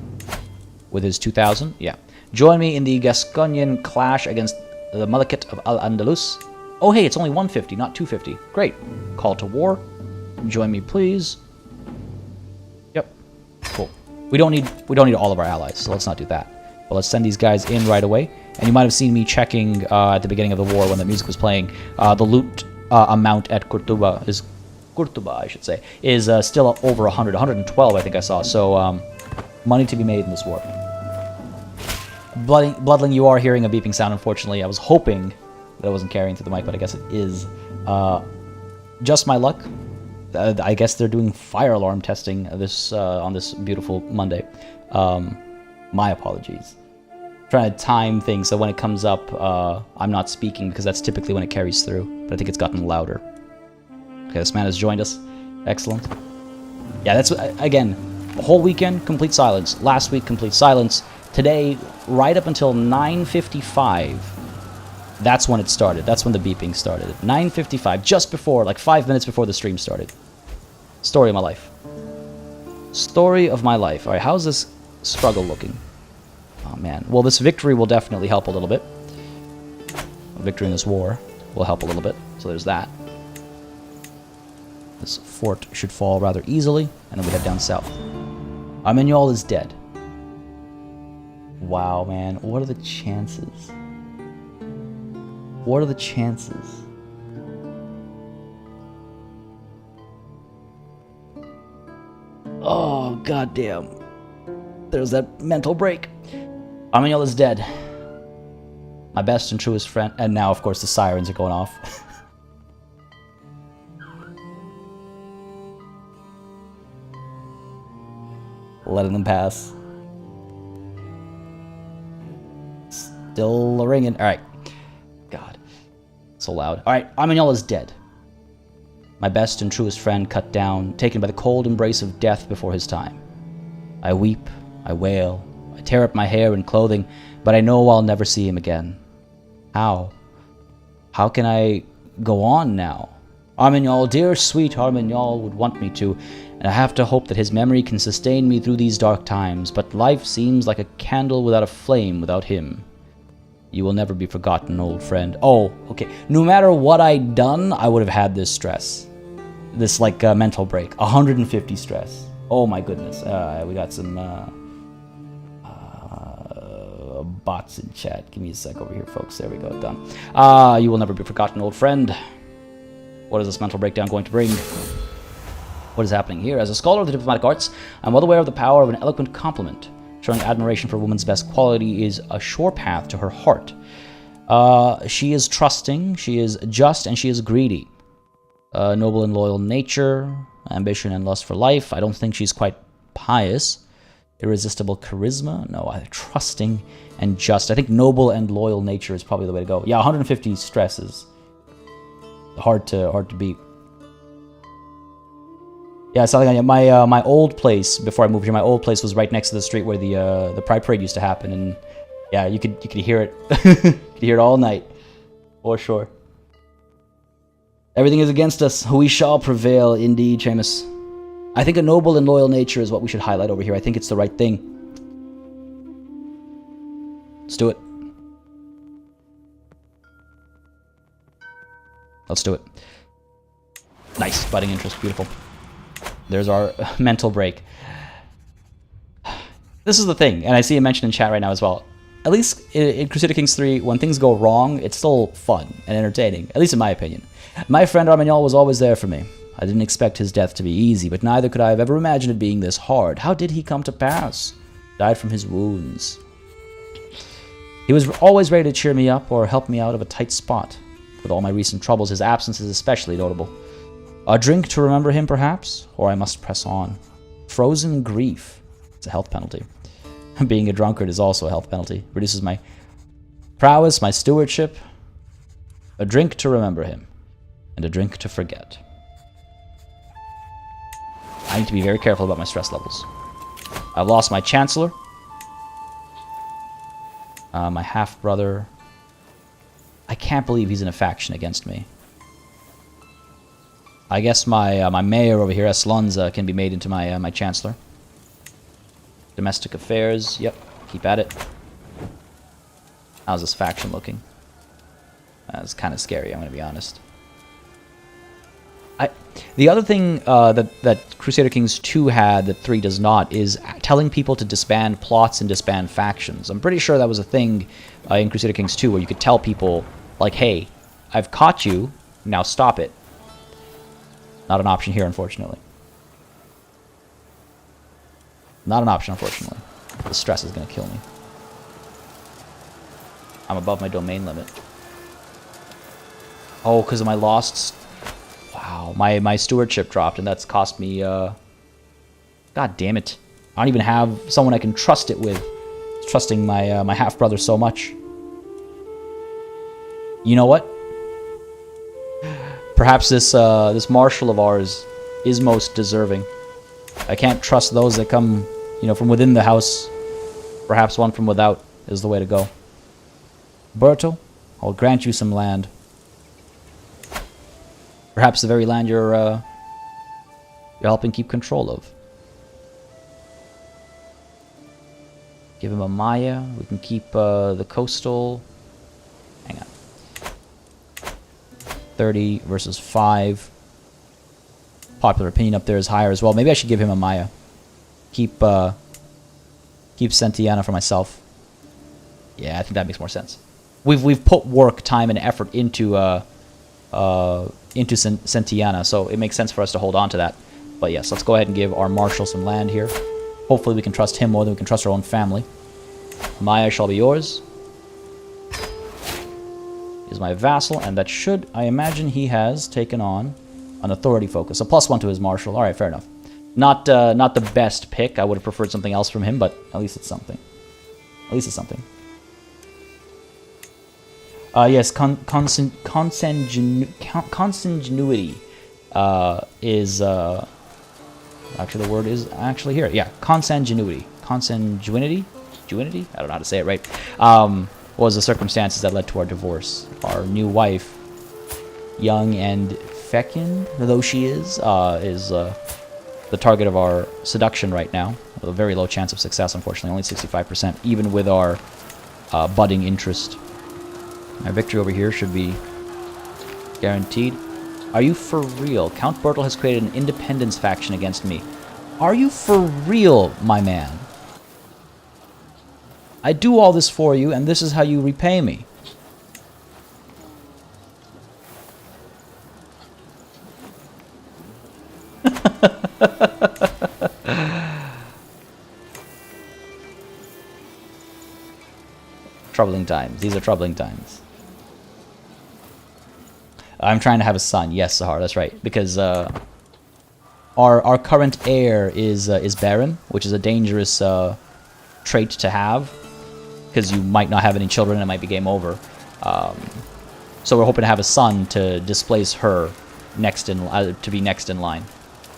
With his 2,000, yeah. Join me in the Gasconian clash against the Malakit of Al-Andalus. Oh hey, it's only 150, not 250. Great. Call to war. Join me, please. Yep. Cool. We don't need all of our allies, so let's not do that. But let's send these guys in right away. And you might have seen me checking at the beginning of the war when the music was playing. The loot amount at Cordoba is still over 100, 112 I think I saw. So money to be made in this war. Bloodling, you are hearing a beeping sound. Unfortunately, I was hoping that I wasn't carrying through the mic, but I guess it is. Just my luck. I guess they're doing fire alarm testing this on this beautiful Monday. My apologies. Trying to time things so when it comes up, I'm not speaking because that's typically when it carries through. But I think it's gotten louder. Okay, this man has joined us. Excellent. Yeah, that's, again, the whole weekend, complete silence. Last week, complete silence. Today, right up until 9:55, that's when it started. That's when the beeping started. 9:55, just before, like 5 minutes before the stream started. Story of my life. Story of my life. All right, how's this struggle looking? Oh, man. Well, this victory will definitely help a little bit. A victory in this war will help a little bit. So there's that. This fort should fall rather easily, and then we head down south. Armeniol is dead. Wow, man. What are the chances? What are the chances? Oh, goddamn. There's that mental break. Armeniol is dead. My best and truest friend. And now, of course, the sirens are going off. Letting them pass. Still ringing. Alright. God. So loud. Alright, Armeniol is dead. My best and truest friend cut down, taken by the cold embrace of death before his time. I weep, I wail, I tear up my hair and clothing, but I know I'll never see him again. How? How can I go on now? Armignol, dear sweet Armignol, would want me to, and I have to hope that his memory can sustain me through these dark times, but life seems like a candle without a flame without him. You will never be forgotten, old friend. Oh, okay. No matter what I'd done, I would have had this stress. This, like, mental break. 150 stress. Oh my goodness. We got some, bots in chat. Give me a sec over here, folks. There we go. Done. You will never be forgotten, old friend. What is this mental breakdown going to bring? What is happening here? As a scholar of the diplomatic arts, I'm well aware of the power of an eloquent compliment. Showing admiration for a woman's best quality is a sure path to her heart. She is trusting, she is just, and she is greedy. Noble and loyal nature, ambition and lust for life. I don't think she's quite pious. Irresistible charisma. No, trusting and just. I think noble and loyal nature is probably the way to go. Yeah, 150 stress is hard to beat. Yeah, something. My old place before I moved here, my old place was right next to the street where the Pride Parade used to happen, and yeah, you could hear it. You could hear it all night, for sure. Everything is against us. We shall prevail, indeed, Seamus. I think a noble and loyal nature is what we should highlight over here. I think it's the right thing. Let's do it. Let's do it. Nice, budding interest, beautiful. There's our mental break. This is the thing, and I see it mentioned in chat right now as well. At least in Crusader Kings 3, when things go wrong, it's still fun and entertaining, at least in my opinion. My friend Armignol was always there for me. I didn't expect his death to be easy, but neither could I have ever imagined it being this hard. How did he come to pass? Died from his wounds. He was always ready to cheer me up or help me out of a tight spot. With all my recent troubles, his absence is especially notable. A drink to remember him, perhaps? Or I must press on. Frozen grief. It's a health penalty. Being a drunkard is also a health penalty. Reduces my prowess, my stewardship. A drink to remember him. And a drink to forget. I need to be very careful about my stress levels. I've lost my Chancellor. My half-brother. I can't believe he's in a faction against me. I guess my mayor over here, Eslonza, can be made into my Chancellor. Domestic affairs, yep, keep at it. How's this faction looking? It's kind of scary, I'm going to be honest. The other thing that Crusader Kings 2 had that 3 does not is telling people to disband plots and disband factions. I'm pretty sure that was a thing in Crusader Kings 2 where you could tell people, like, hey, I've caught you, now stop it. Not an option here, unfortunately. Not an option, unfortunately. The stress is going to kill me. I'm above my domain limit. Oh, because of my lost... Wow, my stewardship dropped, and that's cost me, God damn it. I don't even have someone I can trust it with. Trusting my my half-brother so much. You know what? Perhaps this this marshal of ours is most deserving. I can't trust those that come, you know, from within the house. Perhaps one from without is the way to go. Berto, I'll grant you some land. Perhaps the very land you're helping keep control of. Give him a Maya. We can keep the coastal. Hang on. 30 versus 5. Popular opinion up there is higher as well. Maybe I should give him a Maya. Keep Sentiana for myself. Yeah, I think that makes more sense. We've put work, time, and effort into Sentiana, so it makes sense for us to hold on to that. But yes, let's go ahead and give our marshal some land here. Hopefully we can trust him more than we can trust our own family. Maya shall be yours. Is my vassal, and that should, I imagine he has taken on an authority focus. A +1 to his marshal. Alright, fair enough. Not the best pick. I would have preferred something else from him, but at least it's something. At least it's something. Yes, consanguinity is... actually, the word is actually here. Yeah, consanguinity. Consanguinity? Juinity? I don't know how to say it right. Was the circumstances that led to our divorce. Our new wife young and fecund, though she is the target of our seduction right now. A very low chance of success, unfortunately, only 65%, even with our budding interest. My victory over here should be guaranteed. Are you for real? Count Bertel has created an independence faction against me. Are you for real, my man? I do all this for you, and this is how you repay me. Troubling times. These are troubling times. I'm trying to have a son. Yes, Sahar, that's right. Because our current heir is barren, which is a dangerous trait to have, because you might not have any children and it might be game over. So we're hoping to have a son to displace her to be next in line.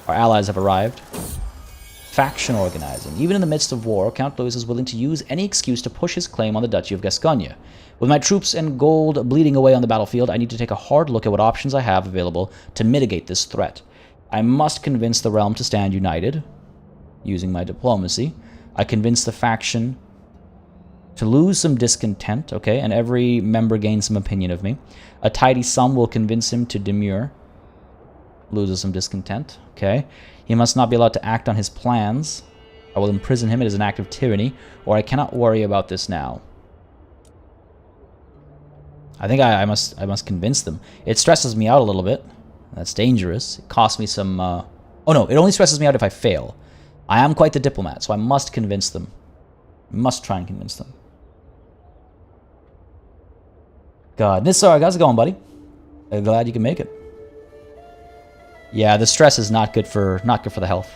Our allies have arrived. Faction organizing. Even in the midst of war, Count Louis is willing to use any excuse to push his claim on the Duchy of Gascogne. With my troops and gold bleeding away on the battlefield, I need to take a hard look at what options I have available to mitigate this threat. I must convince the realm to stand united, using my diplomacy. I convince the faction to lose some discontent, okay, and every member gains some opinion of me. A tidy sum will convince him to demur, loses some discontent, okay. He must not be allowed to act on his plans. I will imprison him. It is an act of tyranny, or I cannot worry about this now. I think I must convince them. It stresses me out a little bit. That's dangerous. It costs me some... Oh no, it only stresses me out if I fail. I am quite the diplomat, so I must convince them. I must try and convince them. God, Nissar, how's it going, buddy? I'm glad you can make it. Yeah, the stress is not good for the health.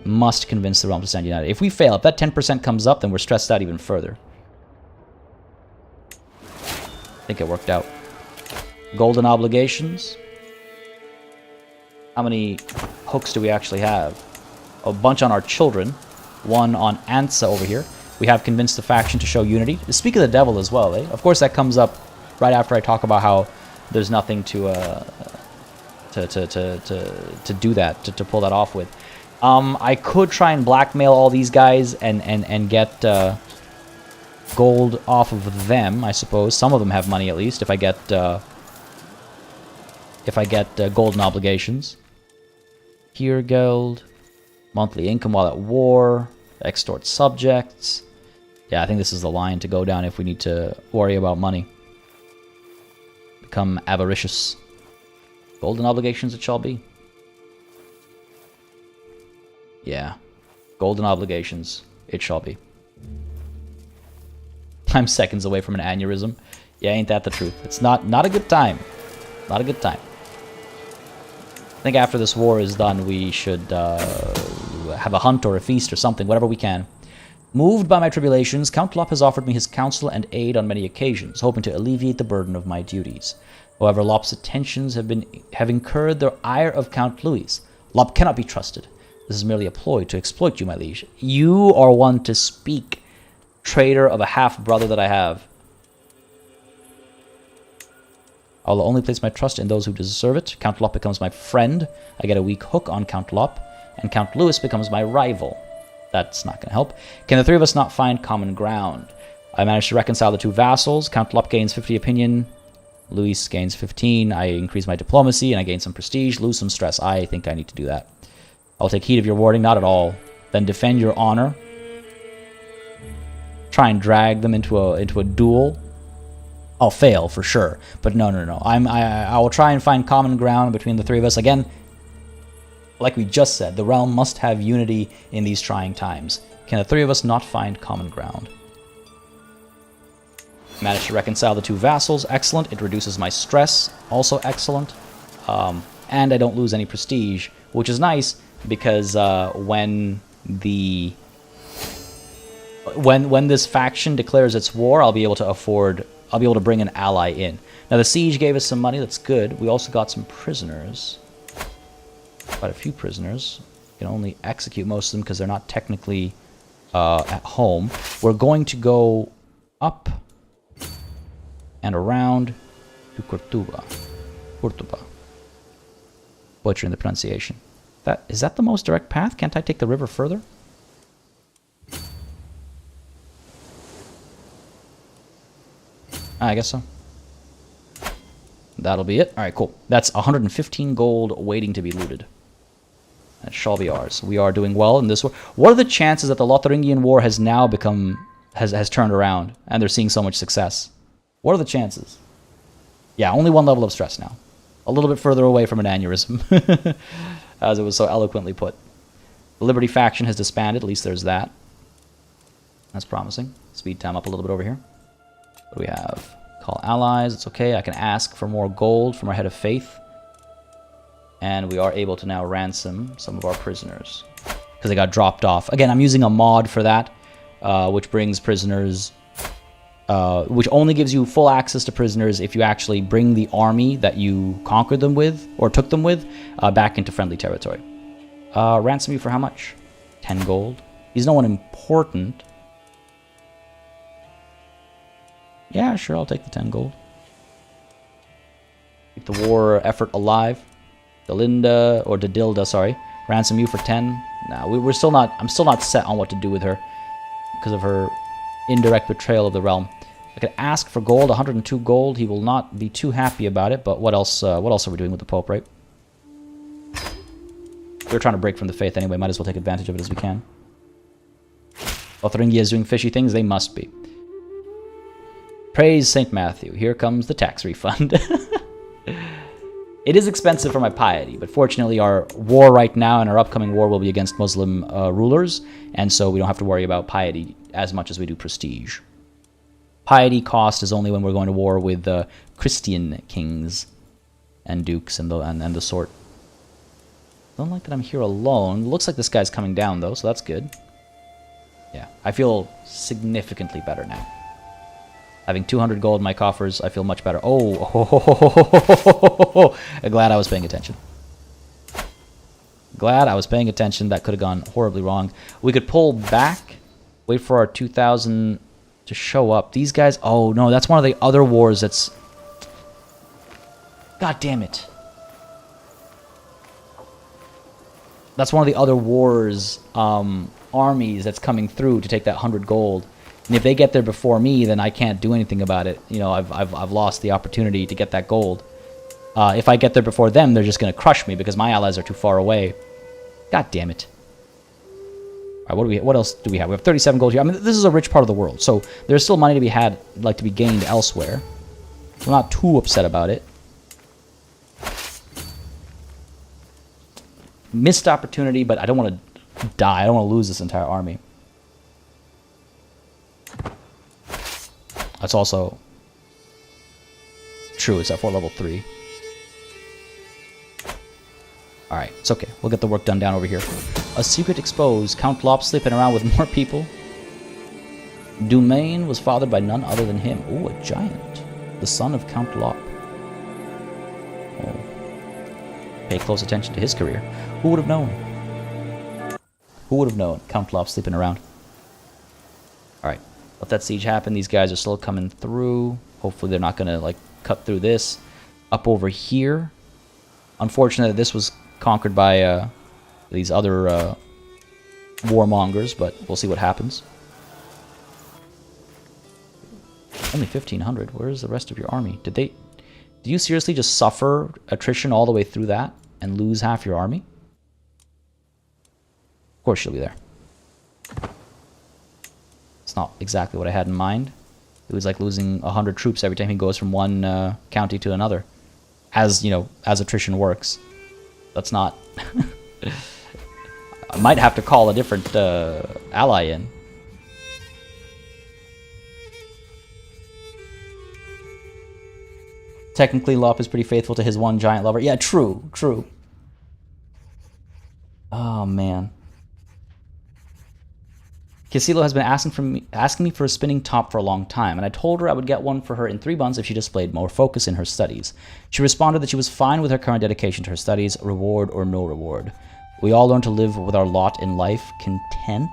Must convince the realm to stand united. If we fail, if that 10% comes up, then we're stressed out even further. I think it worked out. Golden obligations. How many hooks do we actually have? A bunch on our children. One on Ansa over here. We have convinced the faction to show unity. Speak of the devil as well, eh? Of course, that comes up right after I talk about how there's nothing to do that, to pull that off with. I could try and blackmail all these guys and get gold off of them, I suppose. Some of them have money at least. If I get golden obligations. Here gold, monthly income while at war, extort subjects. Yeah, I think this is the line to go down if we need to worry about money. Become avaricious. Golden obligations it shall be. Yeah. Golden obligations it shall be. I'm seconds away from an aneurysm. Yeah, ain't that the truth? It's not a good time. Not a good time. I think after this war is done, we should have a hunt or a feast or something, whatever we can. Moved by my tribulations, Count Lop has offered me his counsel and aid on many occasions, hoping to alleviate the burden of my duties. However, Lop's attentions have incurred the ire of Count Louis. Lop cannot be trusted. This is merely a ploy to exploit you, my liege. You are one to speak, traitor of a half-brother that I have. I will only place my trust in those who deserve it. Count Lop becomes my friend. I get a weak hook on Count Lop, and Count Louis becomes my rival. That's not going to help. Can the three of us not find common ground? I managed to reconcile the two vassals. Count Lop gains 50 opinion. Louis gains 15. I increase my diplomacy, and I gain some prestige. Lose some stress. I think I need to do that. I'll take heed of your warning. Not at all. Then defend your honor. Try and drag them into a duel. I'll fail for sure. But no. I will try and find common ground between the three of us. Again, like we just said, the realm must have unity in these trying times. Can the three of us not find common ground? Managed to reconcile the two vassals. Excellent. It reduces my stress. Also excellent. And I don't lose any prestige, which is nice because when this faction declares its war, I'll be able to bring an ally in. Now the siege gave us some money. That's good. We also got some prisoners. Quite a few prisoners. We can only execute most of them because they're not technically at home. We're going to go up and around to Cortuba. Cortuba. Butchering the pronunciation. Is that the most direct path? Can't I take the river further? I guess so. That'll be it. Alright, cool. That's 115 gold waiting to be looted. That shall be ours. We are doing well in this war. What are the chances that the Lotharingian War has now become... has turned around, and they're seeing so much success? What are the chances? Yeah, only one level of stress now. A little bit further away from an aneurysm. As it was so eloquently put. The Liberty faction has disbanded, at least there's that. That's promising. Speed time up a little bit over here. What do we have? Call allies, it's okay. I can ask for more gold from our head of faith. And we are able to now ransom some of our prisoners. Because they got dropped off. Again, I'm using a mod for that, which brings prisoners... which only gives you full access to prisoners if you actually bring the army that you conquered them with, or took them with, back into friendly territory. Ransom you for how much? 10 gold. He's no one important. Yeah, sure, I'll take the 10 gold. Keep the war effort alive. Delinda, or Dedilda, sorry. Ransom you for 10. Nah, we're still not... I'm still not set on what to do with her. Because of her indirect betrayal of the realm. I could ask for gold, 102 gold. He will not be too happy about it, but what else are we doing with the Pope, right? We're trying to break from the faith anyway. Might as well take advantage of it as we can. Lotharingia is doing fishy things. They must be. Praise St. Matthew. Here comes the tax refund. It is expensive for my piety, but fortunately our war right now and our upcoming war will be against Muslim rulers, and so we don't have to worry about piety as much as we do prestige. Piety cost is only when we're going to war with Christian kings and dukes and the sort. Don't like that I'm here alone. Looks like this guy's coming down though, so that's good. Yeah, I feel significantly better now. Having 200 gold in my coffers, I feel much better. Oh, glad I was paying attention. Glad I was paying attention. That could have gone horribly wrong. We could pull back, wait for our 2,000 to show up. These guys... Oh, no, that's one of the other wars that's... God damn it. That's one of the other wars, armies that's coming through to take that 100 gold. And if they get there before me, then I can't do anything about it. You know, I've lost the opportunity to get that gold. If I get there before them, they're just going to crush me because my allies are too far away. God damn it. All right, what else do we have? We have 37 gold here. I mean, this is a rich part of the world, so there's still money to be had, like to be gained elsewhere. I'm not too upset about it. Missed opportunity, but I don't want to die. I don't want to lose this entire army. That's also true. It's at level 3. Alright, it's okay. We'll get the work done down over here. A secret exposed. Count Lop sleeping around with more people. Dumaine was fathered by none other than him. Ooh, a giant. The son of Count Lop. Oh. Pay close attention to his career. Who would have known? Who would have known? Count Lop sleeping around. Alright. Let that siege happen. These guys are still coming through. Hopefully they're not going to, like, cut through this. Up over here. Unfortunately, this was conquered by these other warmongers, but we'll see what happens. Only 1,500. Where's the rest of your army? Did you seriously just suffer attrition all the way through that and lose half your army? Of course she'll be there. It's not exactly what I had in mind. It was like losing 100 troops every time he goes from one county to another. As, you know, as attrition works. That's not... I might have to call a different ally in. Technically, Lop is pretty faithful to his one giant lover. Yeah, true, true. Oh, man. Casilo has been asking me for a spinning top for a long time, and I told her I would get one for her in 3 months if she displayed more focus in her studies. She responded that she was fine with her current dedication to her studies, reward or no reward. We all learn to live with our lot in life, content.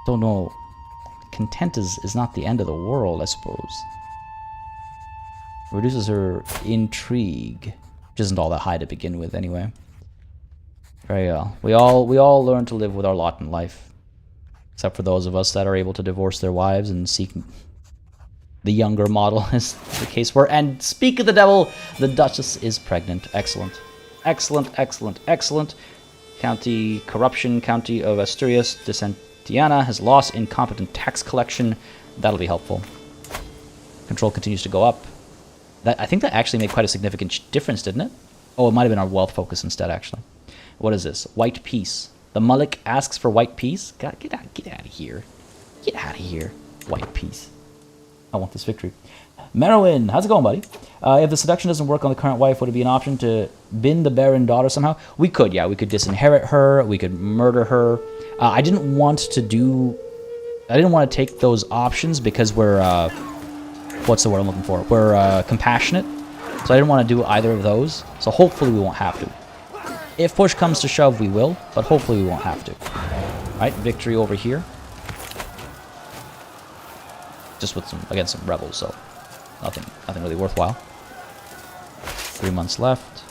Don't know. content is not the end of the world, I suppose. Reduces her intrigue, which isn't all that high to begin with, anyway. Very well. We all learn to live with our lot in life, except for those of us that are able to divorce their wives and seek the younger model, as the case were. And speak of the devil, the Duchess is pregnant. Excellent, excellent, excellent, excellent. County corruption. County of Asturias de Santillana has lost incompetent tax collection. That'll be helpful. Control continues to go up. I think that actually made quite a significant difference, didn't it? Oh, it might have been our wealth focus instead, actually. What is this? White peace. The Mullik asks for white peace? God, get out of here. Get out of here. White peace. I want this victory. Merowyn, how's it going, buddy? If the seduction doesn't work on the current wife, would it be an option to bin the barren daughter somehow? We could, yeah. We could disinherit her. We could murder her. I didn't want to take those options because we're... what's the word I'm looking for? We're compassionate. So I didn't want to do either of those. So hopefully we won't have to. If push comes to shove, we will. But hopefully we won't have to. Alright, victory over here. Just with against some rebels, so nothing really worthwhile. 3 months left.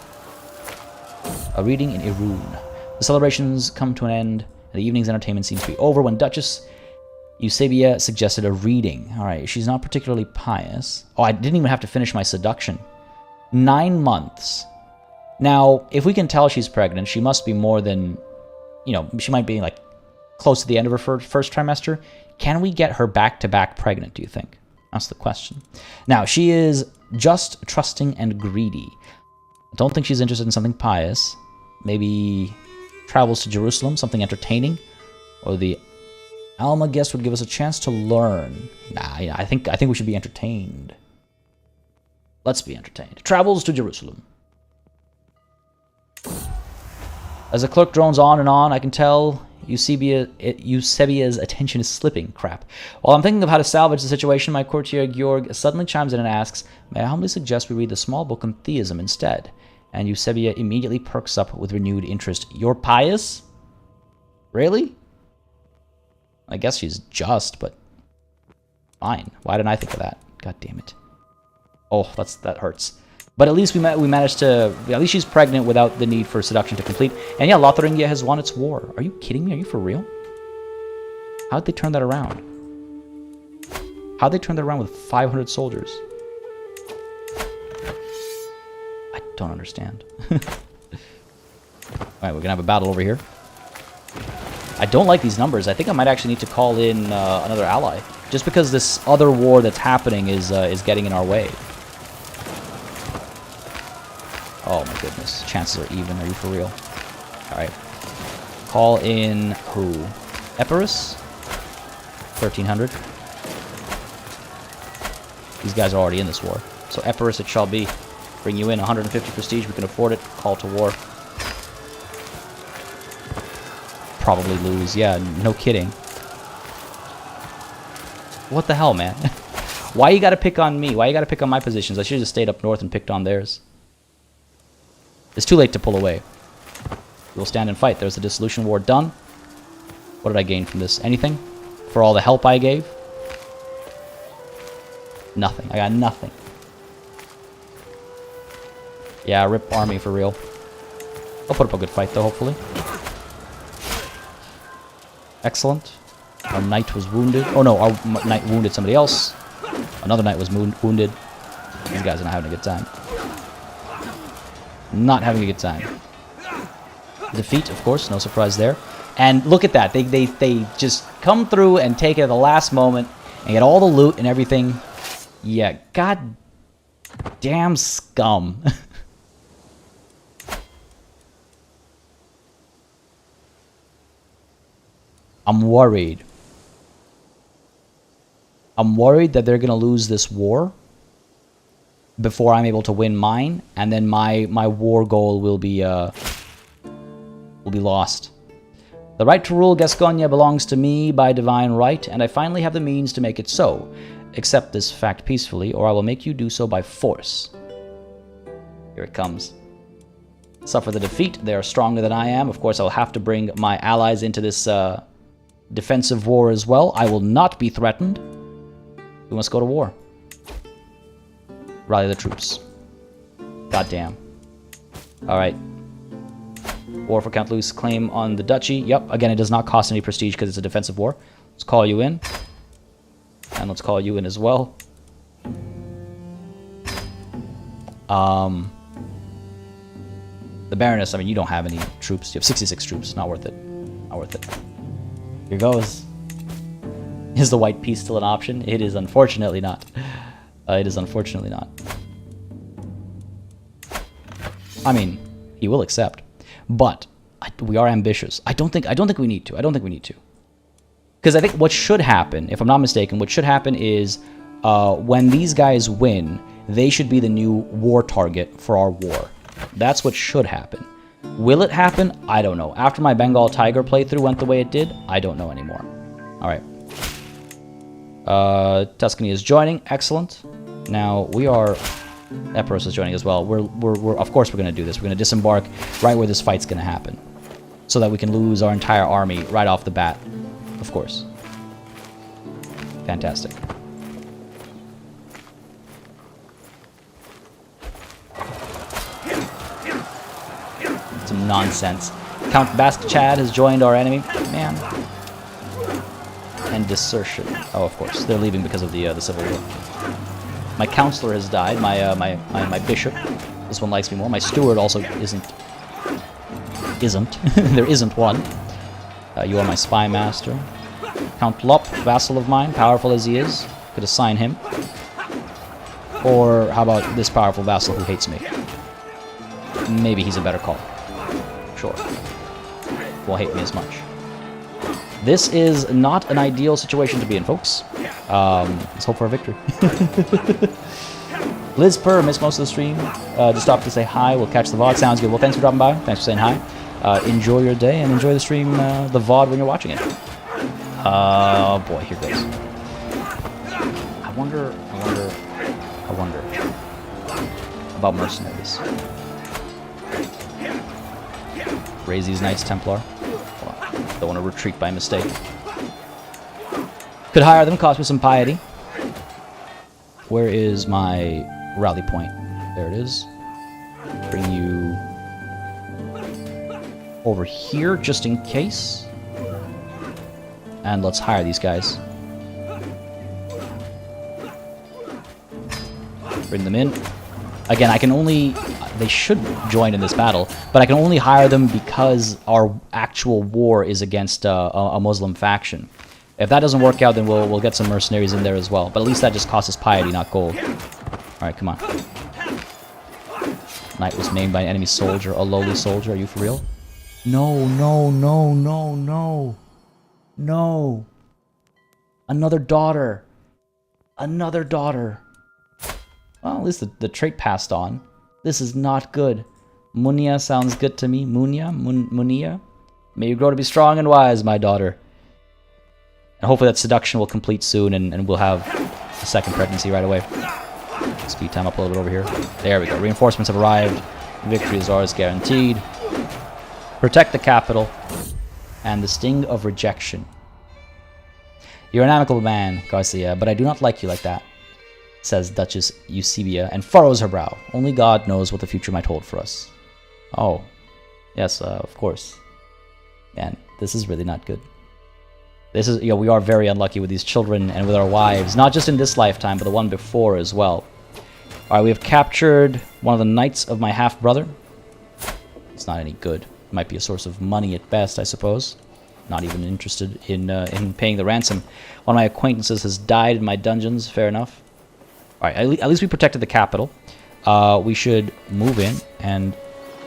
A reading in Irun. The celebrations come to an end, and the evening's entertainment seems to be over when Duchess Eusebia suggested a reading. Alright, she's not particularly pious. Oh, I didn't even have to finish my seduction. 9 months. Now, if we can tell she's pregnant, she must be more than, you know, she might be like close to the end of her first trimester. Can we get her back-to-back pregnant, do you think? That's the question. Now, she is just trusting and greedy. I don't think she's interested in something pious. Maybe travels to Jerusalem, something entertaining. Or the Alma guest would give us a chance to learn. Nah, yeah, I think we should be entertained. Let's be entertained. Travels to Jerusalem. As the clerk drones on and on, I can tell Eusebia's attention is slipping. Crap. While I'm thinking of how to salvage the situation, my courtier Georg suddenly chimes in and asks, may I humbly suggest we read the small book on theism instead? And Eusebia immediately perks up with renewed interest. You're pious? Really? I guess she's just, but fine. Why didn't I think of that? God damn it. Oh, that hurts. But at least we managed to... At least she's pregnant without the need for seduction to complete. And yeah, Lotharingia has won its war. Are you kidding me? Are you for real? How'd they turn that around? How'd they turn that around with 500 soldiers? I don't understand. Alright, we're gonna have a battle over here. I don't like these numbers. I think I might actually need to call in another ally. Just because this other war that's happening is getting in our way. Oh my goodness. Chances are even. Are you for real? Alright. Call in who? Epirus? 1300. These guys are already in this war. So Epirus it shall be. Bring you in. 150 prestige. We can afford it. Call to war. Probably lose. Yeah, no kidding. What the hell, man? Why you gotta pick on me? Why you gotta pick on my positions? I should have just stayed up north and picked on theirs. It's too late to pull away. We'll stand and fight. There's the dissolution war done. What did I gain from this? Anything? For all the help I gave? Nothing. I got nothing. Yeah, rip army for real. I'll put up a good fight though, hopefully. Excellent. Our knight was wounded. Oh no, our knight wounded somebody else. Another knight was wounded. These guys are not having a good time. Not having a good time. Defeat, of course, no surprise there. And look at that. They just come through and take it at the last moment and get all the loot and everything. Yeah, god damn scum. I'm worried. I'm worried that they're going to lose this war before I'm able to win mine, and then my war goal will be lost. The right to rule Gasconia belongs to me by divine right, and I finally have the means to make it so. Accept this fact peacefully, or I will make you do so by force. Here it comes. Suffer the defeat. They are stronger than I am. Of course, I'll have to bring my allies into this defensive war as well. I will not be threatened. We must go to war. Rally the troops. Goddamn. Alright. War for Count Louis' claim on the duchy. Yep, again, it does not cost any prestige because it's a defensive war. Let's call you in. And let's call you in as well. The Baroness, I mean, you don't have any troops. You have 66 troops. Not worth it. Not worth it. Here goes. Is the white piece still an option? It is unfortunately not. It is unfortunately not. I mean, he will accept, but we are ambitious. I don't think we need to. I don't think we need to. Because I think what should happen, if I'm not mistaken, what should happen is when these guys win, they should be the new war target for our war. That's what should happen. Will it happen? I don't know. After my Bengal Tiger playthrough went the way it did, I don't know anymore. All right. Tuscany is joining. Excellent. Now we are. Epirus is joining as well. We're of course we're gonna do this. We're gonna disembark right where this fight's gonna happen, so that we can lose our entire army right off the bat. Of course. Fantastic. Some nonsense. Count Basque Chad has joined our enemy. Man. And desertion. Oh, of course. They're leaving because of the Civil War. My counselor has died. My bishop. This one likes me more. My steward also isn't. There isn't one. You are my spy master. Count Lop, vassal of mine, powerful as he is. Could assign him. Or how about this powerful vassal who hates me? Maybe he's a better call. Sure. Won't hate me as much. This is not an ideal situation to be in, folks. Let's hope for a victory. Liz Purr missed most of the stream. Just stopped to say hi. We'll catch the VOD. Sounds good. Well, thanks for dropping by. Thanks for saying hi. Enjoy your day and enjoy the stream, the VOD when you're watching it. Oh boy, here goes. I wonder about mercenaries. Raise these Knights Templar. Don't want to retreat by mistake. Could hire them, cost me some piety. Where is my rally point? There it is. Bring you over here just in case. And let's hire these guys. Bring them in. Again, I can only... They should join in this battle, but I can only hire them because our actual war is against a Muslim faction. If that doesn't work out, then we'll get some mercenaries in there as well. But at least that just costs us piety, not gold. Alright, come on. Knight was maimed by an enemy soldier, a lowly soldier. Are you for real? No, no, no, no, no. No. Another daughter. Another daughter. Well, at least the trait passed on. This is not good. Munia sounds good to me. Munia. May you grow to be strong and wise, my daughter. And hopefully that seduction will complete soon and we'll have a second pregnancy right away. Speed time up a little bit over here. There we go. Reinforcements have arrived. Victory is ours guaranteed. Protect the capital. And the sting of rejection. You're an amicable man, Garcia, but I do not like you like that, says Duchess Eusebia, and furrows her brow. Only God knows what the future might hold for us. Oh. Yes, of course. Man, this is really not good. This is, we are very unlucky with these children and with our wives, not just in this lifetime, but the one before as well. Alright, we have captured one of the knights of my half-brother. It's not any good. It might be a source of money at best, I suppose. Not even interested in paying the ransom. One of my acquaintances has died in my dungeons. Fair enough. Alright, at least we protected the capital. We should move in and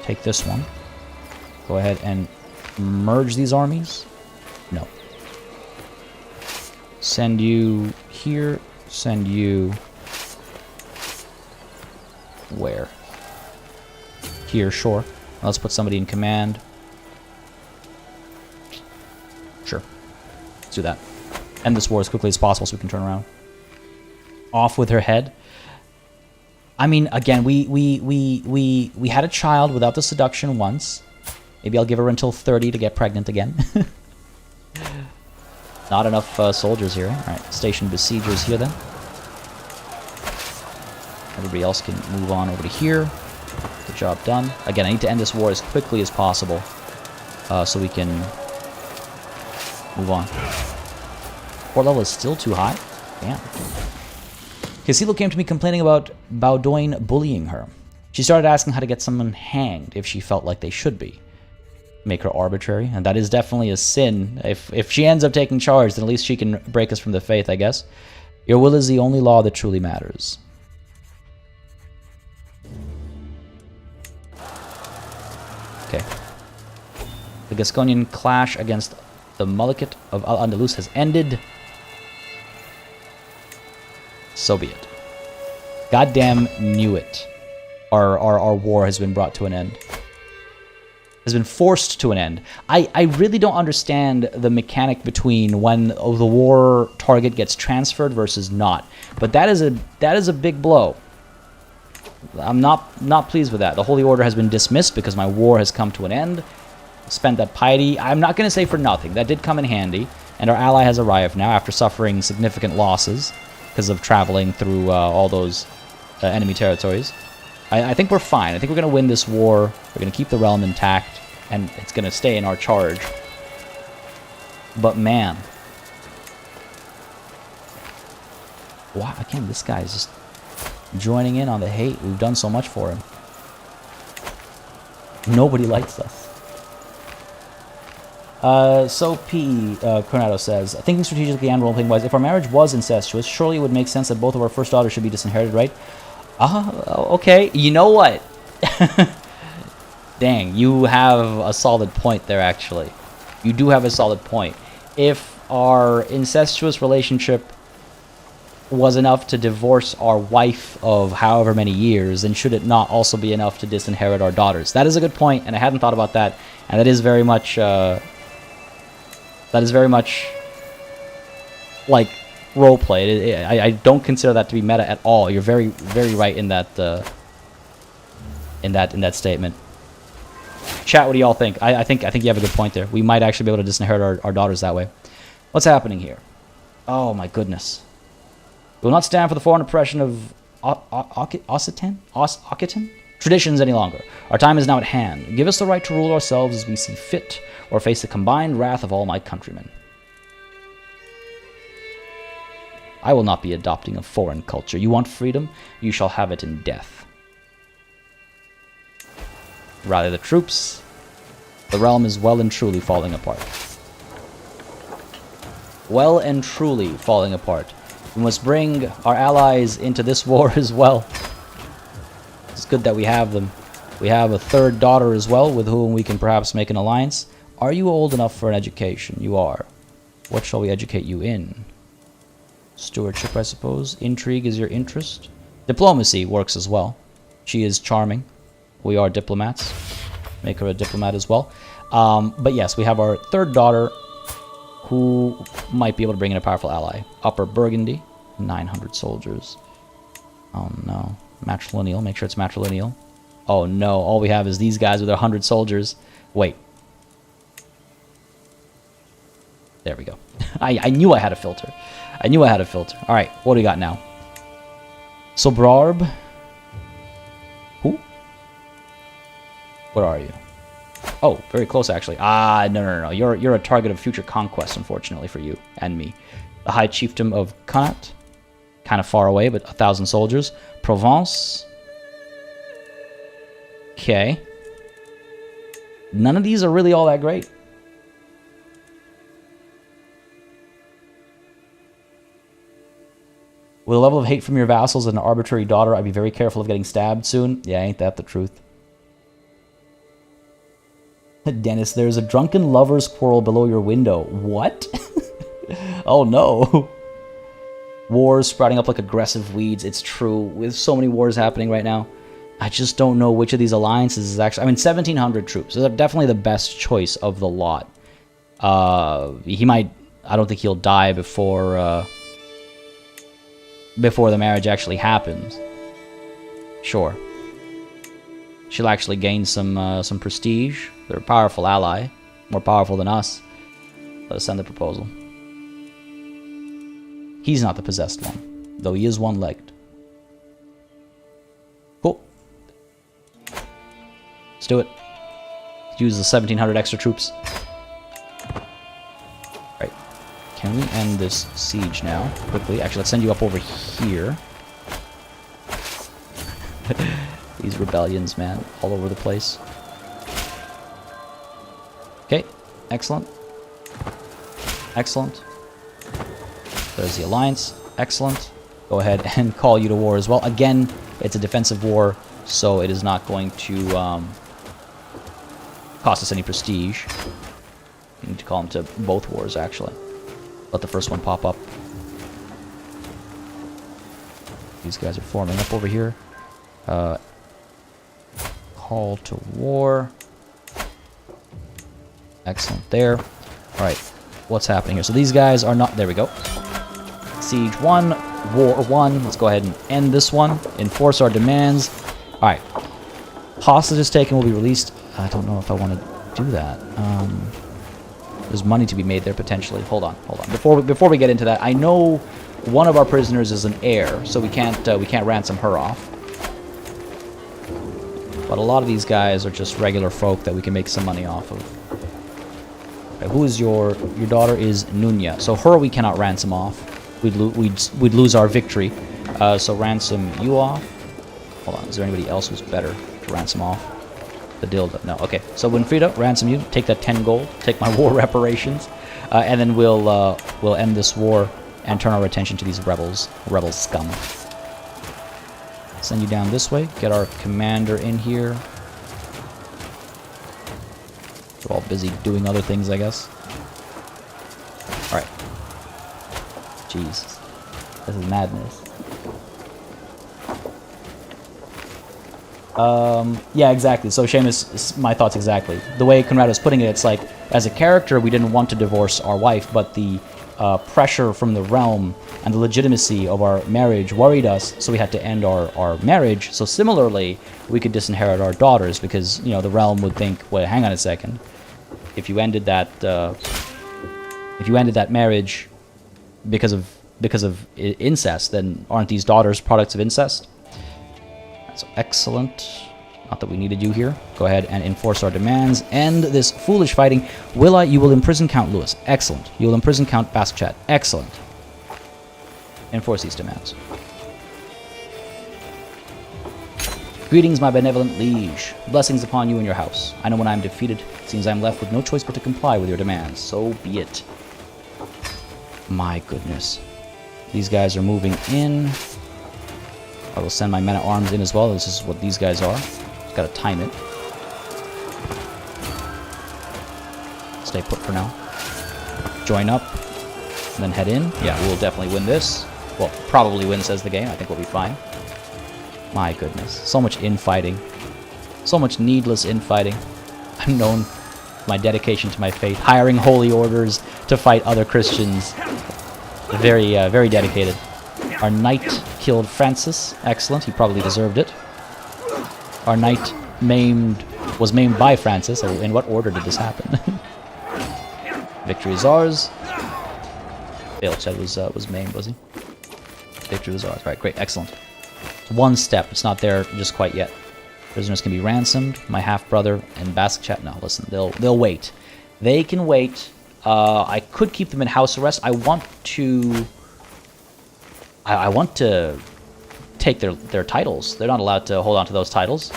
take this one. Go ahead and merge these armies. No. Send you here. Send you... Where? Here, sure. Let's put somebody in command. Sure. Let's do that. End this war as quickly as possible so we can turn around. Off with her head. I mean, again, we had a child without the seduction once. Maybe I'll give her until 30 to get pregnant again. Not enough soldiers here. Alright, station besiegers here then. Everybody else can move on over to here. The job done. Again, I need to end this war as quickly as possible so we can move on. Port level is still too high. Damn. Casilo came to me complaining about Baudoin bullying her. She started asking how to get someone hanged if she felt like they should be. Make her arbitrary, and that is definitely a sin. If she ends up taking charge, then at least she can break us from the faith, I guess. Your will is the only law that truly matters. Okay. The Gasconian clash against the Mullikat of Al-Andalus has ended. So be it. Goddamn knew it. Our war has been brought to an end. Has been forced to an end. I really don't understand the mechanic between when the war target gets transferred versus not. But that is a big blow. I'm not pleased with that. The Holy Order has been dismissed because my war has come to an end. Spent that piety. I'm not going to say for nothing. That did come in handy. And our ally has arrived now after suffering significant losses because of traveling through all those enemy territories. I think we're fine. I think we're going to win this war. We're going to keep the realm intact. And it's going to stay in our charge. But man. Wow, again, this guy is just joining in on the hate. We've done so much for him. Nobody likes us. Coronado says, thinking strategically and role-playing wise, if our marriage was incestuous, surely it would make sense that both of our first daughters should be disinherited, right? Okay. You know what? Dang, you have a solid point there, actually. You do have a solid point. If our incestuous relationship was enough to divorce our wife of however many years, then should it not also be enough to disinherit our daughters? That is a good point, and I hadn't thought about that. And that is very much, like roleplay. I don't consider that to be meta at all. You're very, very right in that, in that statement. Chat, what do y'all think? I think you have a good point there. We might actually be able to disinherit our daughters that way. What's happening here? Oh my goodness. We will not stand for the foreign oppression of Occitan traditions any longer. Our time is now at hand. Give us the right to rule ourselves as we see fit, or face the combined wrath of all my countrymen. I will not be adopting a foreign culture. You want freedom? You shall have it in death. Rally the troops. The realm is well and truly falling apart. Well and truly falling apart. We must bring our allies into this war as well. It's good that we have them. We have a third daughter as well, with whom we can perhaps make an alliance. Are you old enough for an education? You are. What shall we educate you in? Stewardship, I suppose. Intrigue is your interest. Diplomacy works as well. She is charming. We are diplomats. Make her a diplomat as well. But yes, we have our third daughter, who might be able to bring in a powerful ally. Upper Burgundy, 900 soldiers. Oh no. Matrilineal, make sure it's matrilineal. Oh no, all we have is these guys with 100 soldiers. Wait. There we go. I knew I had a filter. I knew I had a filter. Alright, what do we got now? Sobrarb. Who? Where are you? Oh, very close actually. No. You're a target of future conquest, unfortunately for you and me. The High Chiefdom of Connaught. Kind of far away, but 1,000 soldiers. Provence. Okay. None of these are really all that great. With a level of hate from your vassals and an arbitrary daughter, I'd be very careful of getting stabbed soon. Yeah, ain't that the truth? Dennis, there's a drunken lover's quarrel below your window. What? Oh no. Wars sprouting up like aggressive weeds. It's true. With so many wars happening right now, I just don't know which of these alliances is actually... I mean, 1,700 troops. They're definitely the best choice of the lot. He might... I don't think he'll die before the marriage actually happens. Sure. She'll actually gain some prestige. They're a powerful ally. More powerful than us. Let us send the proposal. He's not the possessed one, though he is one-legged. Cool. Let's do it. Let's use the 1,700 extra troops. Right. Can we end this siege now? Quickly. Actually, let's send you up over here. These rebellions, man. All over the place. Okay. Excellent. Excellent. There's the alliance. Excellent. Go ahead and call you to war as well. Again, it's a defensive war, so it is not going to cost us any prestige. We need to call them to both wars, actually. Let the first one pop up. These guys are forming up over here. Call to war. Excellent there. Alright, what's happening here? So these guys are not... There we go. Siege 1, War 1. Let's go ahead and end this one. Enforce our demands. Alright. Hostages taken will be released. I don't know if I want to do that. There's money to be made there, potentially. Hold on, hold on. Before we get into that, I know one of our prisoners is an heir, so we can't ransom her off. But a lot of these guys are just regular folk that we can make some money off of. Who is your daughter is Nunya, so her we cannot ransom off. We'd lose our victory. So ransom you off. Hold on, is there anybody else who's better to ransom off? The dildo. No. Okay. So Winfrida, ransom you. Take that 10 gold. Take my war reparations, and then we'll end this war and turn our attention to these rebel scum. Send you down this way. Get our commander in here. We're all busy doing other things, I guess. Alright. Jeez. This is madness. Yeah, exactly. So Seamus, my thoughts exactly. The way Conrad was putting it, it's like, as a character, we didn't want to divorce our wife, but the pressure from the realm and the legitimacy of our marriage worried us, so we had to end our marriage. So similarly, we could disinherit our daughters, because, you know, the realm would think, well, hang on a second. If you ended that marriage because of incest, then aren't these daughters products of incest? So excellent. Not that we needed you here. Go ahead and enforce our demands. End this foolish fighting. You will imprison Count Louis. Excellent. You will imprison Count Basque. Excellent. Enforce these demands. Greetings, my benevolent liege. Blessings upon you and your house. I know when I am defeated, it seems I am left with no choice but to comply with your demands. So be it. My goodness. These guys are moving in. I will send my men-at-arms in as well. This is what these guys are. Just gotta time it. Stay put for now. Join up. And then head in. Yeah, we'll definitely win this. Well, probably win, says the game. I think we'll be fine. My goodness. So much infighting. So much needless infighting. I'm known for my dedication to my faith. Hiring holy orders to fight other Christians. Very, very dedicated. Our knight killed Francis. Excellent. He probably deserved it. Our knight was maimed by Francis. In what order did this happen? Victory is ours. Bailched was maimed, was he? Victory was ours. Right, great, excellent. One step. It's not there just quite yet. Prisoners can be ransomed. My half-brother and Basque chat. No, listen, they'll wait. They can wait. I could keep them in house arrest. I want to take their titles. They're not allowed to hold on to those titles.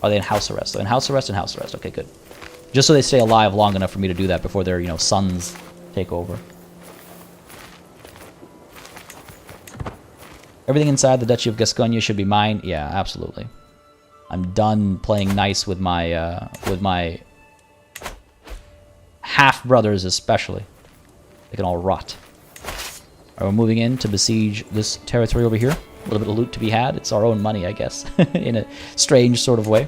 Are they in house arrest? So in house arrest and house arrest. Okay, good. Just so they stay alive long enough for me to do that before their, sons take over. Everything inside the Duchy of Gascogne should be mine. Yeah, absolutely. I'm done playing nice with my half-brothers especially. They can all rot. Alright, we're moving in to besiege this territory over here. A little bit of loot to be had. It's our own money, I guess, in a strange sort of way.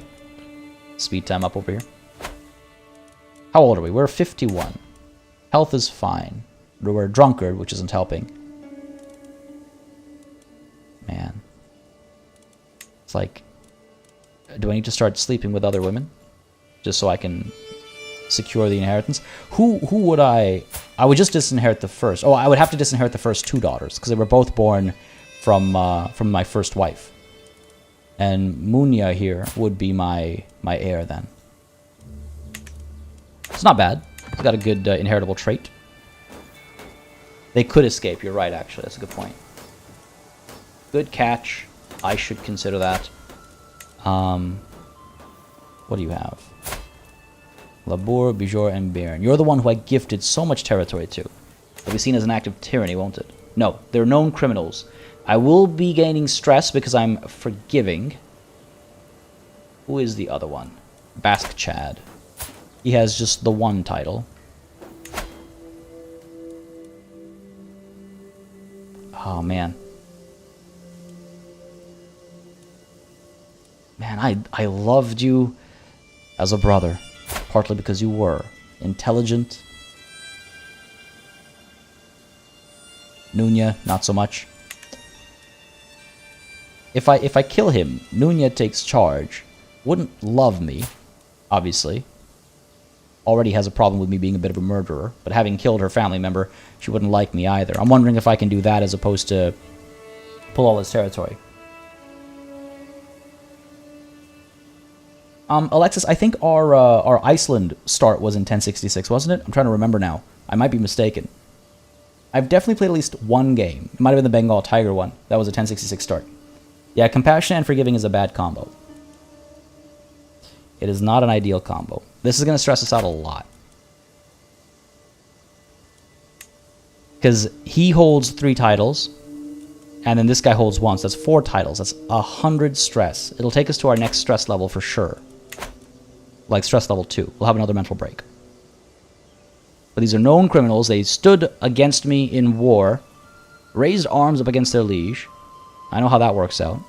Speed time up over here. How old are we? We're 51. Health is fine. We're a drunkard, which isn't helping. Man. It's like, do I need to start sleeping with other women? Just so I can secure the inheritance. Who would I would just disinherit the first. Oh, I would have to disinherit the first 2 daughters because they were both born from my first wife. And Munya here would be my heir then. It's not bad. It's got a good inheritable trait. They could escape. You're right, actually. That's a good point. Good catch. I should consider that. What do you have? Labour, Bijor, and Baron. You're the one who I gifted so much territory to. It'll be seen as an act of tyranny, won't it? No, they're known criminals. I will be gaining stress because I'm forgiving. Who is the other one? Basque Chad. He has just the 1 title. Oh, man. Man, I loved you as a brother. Partly because you were intelligent. Nunya, not so much. If I kill him, Nunya takes charge. Wouldn't love me, obviously. Already has a problem with me being a bit of a murderer, but having killed her family member, she wouldn't like me either. I'm wondering if I can do that as opposed to pull all his territory. Alexis, I think our Iceland start was in 1066, wasn't it? I'm trying to remember now. I might be mistaken. I've definitely played at least 1 game. It might have been the Bengal Tiger one. That was a 1066 start. Yeah, compassionate and forgiving is a bad combo. It is not an ideal combo. This is going to stress us out a lot. Because he holds 3 titles, and then this guy holds 1, so that's 4 titles. That's 100 stress. It'll take us to our next stress level for sure. Like stress level 2. We'll have another mental break. But these are known criminals. They stood against me in war, raised arms up against their liege. I know how that works out.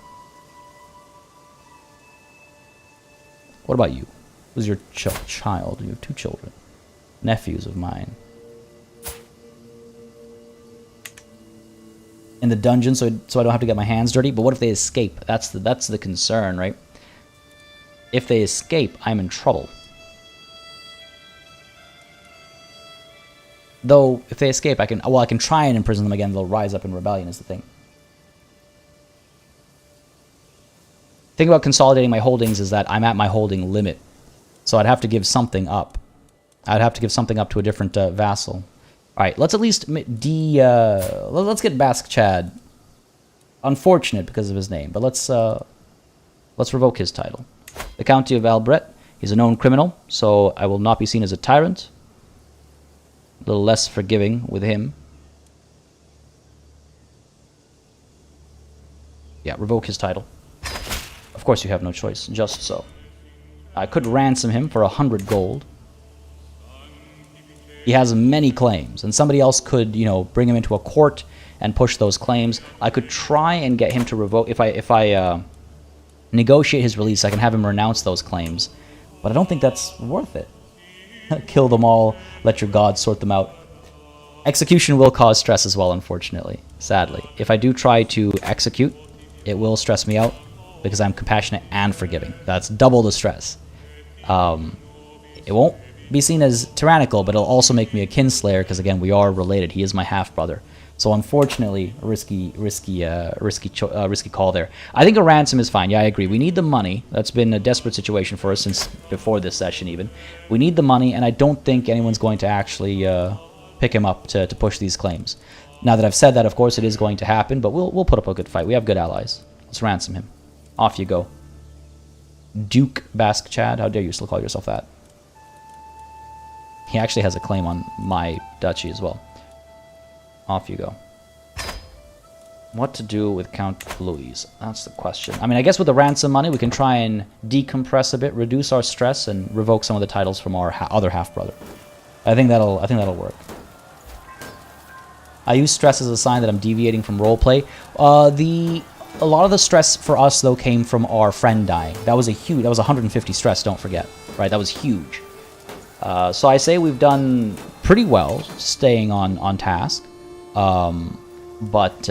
What about you? Who's your child? You have 2 children. Nephews of mine. In the dungeon, so I don't have to get my hands dirty. But what if they escape? That's the concern, right? If they escape, I'm in trouble. Though, if they escape, I can try and imprison them again. They'll rise up in rebellion is the thing. The thing about consolidating my holdings is that I'm at my holding limit. So I'd have to give something up. I'd have to give something up to a different vassal. Alright, let's at least let's get Basque Chad. Unfortunate because of his name, but let's revoke his title. The County of Albret, he's a known criminal, so I will not be seen as a tyrant. A little less forgiving with him. Yeah, revoke his title. Of course you have no choice, just so. I could ransom him for 100 gold. He has many claims, and somebody else could, you know, bring him into a court and push those claims. I could try and get him to revoke. If I negotiate his release, I can have him renounce those claims. But I don't think that's worth it. Kill them all, let your gods sort them out. Execution will cause stress as well, unfortunately. Sadly. If I do try to execute, it will stress me out, because I'm compassionate and forgiving. That's double the stress. It won't be seen as tyrannical, but it'll also make me a kinslayer, because again, we are related. He is my half-brother. So unfortunately, a risky call there. I think a ransom is fine. Yeah, I agree. We need the money. That's been a desperate situation for us since before this session even. We need the money, and I don't think anyone's going to actually pick him up to push these claims. Now that I've said that, of course, it is going to happen, but we'll put up a good fight. We have good allies. Let's ransom him. Off you go. Duke Basque Chad. How dare you still call yourself that? He actually has a claim on my duchy as well. Off you go. What to do with Count Louis? That's the question. I mean, I guess with the ransom money, we can try and decompress a bit, reduce our stress, and revoke some of the titles from our other half-brother. I think that'll work. I use stress as a sign that I'm deviating from roleplay. A lot of the stress for us, though, came from our friend dying. That was 150 stress, don't forget. Right, that was huge. So I say we've done pretty well staying on task. But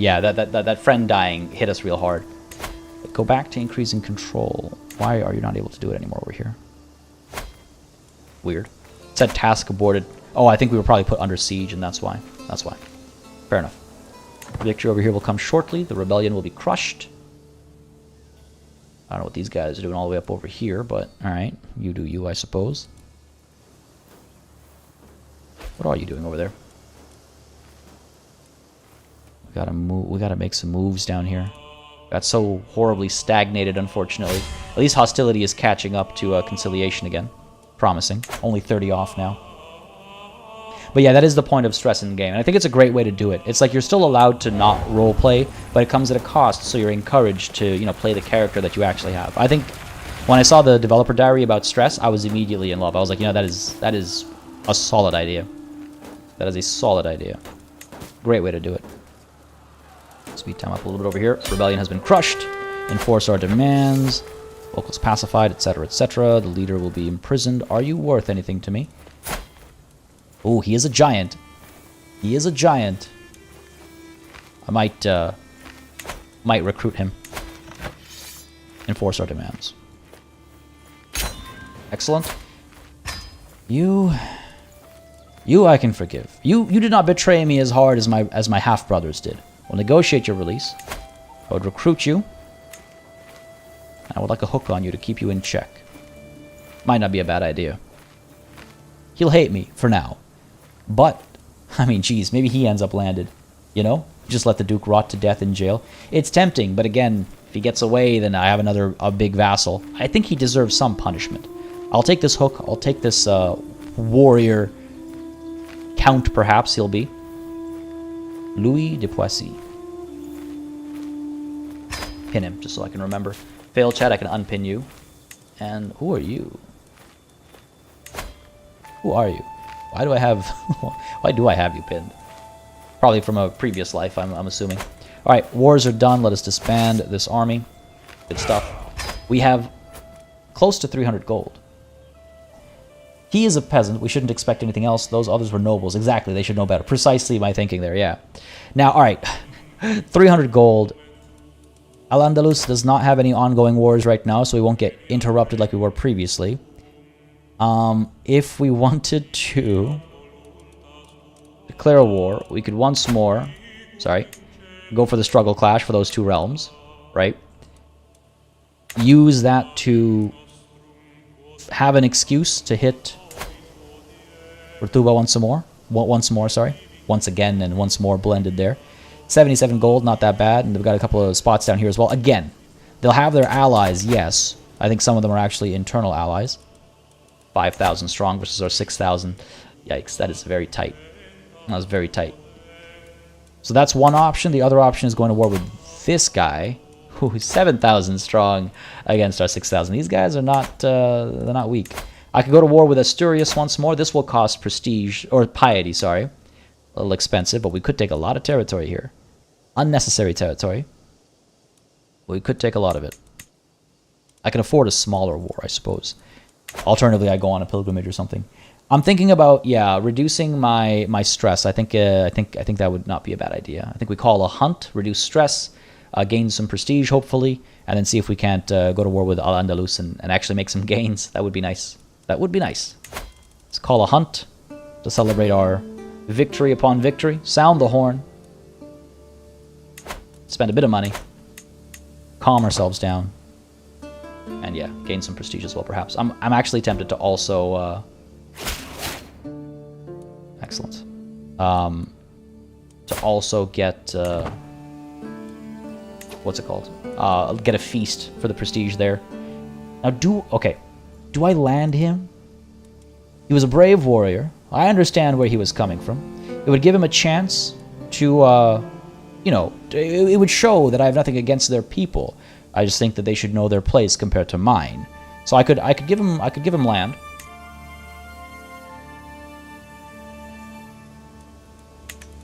yeah, that friend dying hit us real hard. Go back to increasing control. Why are you not able to do it anymore over here? weird. It said task aborted. Oh, I think we were probably put under siege, and that's why. That's why. Fair enough. Victory over here will come shortly. The rebellion will be crushed. I don't know what these guys are doing all the way up over here, but alright. You do you, I suppose. What are you doing over there? We gotta move. We gotta make some moves down here. Got so horribly stagnated, unfortunately. At least hostility is catching up to conciliation again. Promising. Only 30 off now. But yeah, that is the point of stress in the game. And I think it's a great way to do it. It's like you're still allowed to not roleplay, but it comes at a cost, so you're encouraged to, you know, play the character that you actually have. I think when I saw the developer diary about stress, I was immediately in love. I was like, you know, that is a solid idea. That is a solid idea. Great way to do it. Speed time up a little bit over here. Rebellion has been crushed. Enforce our demands. Locals pacified, etc., etc. The leader will be imprisoned. Are you worth anything to me? Oh, he is a giant. He is a giant. I might recruit him. Enforce our demands. Excellent. You I can forgive. You did not betray me as hard as my half-brothers did. We'll negotiate your release. I would recruit you. I would like a hook on you to keep you in check. Might not be a bad idea. He'll hate me for now. But, I mean, geez, maybe he ends up landed. You know? Just let the Duke rot to death in jail. It's tempting, but again, if he gets away, then I have a big vassal. I think he deserves some punishment. I'll take this hook. I'll take this warrior count, perhaps he'll be. Louis de Poissy. Pin him, just so I can remember. Fail chat, I can unpin you. And who are you? Who are you? Why do I have you pinned? Probably from a previous life, I'm assuming. Alright, wars are done. Let us disband this army. Good stuff. We have close to 300 gold. He is a peasant. We shouldn't expect anything else. Those others were nobles. Exactly, they should know better. Precisely my thinking there, yeah. Now, alright. 300 gold. Al-Andalus does not have any ongoing wars right now, so we won't get interrupted like we were previously. If we wanted to declare a war, we could once more, go for the struggle clash for those two realms, right? Use that to have an excuse to hit Rutuba once again, and once more blended there. 77 gold, not that bad, and they've got a couple of spots down here as well. Again, they'll have their allies, yes. I think some of them are actually internal allies. 5,000 strong versus our 6,000. Yikes, that is very tight. That was very tight. So that's one option. The other option is going to war with this guy, who is 7,000 strong against our 6,000. These guys are not, they're not weak. I could go to war with Asturias once more. This will cost prestige, or piety, sorry. A little expensive, but we could take a lot of territory here. Unnecessary territory. We could take a lot of it. I can afford a smaller war, I suppose. Alternatively, I go on a pilgrimage or something. I'm thinking about, yeah, reducing my stress. I think that would not be a bad idea. I think we call a hunt, reduce stress, gain some prestige, hopefully, and then see if we can't go to war with Al-Andalus and actually make some gains. That would be nice. That would be nice. Let's call a hunt to celebrate our victory upon victory. Sound the horn. Spend a bit of money. Calm ourselves down. And yeah, gain some prestige as well, perhaps. I'm actually tempted to also... excellent. To also get... what's it called? Get a feast for the prestige there. Now, do I land him? He was a brave warrior. I understand where he was coming from. It would give him a chance to, you know, it would show that I have nothing against their people. I just think that they should know their place compared to mine. So I could give him land.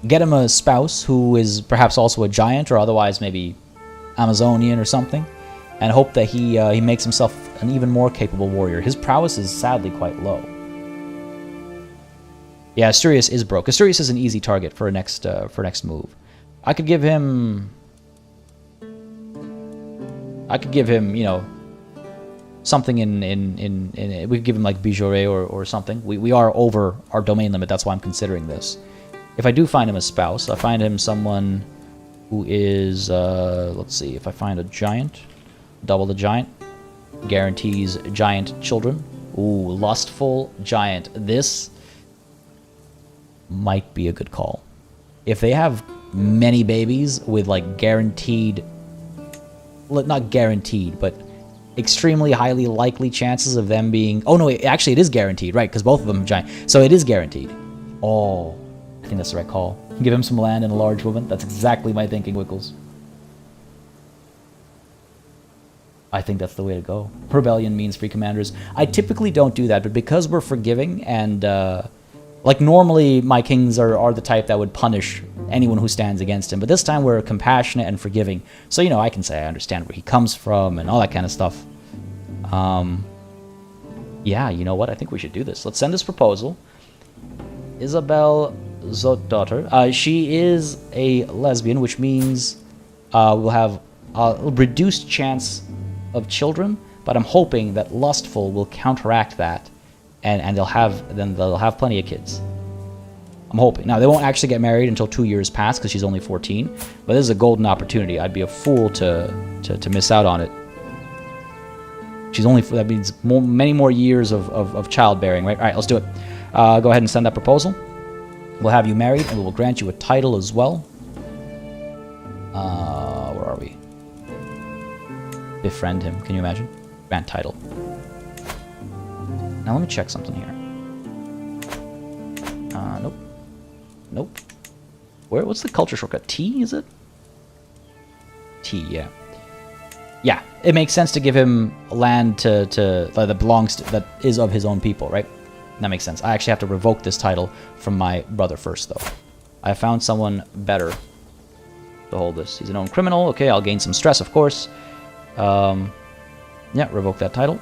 Get him a spouse who is perhaps also a giant, or otherwise maybe Amazonian or something, and hope that he makes himself an even more capable warrior. His prowess is sadly quite low. Yeah, Asturias is broke. Asturias is an easy target for next move. I could give him, you know, something in we could give him like Bijouret or something. We are over our domain limit. That's why I'm considering this. If I do find him a spouse, I find him someone who is, let's see, if I find a giant, double the giant, guarantees giant children. Ooh, lustful giant. This might be a good call. If they have many babies with like guaranteed, not guaranteed, but extremely highly likely chances of them being, oh no, actually it is guaranteed, right? Because both of them are giant. So it is guaranteed. Oh, I think that's the right call. Give him some land and a large woman. That's exactly my thinking, Wickles. I think that's the way to go. Rebellion means free commanders. I typically don't do that, but because we're forgiving and, like, normally my kings are the type that would punish anyone who stands against him, but this time we're compassionate and forgiving. So, you know, I can say I understand where he comes from and all that kind of stuff. Yeah, you know what? I think we should do this. Let's send this proposal. Isabel Zotdaughter. She is a lesbian, which means we'll have a reduced chance of children, but I'm hoping that Lustful will counteract that, and they'll have plenty of kids. I'm hoping. Now, they won't actually get married until 2 years pass because she's only 14, but this is a golden opportunity. I'd be a fool to miss out on it. She's only, that means many more years of childbearing, right? All right, let's do it. Go ahead and send that proposal. We'll have you married, and we will grant you a title as well. Where are we? Befriend him. Can you imagine? Grant title. Now let me check something here. Nope. Nope. What's the culture shortcut? T, is it? T, yeah. Yeah, it makes sense to give him land that belongs to, that is of his own people, right? That makes sense. I actually have to revoke this title from my brother first, though. I found someone better to hold this. He's a known criminal. Okay, I'll gain some stress, of course. Yeah, revoke that title.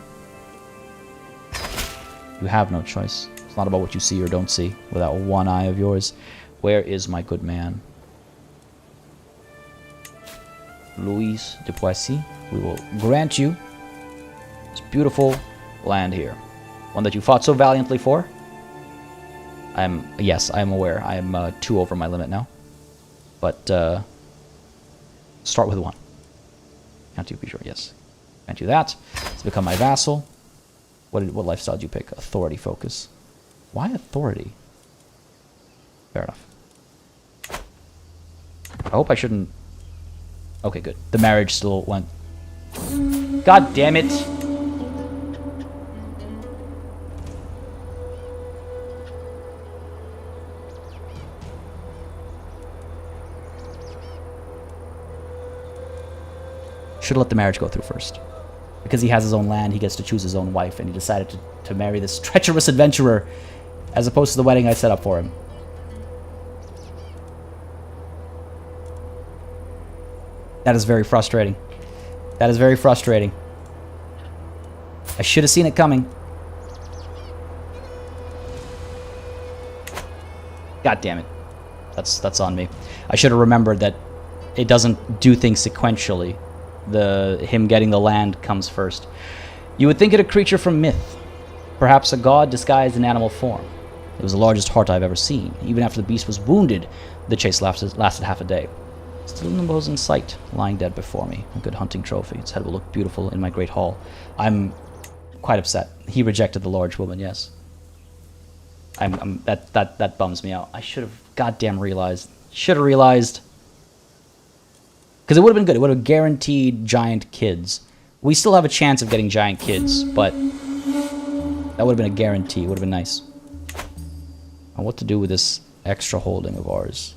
You have no choice. It's not about what you see or don't see with that one eye of yours. Where is my good man? Louis de Poissy. We will grant you this beautiful land here. One that you fought so valiantly for. Yes, I am aware. I am 2 over my limit now. But, start with 1. Can't you be sure? Yes. Can't do that. It's become my vassal. What lifestyle did you pick? Authority focus. Why authority? Fair enough. I hope I shouldn't... Okay, good. The marriage still went... God damn it! Should have let the marriage go through first. Because he has his own land, he gets to choose his own wife, and he decided to marry this treacherous adventurer as opposed to the wedding I set up for him. That is very frustrating. That is very frustrating. I should have seen it coming. God damn it. That's on me. I should have remembered that it doesn't do things sequentially. Him getting the land comes first. You would think it a creature from myth. Perhaps a god disguised in animal form. It was the largest hart I've ever seen. Even after the beast was wounded, the chase lasted half a day. Still no was in sight, lying dead before me. A good hunting trophy. Its head will look beautiful in my great hall. I'm quite upset. He rejected the large woman, yes. That bums me out. I should have goddamn realized. Should have realized. Because it would have been good. It would have guaranteed giant kids. We still have a chance of getting giant kids, but that would have been a guarantee. It would have been nice. And what to do with this extra holding of ours?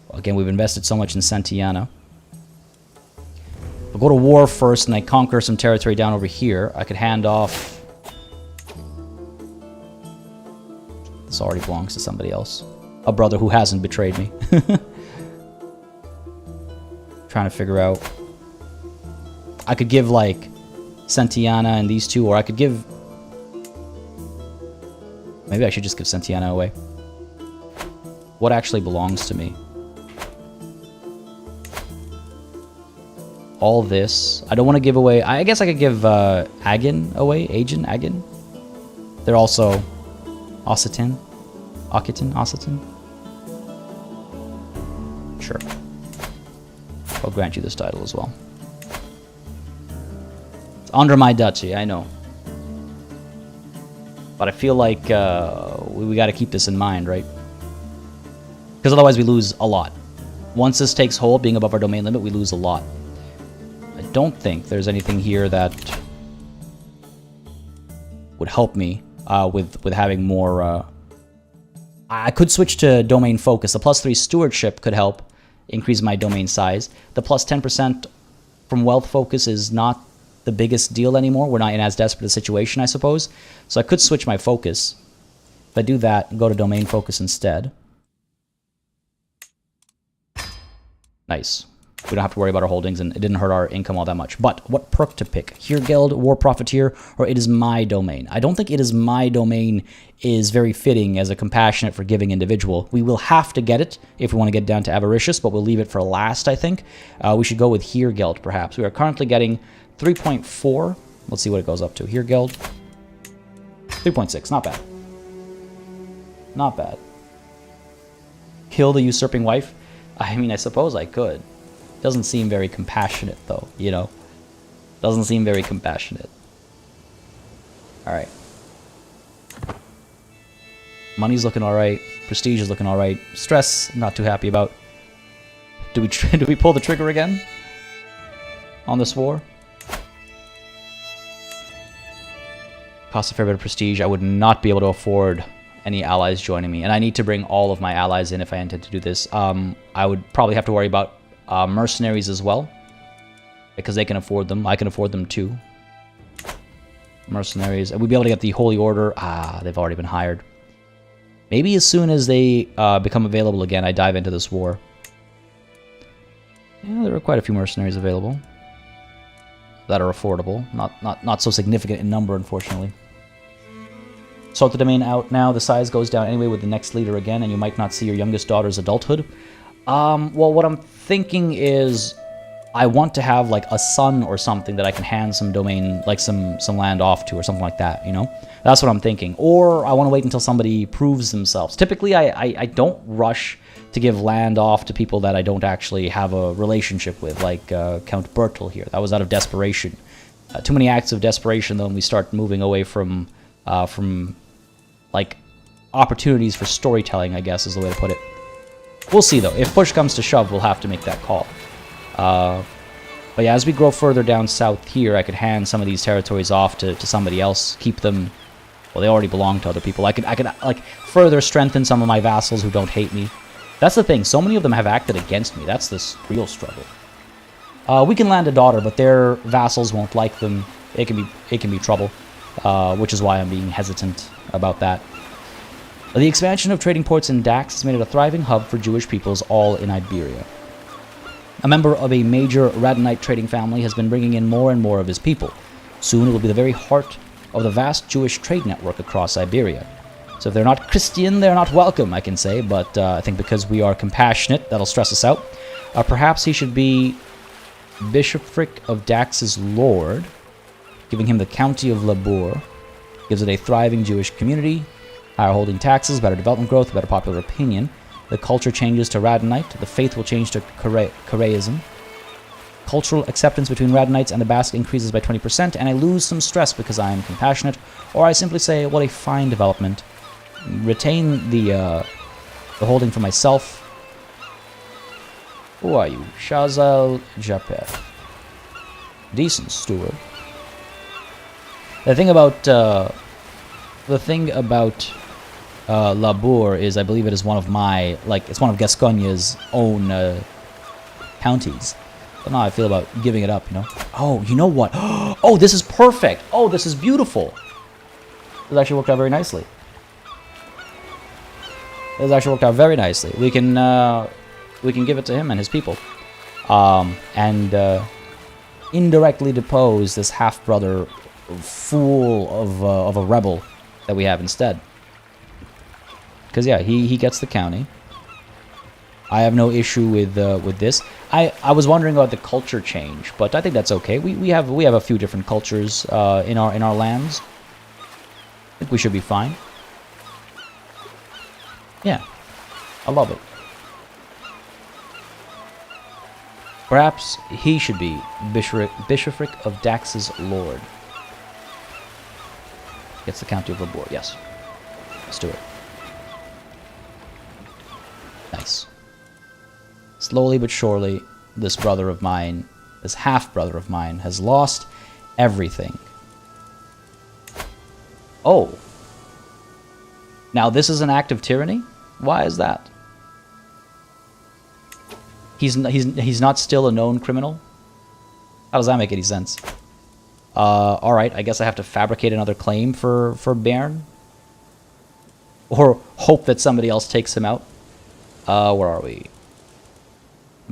Well, again, we've invested so much in Santillana. We'll go to war first, and I conquer some territory down over here. I could hand off... This already belongs to somebody else. A brother who hasn't betrayed me. Trying to figure out... I could give, like, Santillana and these two, or I could give... Maybe I should just give Santillana away. What actually belongs to me? all this. I don't want to give away... I guess I could give Agin away. Agin? They're also Occitan. Occitan? Sure. I'll grant you this title as well. It's under my duchy, I know. But I feel like we got to keep this in mind, right? Because otherwise we lose a lot. Once this takes hold, being above our domain limit, we lose a lot. I don't think there's anything here that would help me with having more... I could switch to domain focus. The +3 stewardship could help increase my domain size. The +10% from wealth focus is not the biggest deal anymore. We're not in as desperate a situation, I suppose. So I could switch my focus. If I do that and go to domain focus instead. Nice. We don't have to worry about our holdings, and it didn't hurt our income all that much. But what perk to pick? Here Guild, War Profiteer, or It Is My Domain? I don't think It Is My Domain is very fitting as a compassionate, forgiving individual. We will have to get it if we want to get down to Avaricious, but we'll leave it for last, I think. We should go with Here Guild, perhaps. We are currently getting 3.4. Let's see what it goes up to. Here Guild. 3.6. Not bad. Not bad. Kill the usurping wife? I mean, I suppose I could. Doesn't seem very compassionate, though, you know? Doesn't seem very compassionate. Alright. Money's looking alright. Prestige is looking alright. Stress, not too happy about. Do we pull the trigger again? On this war? Costs a fair bit of prestige. I would not be able to afford any allies joining me. And I need to bring all of my allies in if I intend to do this. I would probably have to worry about mercenaries as well, because they can afford them. I can afford them too. Mercenaries. And we'd be able to get the Holy Order. They've already been hired. Maybe as soon as they become available again, I dive into this war. Yeah, there are quite a few mercenaries available that are affordable. Not so significant in number, unfortunately. Sort the domain out now. The size goes down anyway with the next leader again, and you might not see your youngest daughter's adulthood. Well, what I'm thinking is I want to have, like, a son or something that I can hand some domain, like, some land off to or something like that, you know? That's what I'm thinking. Or I want to wait until somebody proves themselves. Typically, I don't rush to give land off to people that I don't actually have a relationship with, like Count Bertel here. That was out of desperation. Too many acts of desperation, though, and we start moving away from like, opportunities for storytelling, I guess, is the way to put it. We'll see, though. If push comes to shove, we'll have to make that call. But yeah, as we grow further down south here, I could hand some of these territories off to somebody else, keep them... Well, they already belong to other people. I could like, further strengthen some of my vassals who don't hate me. That's the thing. So many of them have acted against me. That's this real struggle. We can land a daughter, but their vassals won't like them. It can be trouble, which is why I'm being hesitant about that. The expansion of trading ports in Dax has made it a thriving hub for Jewish peoples all in Iberia. A member of a major Radonite trading family has been bringing in more and more of his people. Soon it will be the very heart of the vast Jewish trade network across Iberia. So if they're not Christian, they're not welcome, I can say, but I think because we are compassionate, that'll stress us out. Perhaps he should be Bishopric of Dax's Lord, giving him the county of Labour. Gives it a thriving Jewish community, higher holding taxes, better development growth, better popular opinion. The culture changes to Radonite. The faith will change to Karaism. Cultural acceptance between Radonites and the Basque increases by 20%, and I lose some stress because I am compassionate, or I simply say, what a fine development. Retain the holding for myself. Who are you? Shazal Japet. Decent steward. The thing about Labour is I believe it is one of my, like, it's one of Gascogne's own counties. I don't know how I feel about giving it up, you know? Oh, you know what? Oh, this is perfect! Oh, this is beautiful! This actually worked out very nicely. This actually worked out very nicely. We can give it to him and his people. And indirectly depose this half-brother fool of a rebel that we have instead. Because, yeah, he gets the county. I have no issue with this. I was wondering about the culture change, but I think that's okay. We have a few different cultures in our lands. I think we should be fine. Yeah, I love it. Perhaps he should be Bishopric of Dax's lord. Gets the county overboard. Yes, let's do it. Nice. Slowly but surely, this brother of mine, this half-brother of mine, has lost everything. Oh. Now this is an act of tyranny? Why is that? He's not still a known criminal? How does that make any sense? Alright, I guess I have to fabricate another claim for Bern? Or hope that somebody else takes him out? Where are we?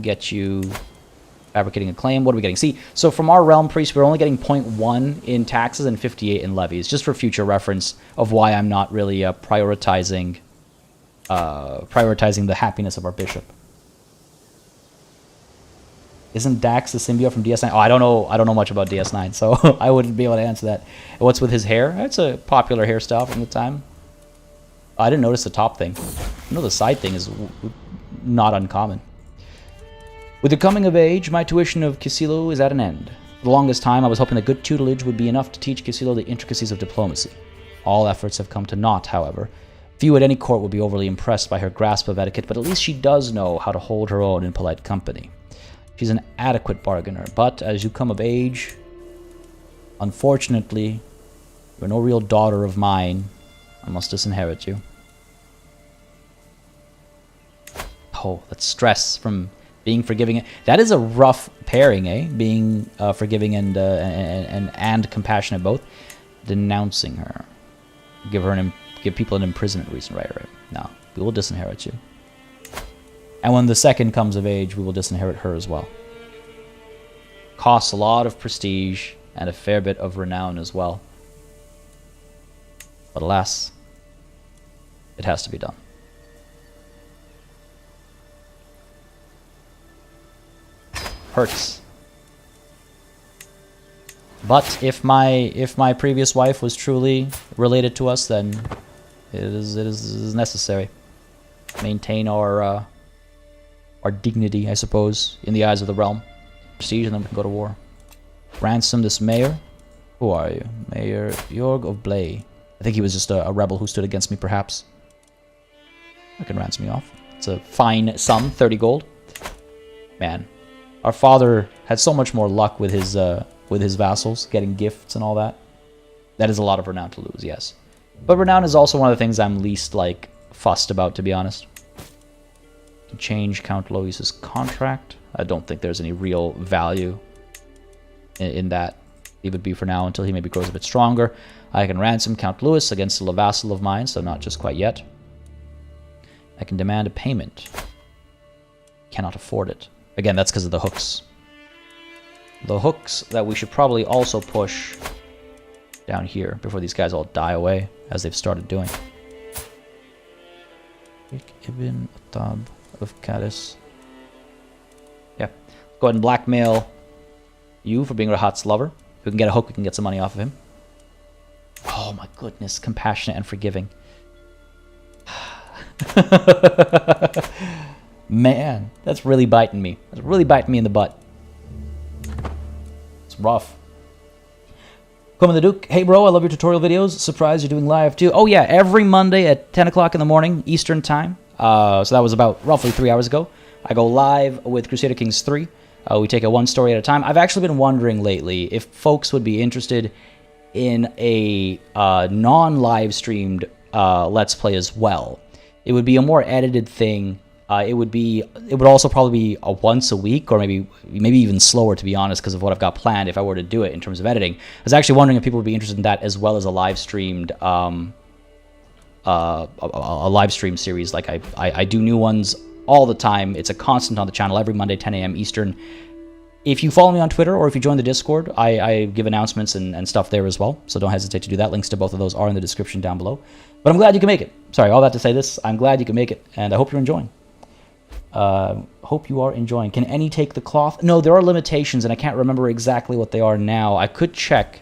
Get you fabricating a claim. What are we getting? See, so from our realm priest, we're only getting 0.1 in taxes and 58 in levies, just for future reference of why I'm not really prioritizing the happiness of our bishop. Isn't Dax the symbiote from DS9? Oh, I don't know much about DS9, so I wouldn't be able to answer that. What's with his hair? It's a popular hairstyle from the time. I didn't notice the top thing. I know the side thing is not uncommon. With the coming of age, my tuition of Kisilo is at an end. For the longest time, I was hoping that good tutelage would be enough to teach Kisilo the intricacies of diplomacy. All efforts have come to naught, however. Few at any court will be overly impressed by her grasp of etiquette, but at least she does know how to hold her own in polite company. She's an adequate bargainer, but as you come of age, unfortunately, you're no real daughter of mine. I must disinherit you. Oh, that's stress from being forgiving. That is a rough pairing, eh? Being forgiving and compassionate both. Denouncing her. Give people an imprisonment reason. Right. No, we will disinherit you. And when the second comes of age, we will disinherit her as well. Costs a lot of prestige and a fair bit of renown as well. But alas, it has to be done. Hurts. But if my previous wife was truly related to us, then it is necessary. Maintain our dignity, I suppose, in the eyes of the realm. Prestige, and then we can go to war. Ransom this mayor. Who are you? Mayor Jorg of Blay. I think he was just a rebel who stood against me, perhaps. I can ransom you off. It's a fine sum, 30 gold. Man, our father had so much more luck with his vassals, getting gifts and all that. That is a lot of renown to lose, yes. But renown is also one of the things I'm least, like, fussed about, to be honest. Change Count Lois's contract. I don't think there's any real value in that. Leave it be for now until he maybe grows a bit stronger. I can ransom Count Louis against a vassal of mine, so not just quite yet. I can demand a payment. Cannot afford it. Again, that's because of the hooks. The hooks that we should probably also push down here before these guys all die away, as they've started doing. Ibn Atab of Cadiz. Yeah. Go ahead and blackmail you for being Rahat's lover. If we can get a hook, we can get some money off of him. Oh my goodness, compassionate and forgiving. Man, that's really biting me. That's really biting me in the butt. It's rough. Come the Duke. Hey bro, I love your tutorial videos. Surprised you're doing live too. Oh yeah, every Monday at 10 o'clock in the morning, Eastern time. So that was about roughly 3 hours ago. I go live with Crusader Kings 3. We take it one story at a time. I've actually been wondering lately if folks would be interested in a non-live streamed Let's Play as well. It would be a more edited thing. It would also probably be a once a week, or maybe even slower, to be honest, because of what I've got planned if I were to do it in terms of editing. I was actually wondering if people would be interested in that as well as a live streamed a live stream series. Like I do new ones all the time. It's a constant on the channel every Monday, 10 a.m. Eastern. If you follow me on Twitter or if you join the Discord, I give announcements and stuff there as well. So don't hesitate to do that. Links to both of those are in the description down below. But I'm glad you can make it. Sorry, all that to say this. I'm glad you can make it, and I hope you're enjoying. Hope you are enjoying. Can any take the cloth? No, there are limitations, and I can't remember exactly what they are now. I could check.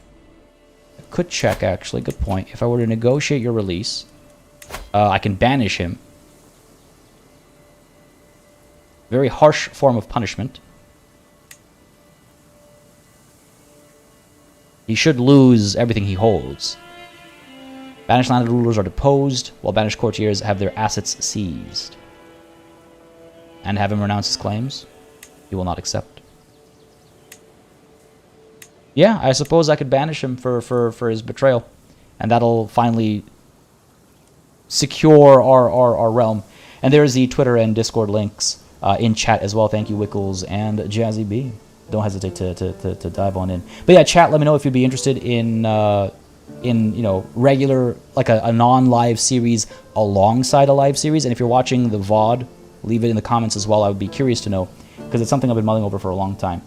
Actually. Good point. If I were to negotiate your release, I can banish him. Very harsh form of punishment. He should lose everything he holds. Banished landed rulers are deposed, while banished courtiers have their assets seized. And have him renounce his claims. He will not accept. Yeah, I suppose I could banish him for his betrayal. And that'll finally secure our realm. And there's the Twitter and Discord links in chat as well. Thank you, Wickles and Jazzy B. Don't hesitate to dive on in. But yeah, chat, let me know if you'd be interested in you know, regular, like a non-live series alongside a live series. And if you're watching the VOD, leave it in the comments as well. I would be curious to know, because it's something I've been mulling over for a long time.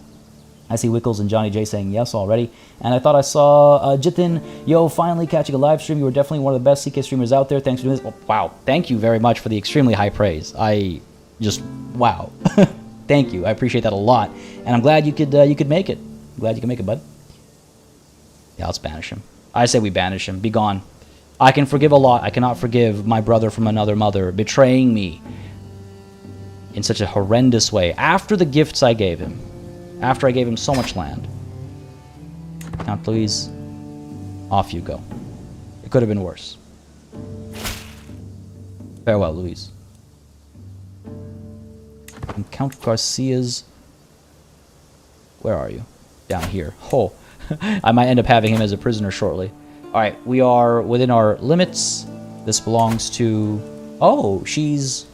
I see Wickles and Johnny J saying yes already. And I thought I saw Jitin, yo, finally catching a live stream. You were definitely one of the best CK streamers out there. Thanks for doing this. Oh, wow. Thank you very much for the extremely high praise. I just, wow. Thank you. I appreciate that a lot. And I'm glad you could make it. I'm glad you can make it, bud. Yeah, let's banish him. I say we banish him. Be gone. I can forgive a lot. I cannot forgive my brother from another mother betraying me in such a horrendous way. After the gifts I gave him. After I gave him so much land. Count Louise, off you go. It could have been worse. Farewell, Louise. And Count Garcia's... Where are you? Down here. Oh, I might end up having him as a prisoner shortly. Alright, we are within our limits. This belongs to... Oh, she's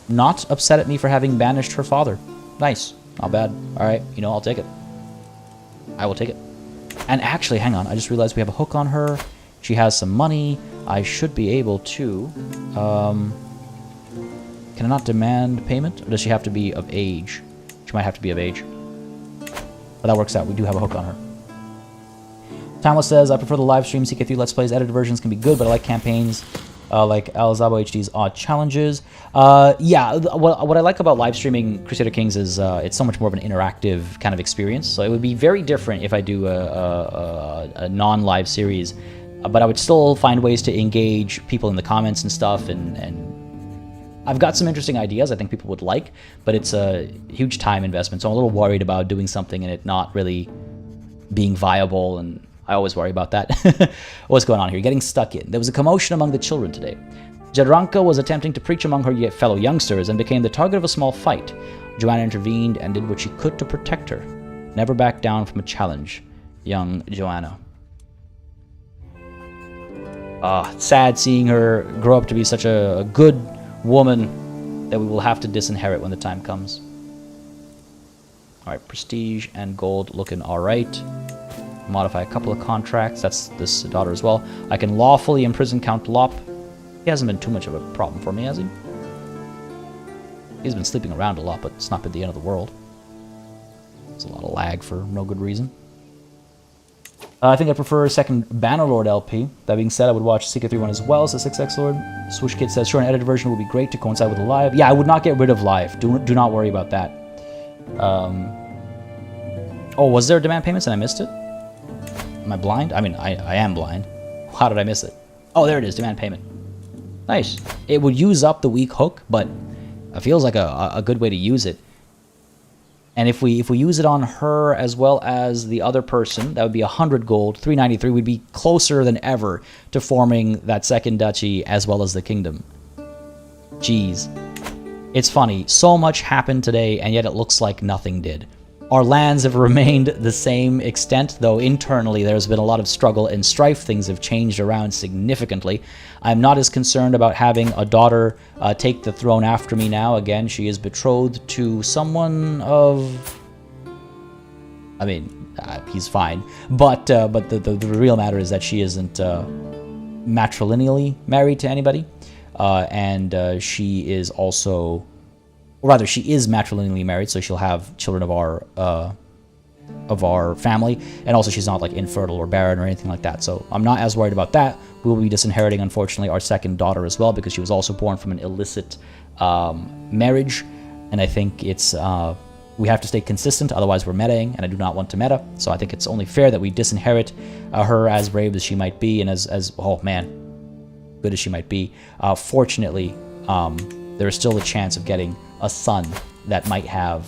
not upset at me for having banished her father. Nice. Not bad. Alright, you know, I'll take it. I will take it. And actually, hang on. I just realized we have a hook on her. She has some money. I should be able to... Can I not demand payment? Or does she have to be of age? She might have to be of age. But that works out. We do have a hook on her. Timeless says, I prefer the live stream. CK3 Let's Plays. Edited versions can be good, but I like campaigns like Alzabo HD's Odd Challenges. Yeah, what I like about live streaming Crusader Kings is it's so much more of an interactive kind of experience. So it would be very different if I do a non-live series. But I would still find ways to engage people in the comments and stuff, and I've got some interesting ideas I think people would like, but it's a huge time investment, so I'm a little worried about doing something and it not really being viable, and I always worry about that. What's going on here? Getting stuck in. There was a commotion among the children today. Jadranka was attempting to preach among her fellow youngsters and became the target of a small fight. Joanna intervened and did what she could to protect her. Never back down from a challenge, young Joanna. Sad seeing her grow up to be such a good woman that we will have to disinherit when the time comes. Alright, prestige and gold looking alright. Modify a couple of contracts. That's this daughter as well. I can lawfully imprison Count Lop. He hasn't been too much of a problem for me, has he? He's been sleeping around a lot, but it's not been the end of the world. It's a lot of lag for no good reason. I think I prefer a second Bannerlord LP. That being said, I would watch Seeker 3-1 as well, says 6X Lord. Swoosh Kid says, sure, an edited version would be great to coincide with the live. Yeah, I would not get rid of live. Do not worry about that. Oh, was there demand payments and I missed it? Am I blind? I mean, I am blind. How did I miss it? Oh, there it is, demand payment. Nice. It would use up the weak hook, but it feels like a good way to use it. And if we use it on her as well as the other person, that would be 100 gold, 393. We'd be closer than ever to forming that second duchy as well as the kingdom. Jeez. It's funny. So much happened today, and yet it looks like nothing did. Our lands have remained the same extent, though internally there's been a lot of struggle and strife. Things have changed around significantly. I'm not as concerned about having a daughter take the throne after me now. Again, she is betrothed to someone of... I mean, he's fine. But the real matter is that she isn't matrilineally married to anybody. And she is also... Or rather, she is matrilineally married, so she'll have children of our of our family, and also she's not like infertile or barren or anything like that, so I'm not as worried about that. We will be disinheriting, unfortunately, our second daughter as well, because she was also born from an illicit marriage, and I think it's we have to stay consistent, otherwise we're metaing, and I do not want to meta, so I think it's only fair that we disinherit her, as brave as she might be, and as oh man, good as she might be. Fortunately, there is still a chance of getting a son that might have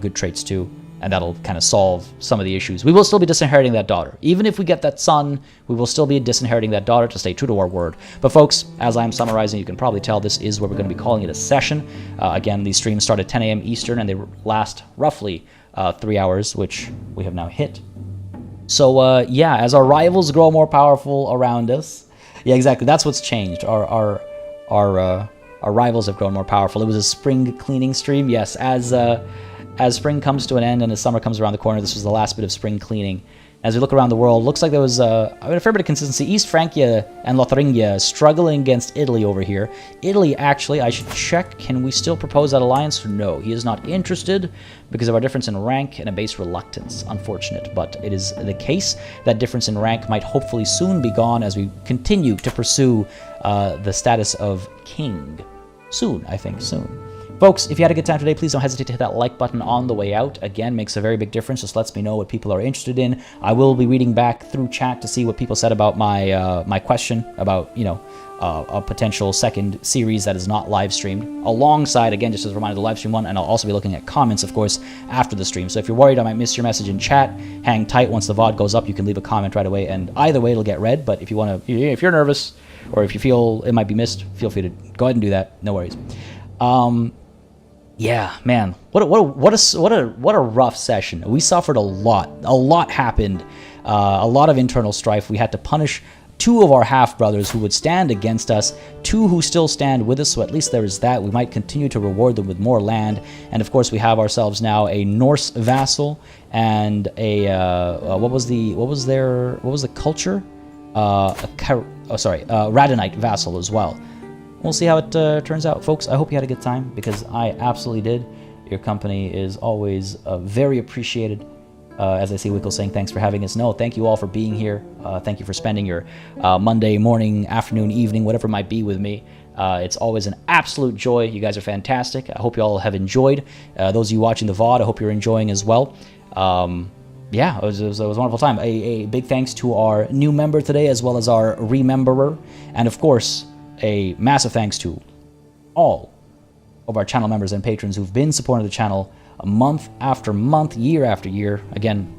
good traits too, and that'll kind of solve some of the issues. We will still be disinheriting that daughter. Even if we get that son, we will still be disinheriting that daughter to stay true to our word. But folks, as I'm summarizing, you can probably tell this is where we're going to be calling it a session. Again, these streams start at 10 a.m. Eastern, and they last roughly 3 hours, which we have now hit. So yeah, as our rivals grow more powerful around us, yeah, exactly, that's what's changed. Our rivals have grown more powerful. It was a spring cleaning stream, yes. As spring comes to an end and as summer comes around the corner, this was the last bit of spring cleaning. As we look around the world, looks like there was a fair bit of consistency. East Francia and Lotharingia struggling against Italy over here. Italy, actually, I should check, can we still propose that alliance? No, he is not interested because of our difference in rank and a base reluctance. Unfortunate, but it is the case. That difference in rank might hopefully soon be gone as we continue to pursue the status of king. Soon, I think, soon. Folks, if you had a good time today, please don't hesitate to hit that like button on the way out. Again, makes a very big difference. Just lets me know what people are interested in. I will be reading back through chat to see what people said about my my question about, you know, a potential second series that is not live streamed. Alongside, again, just as a reminder, the live stream one, and I'll also be looking at comments, of course, after the stream. So if you're worried I might miss your message in chat, hang tight. Once the VOD goes up, you can leave a comment right away, and either way, it'll get read. But if you want to, if you're nervous or if you feel it might be missed, feel free to go ahead and do that. No worries. Yeah, man, what a rough session. We suffered a lot. A lot happened. A lot of internal strife. We had to punish 2 of our half-brothers who would stand against us, 2 who still stand with us, so at least there is that. We might continue to reward them with more land, and of course we have ourselves now a Norse vassal and a what was the culture? Radonite vassal as well. We'll see how it turns out. Folks, I hope you had a good time, because I absolutely did. Your company is always very appreciated. As I see Wickle saying, thanks for having us. No, thank you all for being here. Thank you for spending your Monday morning, afternoon, evening, whatever it might be with me. It's always an absolute joy. You guys are fantastic. I hope you all have enjoyed. Those of you watching the VOD, I hope you're enjoying as well. Yeah, it was a wonderful time. A big thanks to our new member today, as well as our rememberer. And of course, a massive thanks to all of our channel members and patrons who've been supporting the channel month after month, year after year. Again,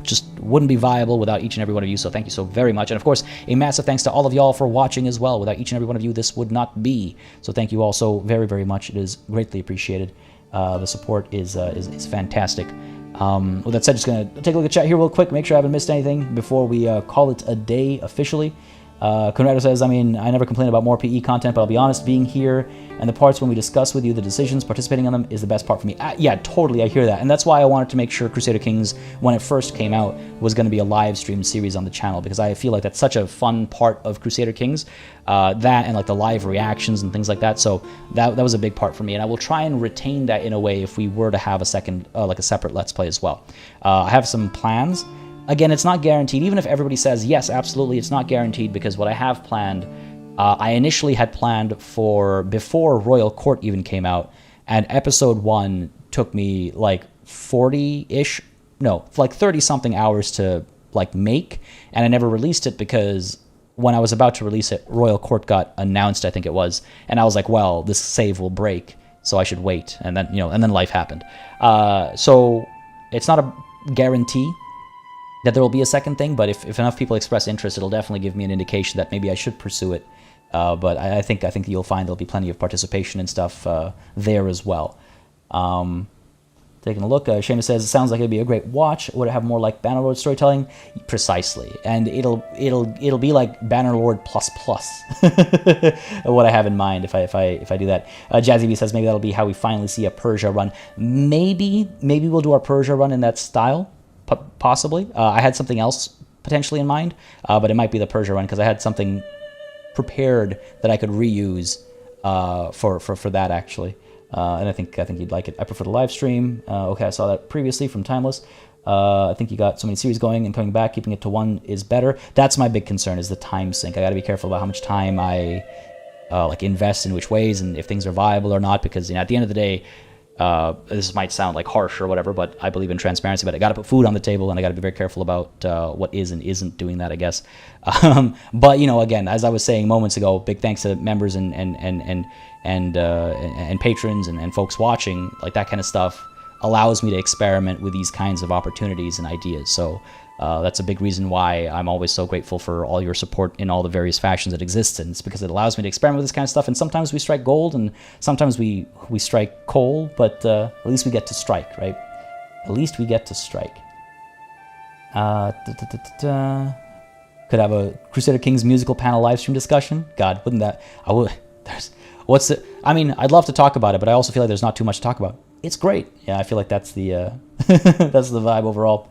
just wouldn't be viable without each and every one of you, so thank you so very much. And of course, a massive thanks to all of y'all for watching as well. Without each and every one of you, this would not be. So thank you all so very, very much. It is greatly appreciated. The support is fantastic. With that said, just going to take a look at chat here real quick, make sure I haven't missed anything before we call it a day officially. Conrado says, I mean, I never complain about more PE content, but I'll be honest, being here and the parts when we discuss with you the decisions, participating in them is the best part for me. Yeah, totally, I hear that. And that's why I wanted to make sure Crusader Kings, when it first came out, was going to be a live stream series on the channel, because I feel like that's such a fun part of Crusader Kings, that and like the live reactions and things like that. So that was a big part for me, and I will try and retain that in a way if we were to have a second, like a separate Let's Play as well. I have some plans. Again, it's not guaranteed. Even if everybody says, yes, absolutely, it's not guaranteed, because what I have planned, I initially had planned for before Royal Court even came out, and episode 1 took me like 40-ish, no, like 30-something hours to like make, and I never released it because when I was about to release it, Royal Court got announced, I think it was, and I was like, well, this save will break, so I should wait, and then, and then life happened. So it's not a guarantee that there will be a second thing, but if enough people express interest, it'll definitely give me an indication that maybe I should pursue it. But I think you'll find there'll be plenty of participation and stuff there as well. Taking a look, Seamus says, it sounds like it'd be a great watch. Would it have more like Bannerlord storytelling? Precisely, and it'll be like Bannerlord plus what I have in mind if I do that. Jazzy B says maybe that'll be how we finally see a Persia run. Maybe we'll do our Persia run in that style. Possibly. I had something else potentially in mind, but it might be the Persia run, because I had something prepared that I could reuse for that actually, and I think you'd like it. I prefer the live stream. Okay, I saw that previously from Timeless. I think you got so many series going and coming back. Keeping it to one is better. That's my big concern, is the time sink. I got to be careful about how much time I like invest in which ways and if things are viable or not, because at the end of the day, this might sound like harsh or whatever, but I believe in transparency. But I got to put food on the table, and I got to be very careful about what is and isn't doing that, I guess. But again, as I was saying moments ago, big thanks to members and patrons and folks watching. Like, that kind of stuff allows me to experiment with these kinds of opportunities and ideas. So that's a big reason why I'm always so grateful for all your support in all the various fashions that exist, and it's because it allows me to experiment with this kind of stuff. And sometimes we strike gold, and sometimes we strike coal, but at least we get to strike, right? At least we get to strike. Could have a Crusader Kings musical panel live stream discussion. God, wouldn't that? I would. I mean, I'd love to talk about it, but I also feel like there's not too much to talk about. It's great. Yeah, I feel like that's the that's the vibe overall.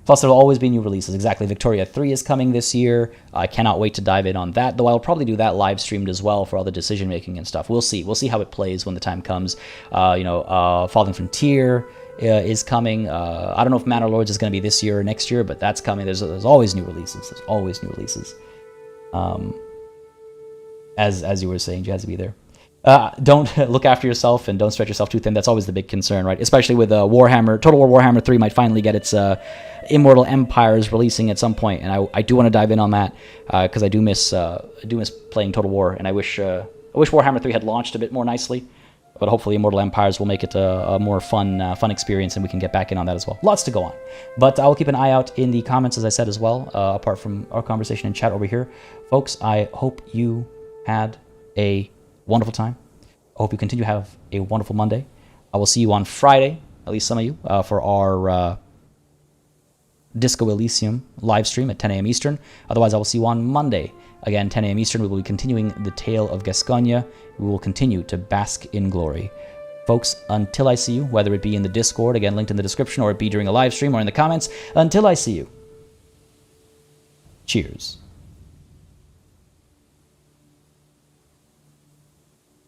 Plus, there'll always be new releases. Exactly. Victoria 3 is coming this year. I cannot wait to dive in on that, though I'll probably do that live streamed as well for all the decision making and stuff. We'll see. We'll see how it plays when the time comes. Fallen Frontier is coming. I don't know if Manor Lords is going to be this year or next year, but that's coming. There's always new releases. There's always new releases. As you were saying, Jazzy, there. Don't look after yourself and don't stretch yourself too thin. That's always the big concern, right? Especially with Warhammer. Total War Warhammer 3 might finally get its Immortal Empires releasing at some point, and I do want to dive in on that because I do miss playing Total War, and I wish Warhammer 3 had launched a bit more nicely. But hopefully Immortal Empires will make it a more fun experience, and we can get back in on that as well. Lots to go on. But I will keep an eye out in the comments, as I said as well, apart from our conversation in chat over here. Folks, I hope you had a wonderful time. I hope you continue to have a wonderful Monday. I will see you on Friday, at least some of you, for our Disco Elysium live stream at 10 a.m. Eastern. Otherwise, I will see you on Monday. Again, 10 a.m. Eastern, we will be continuing the tale of Gascogne. We will continue to bask in glory. Folks, until I see you, whether it be in the Discord, again, linked in the description, or it be during a live stream or in the comments, until I see you, cheers.